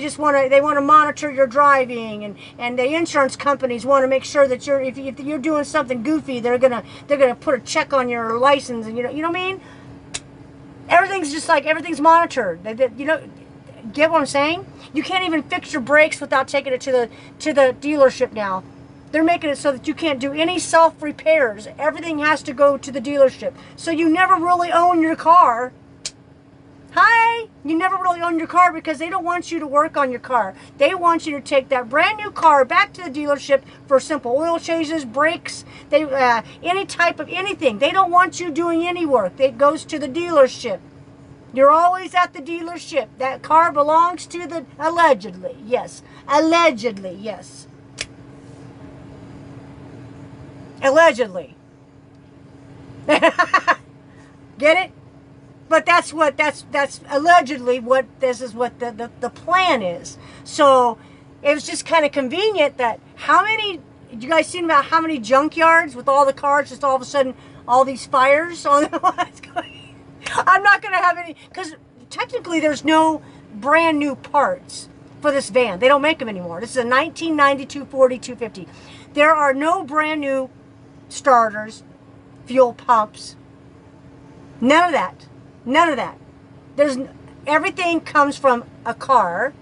just want to monitor your driving, and the insurance companies want to make sure that if you're doing something goofy, they're gonna put a check on your license, and you know what I mean. Everything's monitored. Get what I'm saying? You can't even fix your brakes without taking it to the dealership now. They're making it so that you can't do any self-repairs. Everything has to go to the dealership. So you never really own your car. Hi! You never really own your car because they don't want you to work on your car. They want you to take that brand new car back to the dealership for simple oil changes, brakes, any type of anything. They don't want you doing any work. It goes to the dealership. You're always at the dealership. That car belongs to the... Allegedly, yes. Allegedly, yes. Allegedly. Get it? But that's allegedly what the plan is. So it was just kind of convenient that you guys seen about how many junkyards with all the cars, just all of a sudden all these fires on what's going. I'm not going to have any, because technically there's no brand new parts for this van. They don't make them anymore. This is a 1992 Ford 250. There are no brand new starters, fuel pumps, none of that. None of that. Everything comes from a car,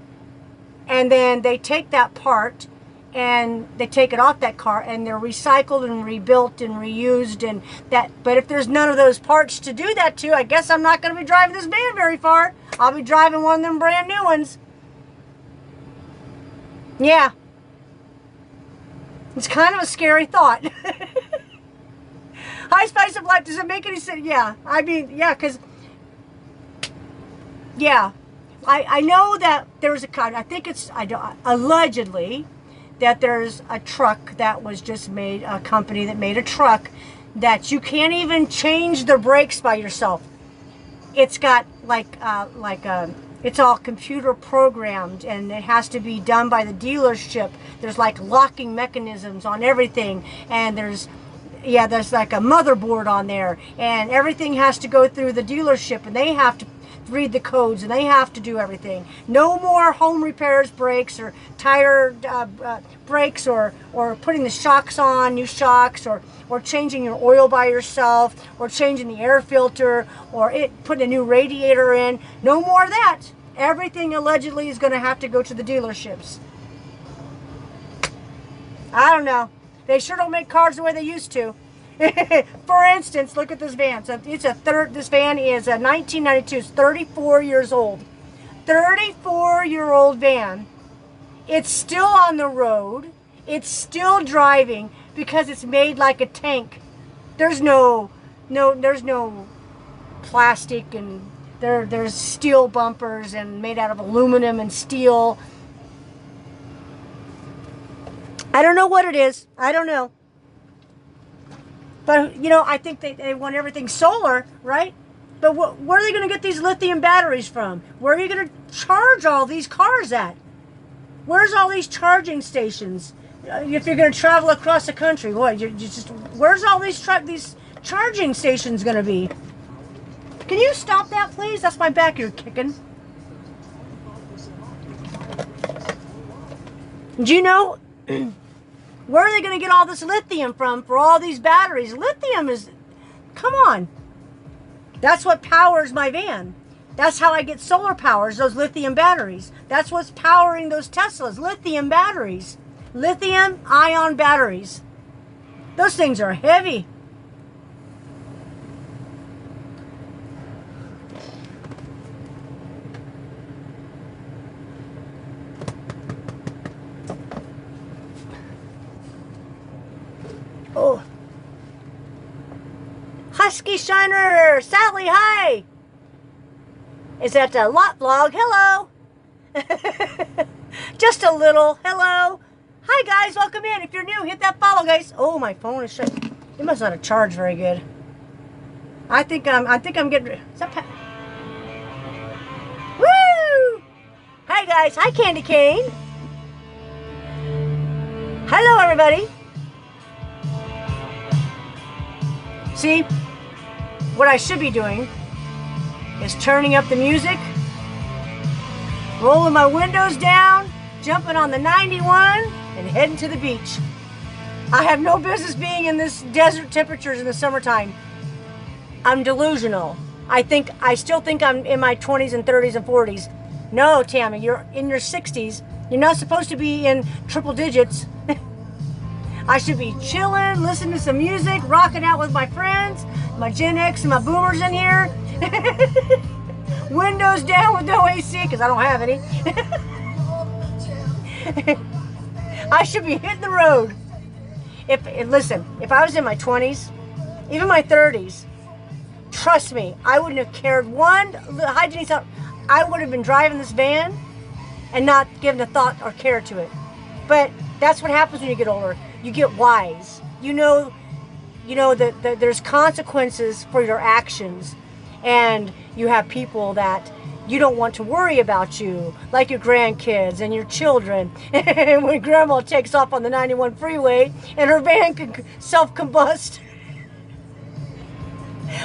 and then they take that part and they take it off that car, and they're recycled and rebuilt and reused and that. But if there's none of those parts to do that to, I guess I'm not going to be driving this van very far. I'll be driving one of them brand new ones. Yeah. It's kind of a scary thought. High spice of life, does it make any sense? Yeah, I mean, yeah, because, yeah, I know that there's I think it's, allegedly, that there's a truck that was just made, a company that made a truck that you can't even change the brakes by yourself. It's got it's all computer programmed, and it has to be done by the dealership. There's like locking mechanisms on everything, and there's like a motherboard on there, and everything has to go through the dealership, and they have to read the codes, and they have to do everything. No more home repairs, brakes, or tire brakes, or putting the shocks on, new shocks, or changing your oil by yourself, or changing the air filter, or putting a new radiator in. No more of that. Everything allegedly is going to have to go to the dealerships. I don't know. They sure don't make cars the way they used to. For instance, look at this van. So this van is a 1992. It's 34 years old. 34-year-old van. It's still on the road. It's still driving because it's made like a tank. There's no plastic, and there's steel bumpers and made out of aluminum and steel. I don't know what it is. I don't know. But, I think they want everything solar, right? But where are they going to get these lithium batteries from? Where are you going to charge all these cars at? Where's all these charging stations? If you're going to travel across the country, where's all these charging stations going to be? Can you stop that, please? That's my back you're kicking. Do you know... Where are they going to get all this lithium from for all these batteries? Lithium is... Come on. That's what powers my van. That's how I get solar powers, those lithium batteries. That's what's powering those Teslas, lithium batteries. Lithium-ion batteries. Those things are heavy. Oh. Husky Shiner, Sally, hi. Is that a lot vlog? Hello. Just a little. Hello. Hi guys, welcome in. If you're new, hit that follow, guys. Oh, my phone is shut. It must not have charged very good. I think I'm getting. Is that Woo! Hi guys. Hi Candy Cane. Hello everybody. See, what I should be doing is turning up the music, rolling my windows down, jumping on the 91, and heading to the beach. I have no business being in this desert temperatures in the summertime. I'm delusional. I still think I'm in my 20s and 30s and 40s. No, Tammy, you're in your 60s. You're not supposed to be in triple digits. I should be chilling, listening to some music, rocking out with my friends, my Gen X and my boomers in here. Windows down with no AC because I don't have any. I should be hitting the road. Listen, if I was in my 20s, even my 30s, trust me, I wouldn't have cared one. Hi, Denise. I would have been driving this van and not given a thought or care to it. But that's what happens when you get older. You get wise. You know that there's consequences for your actions, and you have people that you don't want to worry about you, like your grandkids and your children. And when grandma takes off on the 91 freeway and her van can self-combust,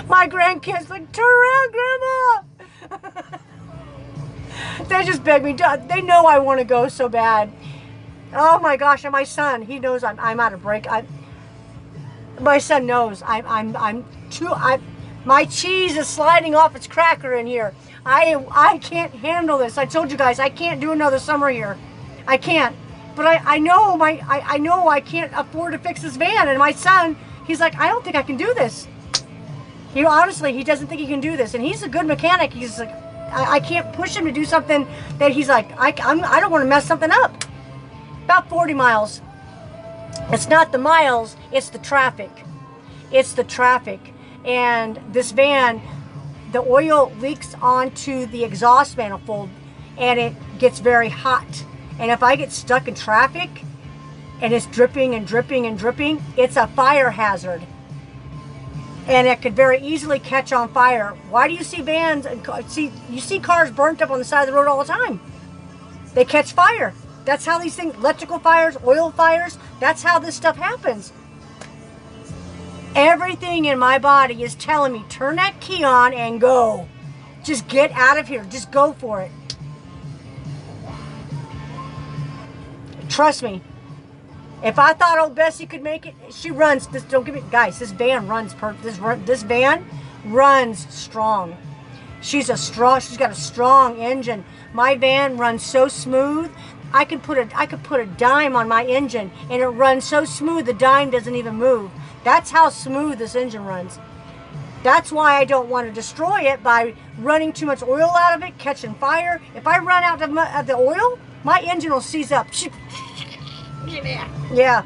my grandkids like, turn around, grandma. They just beg me. They know I want to go so bad. Oh my gosh! And my son, he knows I'm out of break. My son knows my cheese is sliding off its cracker in here. I can't handle this. I told you guys I can't do another summer here. I can't. But I know I can't afford to fix this van. And my son, he's like, I don't think I can do this. Honestly, he doesn't think he can do this. And he's a good mechanic. He's like, I can't push him to do something that he's like, I don't want to mess something up. About 40 miles. It's not the miles, it's the traffic. It's the traffic. And this van, the oil leaks onto the exhaust manifold and it gets very hot. And if I get stuck in traffic and it's dripping and dripping and dripping, it's a fire hazard. And it could very easily catch on fire. Why do you see vans and you see cars burnt up on the side of the road all the time? They catch fire. That's how these things, electrical fires, oil fires, that's how this stuff happens. Everything in my body is telling me, turn that key on and go. Just get out of here. Just go for it. Trust me. If I thought old Bessie could make it, she runs. Don't give me, guys. This van runs. This van runs strong. She's got a strong engine. My van runs so smooth. I could put a dime on my engine, and it runs so smooth the dime doesn't even move. That's how smooth this engine runs. That's why I don't want to destroy it by running too much oil out of it, catching fire. If I run out of the oil, my engine will seize up. Yeah.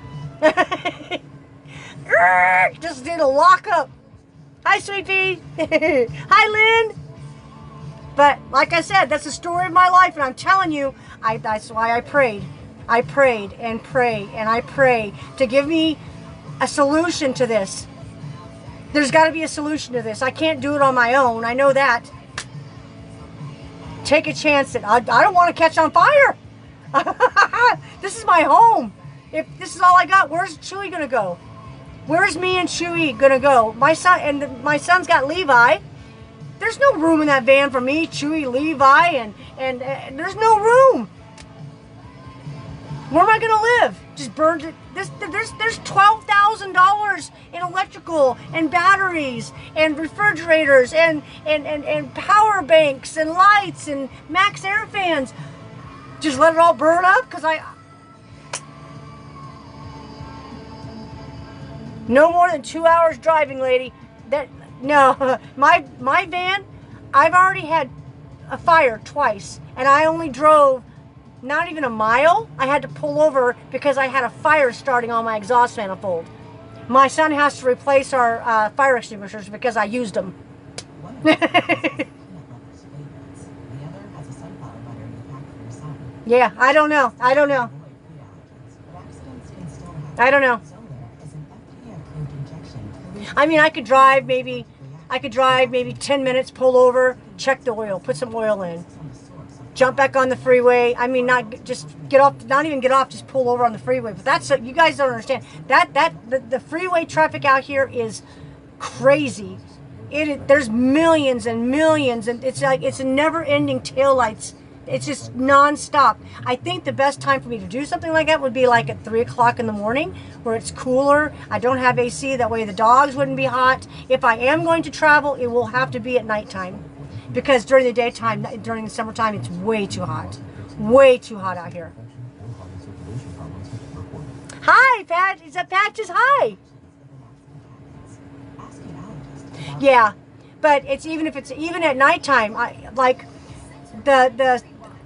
Just did a lock up. Hi, sweet pea. Hi, Lynn. But like I said, that's the story of my life, and I'm telling you, that's why I prayed. I prayed and pray and I pray to give me a solution to this. There's got to be a solution to this. I can't do it on my own. I know that. Take a chance that I don't want to catch on fire. This is my home. If this is all I got, where's Chewy gonna go? Where's me and Chewy gonna go? My son's got Levi. There's no room in that van for me, Chewy, Levi, and there's no room. Where am I gonna live? Just burned it. There's $12,000 in electrical and batteries and refrigerators and power banks and lights and max air fans. Just let it all burn up because no more than 2 hours driving, lady. No, my van, I've already had a fire twice, and I only drove not even a mile. I had to pull over because I had a fire starting on my exhaust manifold. My son has to replace our fire extinguishers because I used them. Yeah, I don't know. I don't know. I mean, I could drive maybe 10 minutes, pull over, check the oil, put some oil in, jump back on the freeway. I mean, not just get off, not even get off, just pull over on the freeway. But that's, you guys don't understand. The freeway traffic out here is crazy. There's millions and millions, and it's like, it's a never-ending taillights. It's just non-stop. I think the best time for me to do something like that would be like at 3 o'clock in the morning, where it's cooler. I don't have AC, that way the dogs wouldn't be hot. If I am going to travel, it will have to be at nighttime, because during the daytime, during the summertime, it's way too hot. Way too hot out here. Hi, Pat. Is that Patches? Hi. Yeah, but it's even at nighttime.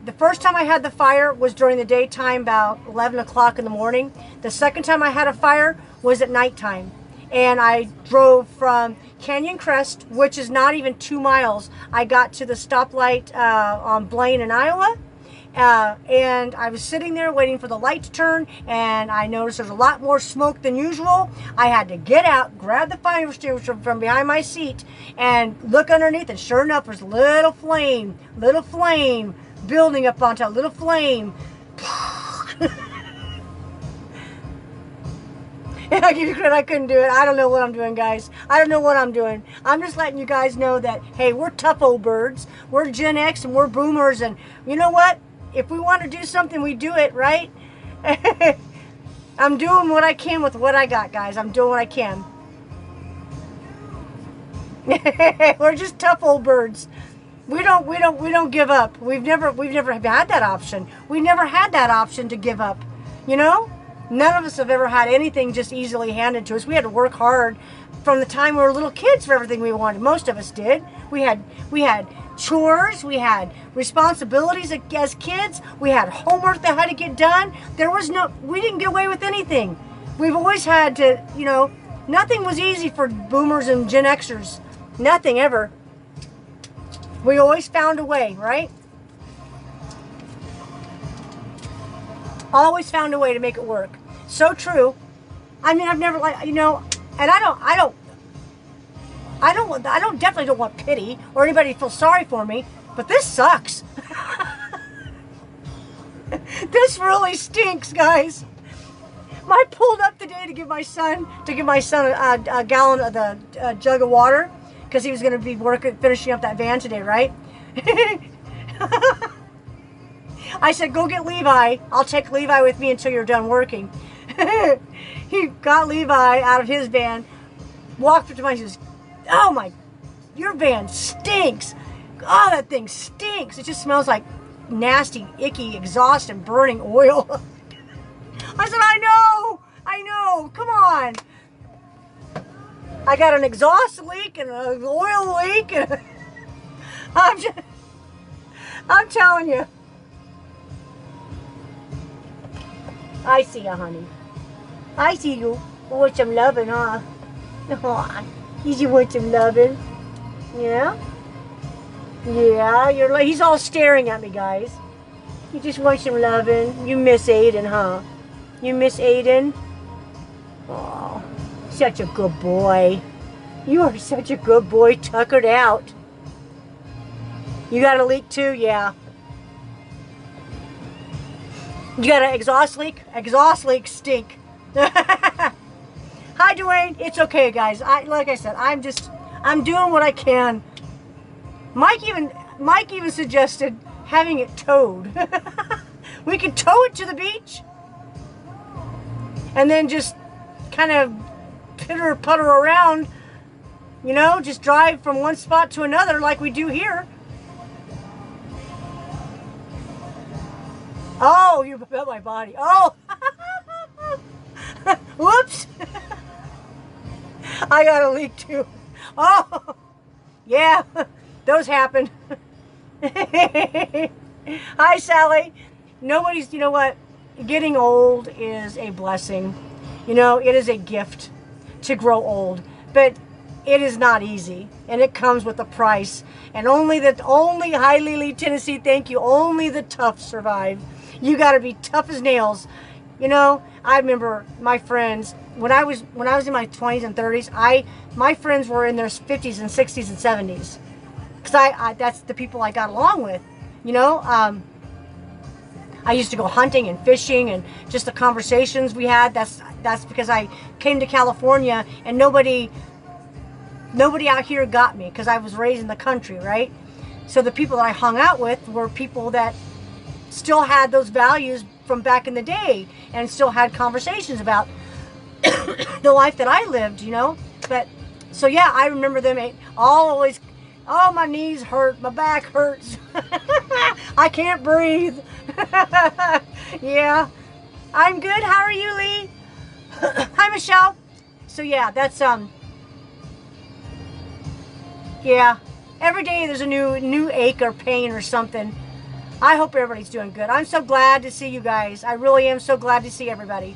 The first time I had the fire was during the daytime, about 11 o'clock in the morning. The second time I had a fire was at nighttime. And I drove from Canyon Crest, which is not even 2 miles. I got to the stoplight on Blaine in Iowa. And I was sitting there waiting for the light to turn, and I noticed there's a lot more smoke than usual. I had to get out, grab the fire extinguisher from behind my seat, and look underneath, and sure enough, there's a little flame building up onto a little flame. And I give you credit, I couldn't do it. I don't know what I'm doing, guys. I don't know what I'm doing. I'm just letting you guys know that, hey, we're tough old birds. We're Gen X and we're boomers, and you know what? If we want to do something, we do it, right? I'm doing what I can with what I got, guys. I'm doing what I can. We're just tough old birds. We don't give up. We've never had that option. We never had that option to give up. You know? None of us have ever had anything just easily handed to us. We had to work hard from the time we were little kids for everything we wanted. Most of us did. We had chores, we had responsibilities as kids, we had homework that had to get done. We didn't get away with anything. We've always had to, you know, nothing was easy for boomers and Gen Xers. Nothing ever. We always found a way, right? Always found a way to make it work. So true. I mean, I've never, like, you know, and I definitely don't want pity or anybody to feel sorry for me, but this sucks. This really stinks, guys. I pulled up today to give my son a gallon of the jug of water, because he was going to be finishing up that van today, right? I said, go get Levi. I'll take Levi with me until you're done working. He got Levi out of his van, walked up to mine, and says, oh my, your van stinks. Oh, that thing stinks. It just smells like nasty, icky exhaust and burning oil. I said, I know, come on. I got an exhaust leak and an oil leak. And I'm telling you. I see you, honey. I see you. You want some loving, huh? Oh, you want some loving? Yeah? Yeah, he's all staring at me, guys. You just want some loving. You miss Aiden, huh? You miss Aiden? Oh, such a good boy. You are such a good boy, tuckered out. You got a leak too? Yeah. You got an exhaust leak? Exhaust leaks stink. Hi, Dwayne. It's okay, guys. Like I said, I'm doing what I can. Mike even suggested having it towed. We could tow it to the beach and then just kind of pitter-putter around, you know, just drive from one spot to another like we do here. Oh, you bet my body. Oh, whoops. I got a leak too. Oh, yeah, those happen. Hi, Sally. You know what? Getting old is a blessing. You know, it is a gift to grow old, but it is not easy, and it comes with a price. And hi, Lily, Tennessee, thank you. Only the tough survive. You got to be tough as nails. You know, I remember my friends when I was in my 20s and 30s. My friends were in their 50s and 60s and 70s, because I that's the people I got along with. You know, I used to go hunting and fishing, and just the conversations we had. That's because I came to California, and nobody out here got me, because I was raised in the country, right? So the people that I hung out with were people that still had those values from back in the day, and still had conversations about the life that I lived, you know. But so yeah, I remember them always, oh, my knees hurt, my back hurts, I can't breathe. Yeah, I'm good. How are you, Lee? Hi, Michelle. So yeah, that's yeah, every day there's a new ache or pain or something. I hope everybody's doing good. I'm so glad to see you guys. I really am so glad to see everybody.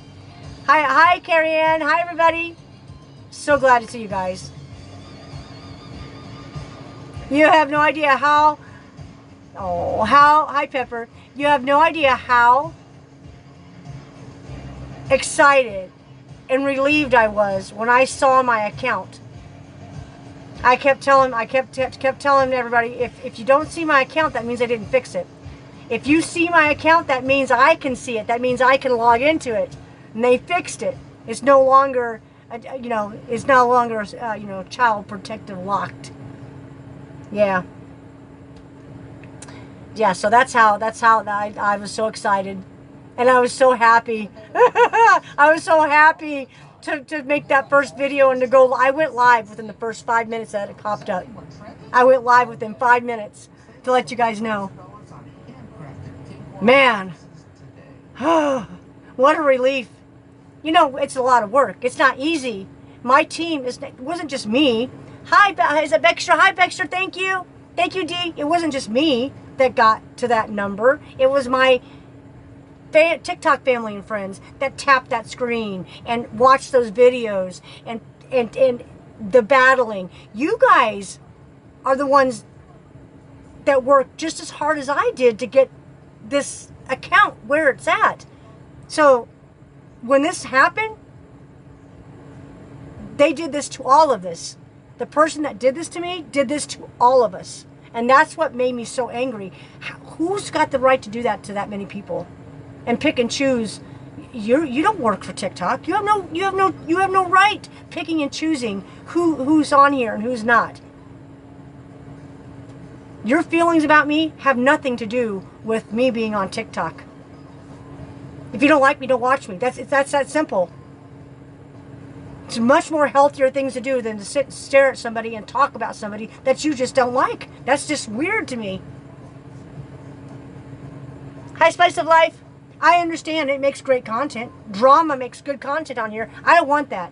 Hi, Carrie Ann. Hi, everybody. So glad to see you guys. You have no idea how. Hi, Pepper. You have no idea how excited and relieved I was when I saw my account. I kept telling everybody, if you don't see my account, that means I didn't fix it. If you see my account, that means I can see it. That means I can log into it. And they fixed it. It's no longer, child protective locked. Yeah. Yeah, so that's how I was so excited. And I was so happy. I was so happy to make that first video and to go. I went live within the first 5 minutes that it popped up. I went live within 5 minutes to let you guys know. Man, what a relief. You know, it's a lot of work. It's not easy. My team, it wasn't just me. Hi, is it Bextra? Hi, Bextra, thank you. Thank you, Dee. It wasn't just me that got to that number. It was my TikTok family and friends that tapped that screen and watched those videos and the battling. You guys are the ones that worked just as hard as I did to get this account where it's at. So when this happened, they did this to all of us. The person that did this to me did this to all of us. And that's what made me so angry. Who's got the right to do that to that many people? And pick and choose. You don't work for TikTok. You have no right picking and choosing who's on here and who's not. Your feelings about me have nothing to do with me being on TikTok. If you don't like me, don't watch me. That's that simple. It's much more healthier things to do than to sit and stare at somebody and talk about somebody that you just don't like. That's just weird to me. Hi, Spice of Life. I understand it makes great content. Drama makes good content on here. I don't want that.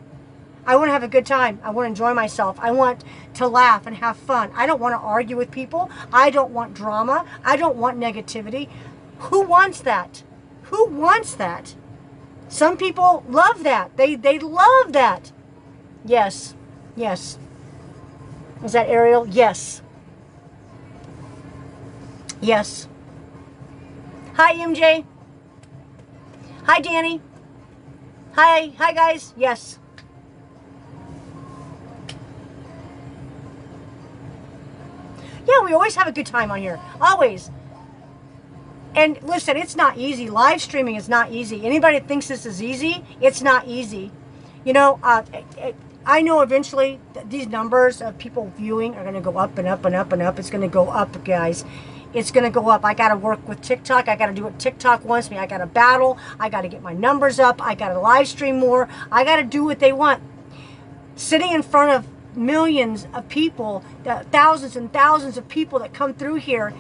I want to have a good time. I want to enjoy myself. I want to laugh and have fun. I don't want to argue with people. I don't want drama. I don't want negativity. Who wants that? Who wants that? Some people love that. They love that. Yes. Yes. Is that Ariel? Yes. Yes. Hi, MJ. Hi, Danny. Hi guys. Yes. Yeah, we always have a good time on here. Always. And listen, it's not easy. Live streaming is not easy. Anybody that thinks this is easy, it's not easy. You know, I know eventually these numbers of people viewing are going to go up and up and up and up. It's going to go up, guys. It's going to go up. I got to work with TikTok. I got to do what TikTok wants me. I got to battle. I got to get my numbers up. I got to live stream more. I got to do what they want. Sitting in front of millions of people, thousands and thousands of people that come through here,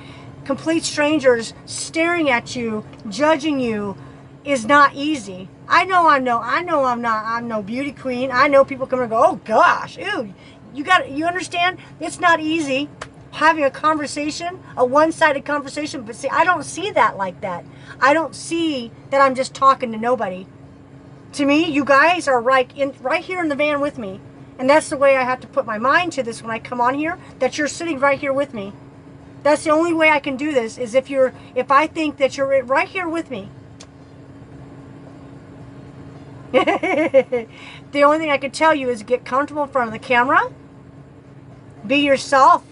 complete strangers staring at you, judging you, is not easy. I know I'm no beauty queen. I know people come and go, oh gosh, ew, you understand? It's not easy having a conversation, a one-sided conversation. But see, I don't see that like that. I don't see that I'm just talking to nobody. To me, you guys are right here in the van with me. And that's the way I have to put my mind to this when I come on here, that you're sitting right here with me. That's the only way I can do this, is if I think that you're right here with me. The only thing I can tell you is get comfortable in front of the camera. Be yourself.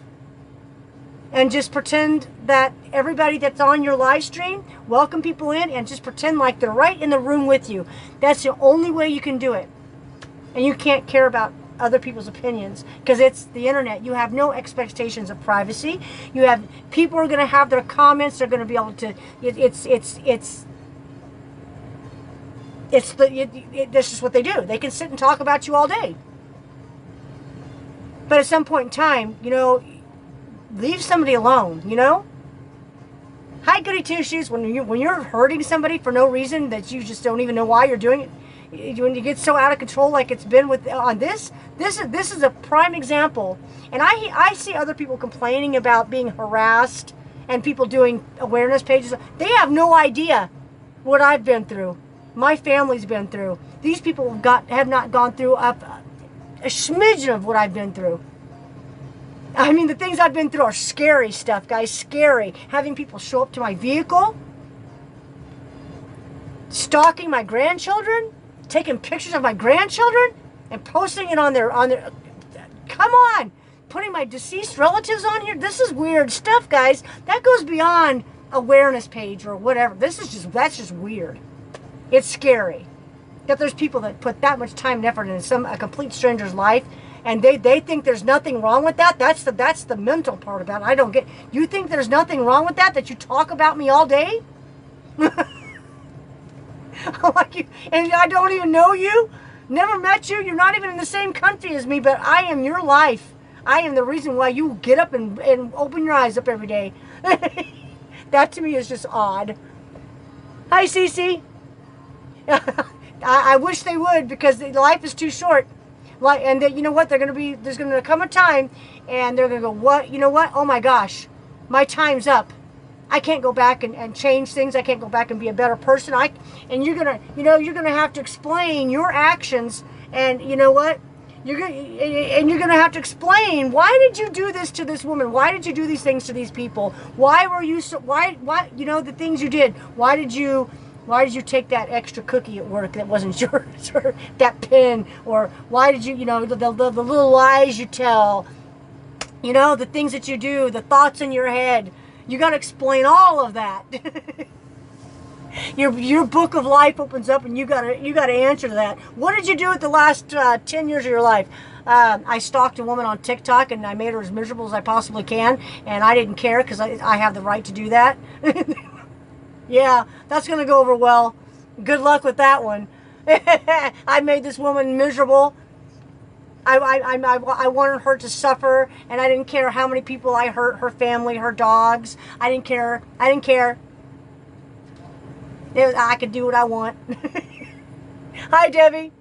And just pretend that everybody that's on your live stream, welcome people in and just pretend like they're right in the room with you. That's the only way you can do it. And you can't care about other people's opinions because it's the internet. You have no expectations of privacy. You have people are going to have their comments. They're going to be able to. This is what they do. They can sit and talk about you all day. But at some point in time, you know, leave somebody alone. You know. Hi, goody two shoes. When you're hurting somebody for no reason that you just don't even know why you're doing it. When you get so out of control like it's been with on this is a prime example. And I see other people complaining about being harassed and people doing awareness pages. They have no idea what I've been through. My family's been through. These people have not gone through a smidgen of what I've been through. I mean, the things I've been through are scary stuff, guys. Scary. Having people show up to my vehicle, stalking my grandchildren, taking pictures of my grandchildren and posting it on their come on, putting my deceased relatives on here. This is weird stuff, guys. That goes beyond awareness page or whatever. That's just weird. It's scary that there's people that put that much time and effort into a complete stranger's life, and they think there's nothing wrong with that. That's the mental part about it. I don't get. You think there's nothing wrong with that you talk about me all day? Like you, and I don't even know you, never met you, you're not even in the same country as me, but I am your life. I am the reason why you get up and open your eyes up every day. That to me is just odd. Hi, Cece. I wish they would, because life is too short. And you know what? There's going to come a time, and they're going to go, what? You know what? Oh my gosh, my time's up. I can't go back and change things. I can't go back and be a better person. And you're gonna have to explain your actions. And you know what? You're gonna have to explain, why did you do this to this woman? Why did you do these things to these people? Why were you so? Why? You know, the things you did. Why did you take that extra cookie at work that wasn't yours, or that pen, or why did you? You know, the little lies you tell. You know, the things that you do, the thoughts in your head. You got to explain all of that. Your book of life opens up, and you got to answer to that. What did you do with the last 10 years of your life? I stalked a woman on TikTok, and I made her as miserable as I possibly can, and I didn't care because I have the right to do that. Yeah, that's going to go over well. Good luck with that one. I made this woman miserable. I wanted her to suffer, and I didn't care how many people I hurt, her family, her dogs. I didn't care. I could do what I want. Hi, Debbie.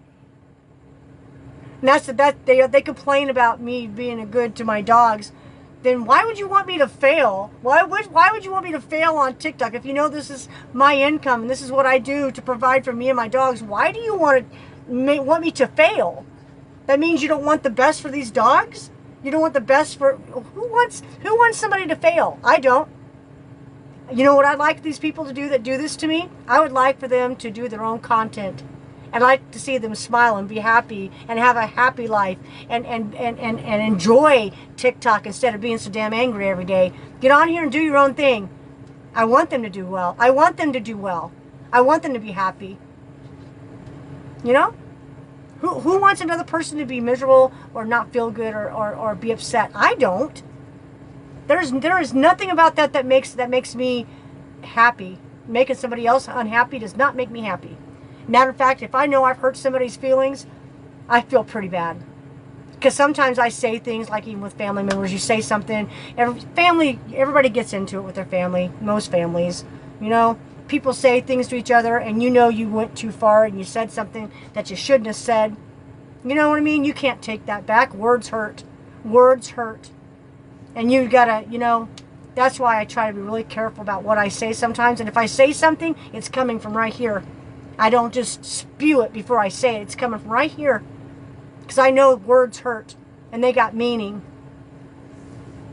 And they complain about me being a good to my dogs. Then why would you want me to fail? Why would you want me to fail on TikTok if you know this is my income and this is what I do to provide for me and my dogs? Why do you want me to fail? That means you don't want the best for these dogs? You don't want the best for... Who wants somebody to fail? I don't. You know what I'd like these people to do that do this to me? I would like for them to do their own content. I'd like to see them smile and be happy and have a happy life and enjoy TikTok instead of being so damn angry every day. Get on here and do your own thing. I want them to do well. I want them to do well. I want them to be happy. You know? Who wants another person to be miserable or not feel good or be upset? I don't. There is nothing about that makes me happy. Making somebody else unhappy does not make me happy. Matter of fact, if I know I've hurt somebody's feelings, I feel pretty bad. Because sometimes I say things, like even with family members, you say something, everybody gets into it with their family, most families, you know. People say things to each other, and you know you went too far and you said something that you shouldn't have said. You know what I mean? You can't take that back. Words hurt. Words hurt. And you gotta, you know, that's why I try to be really careful about what I say sometimes. And if I say something, it's coming from right here. I don't just spew it before I say it. It's coming from right here. Because I know words hurt, and they got meaning.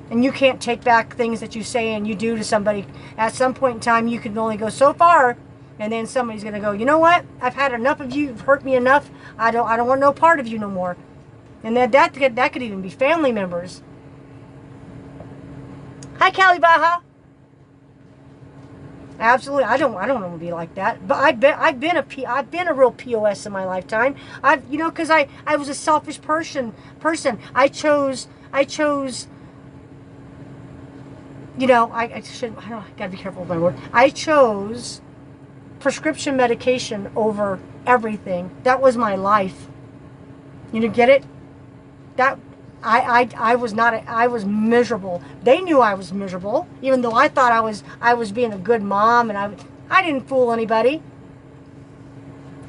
And you can't take back things that you say and you do to somebody. At some point in time, you can only go so far And then somebody's going to go, you know what? I've had enough of you. You've hurt me enough. I don't want no part of you no more. And that could even be family members. Hi, Callie Baja. Absolutely, I don't want to be like that. But I've been a real POS in my lifetime. Because I was a selfish person. I chose. I gotta be careful with my word. I chose prescription medication over everything. That was my life. You get it? That I was miserable. They knew I was miserable, even though I thought I was being a good mom, and I didn't fool anybody.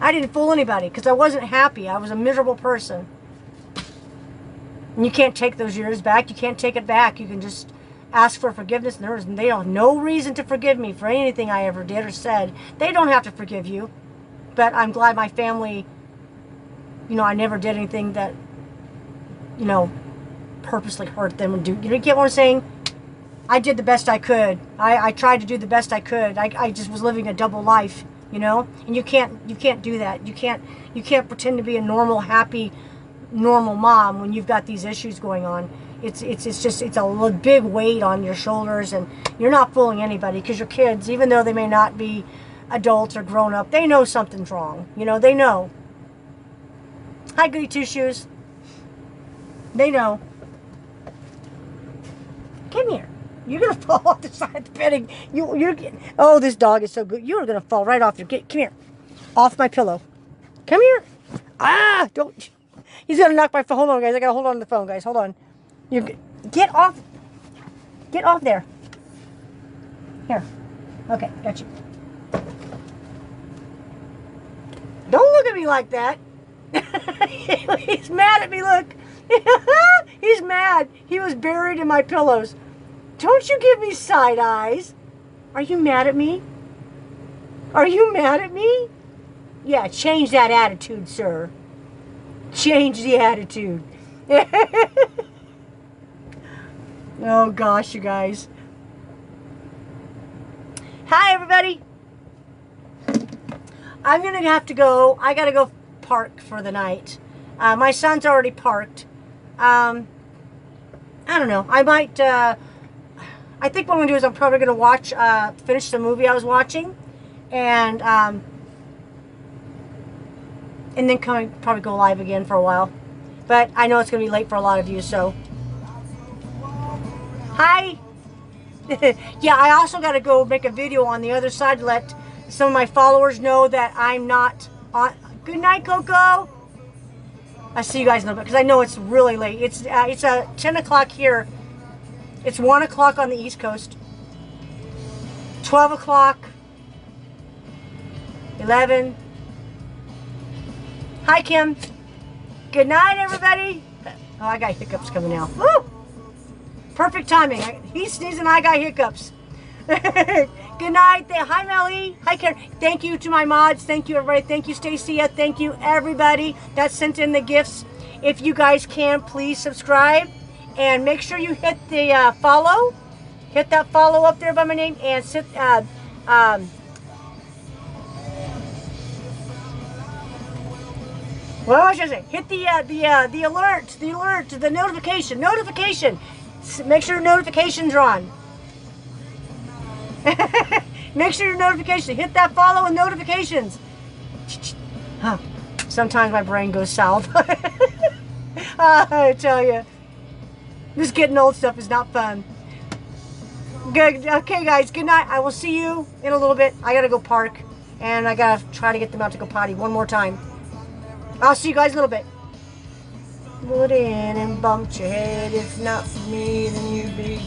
I didn't fool anybody because I wasn't happy. I was a miserable person. And you can't take those years back. You can't take it back. You can just ask for forgiveness. They have no reason to forgive me for anything I ever did or said. They don't have to forgive you. But I'm glad my family, I never did anything that, purposely hurt them and do. You get what I'm saying? I did the best I could. I tried to do the best I could. I just was living a double life, And you can't do that. You can't pretend to be a normal, happy, normal mom when you've got these issues going on. It's a big weight on your shoulders, and you're not fooling anybody because your kids, even though they may not be adults or grown up, they know something's wrong. They know. Hi, Goody Two Shoes. They know. Come here. You're gonna fall off the side of the bed. Oh, this dog is so good. You're gonna fall right off. Come here, off my pillow. Come here. Ah, don't. He's gonna knock my phone. Hold on, guys. I gotta hold on to the phone, guys. Hold on. Get off. Get off there. Here. Okay, got you. Don't look at me like that. He's mad at me. Look. He's mad. He was buried in my pillows. Don't you give me side eyes. Are you mad at me? Are you mad at me? Yeah, change that attitude, sir. Change the attitude. Oh gosh, you guys. Hi, everybody. I'm gonna have to go. I gotta go park for the night. My son's already parked. I don't know. I might. I think what I'm gonna do is I'm probably gonna watch, finish the movie I was watching, and then probably go live again for a while. But I know it's gonna be late for a lot of you, so. Hi. Yeah, I also got to go make a video on the other side to let some of my followers know that I'm not on. Good night, Coco. I see you guys in a little bit because I know it's really late. It's 10 o'clock here. It's 1 o'clock on the East Coast. 12 o'clock. 11. Hi, Kim. Good night, everybody. Oh, I got hiccups coming now. Woo! Perfect timing. He's sneezing, I got hiccups. Good night. Hi, Melly. Hi, Karen. Thank you to my mods. Thank you, everybody. Thank you, Stacia. Thank you, everybody that sent in the gifts. If you guys can, please subscribe. And make sure you hit the follow. Hit that follow up there by my name. And what was I going to say? Hit the alert, the notification. Make sure your notifications are on. Make sure your notifications. Hit that follow and notifications. Huh. Sometimes my brain goes south. I tell you, this getting old stuff is not fun. Good. Okay, guys. Good night. I will see you in a little bit. I gotta go park, and I gotta try to get them out to go potty one more time. I'll see you guys in a little bit. Put in and bumped your head. If not for me, then you be.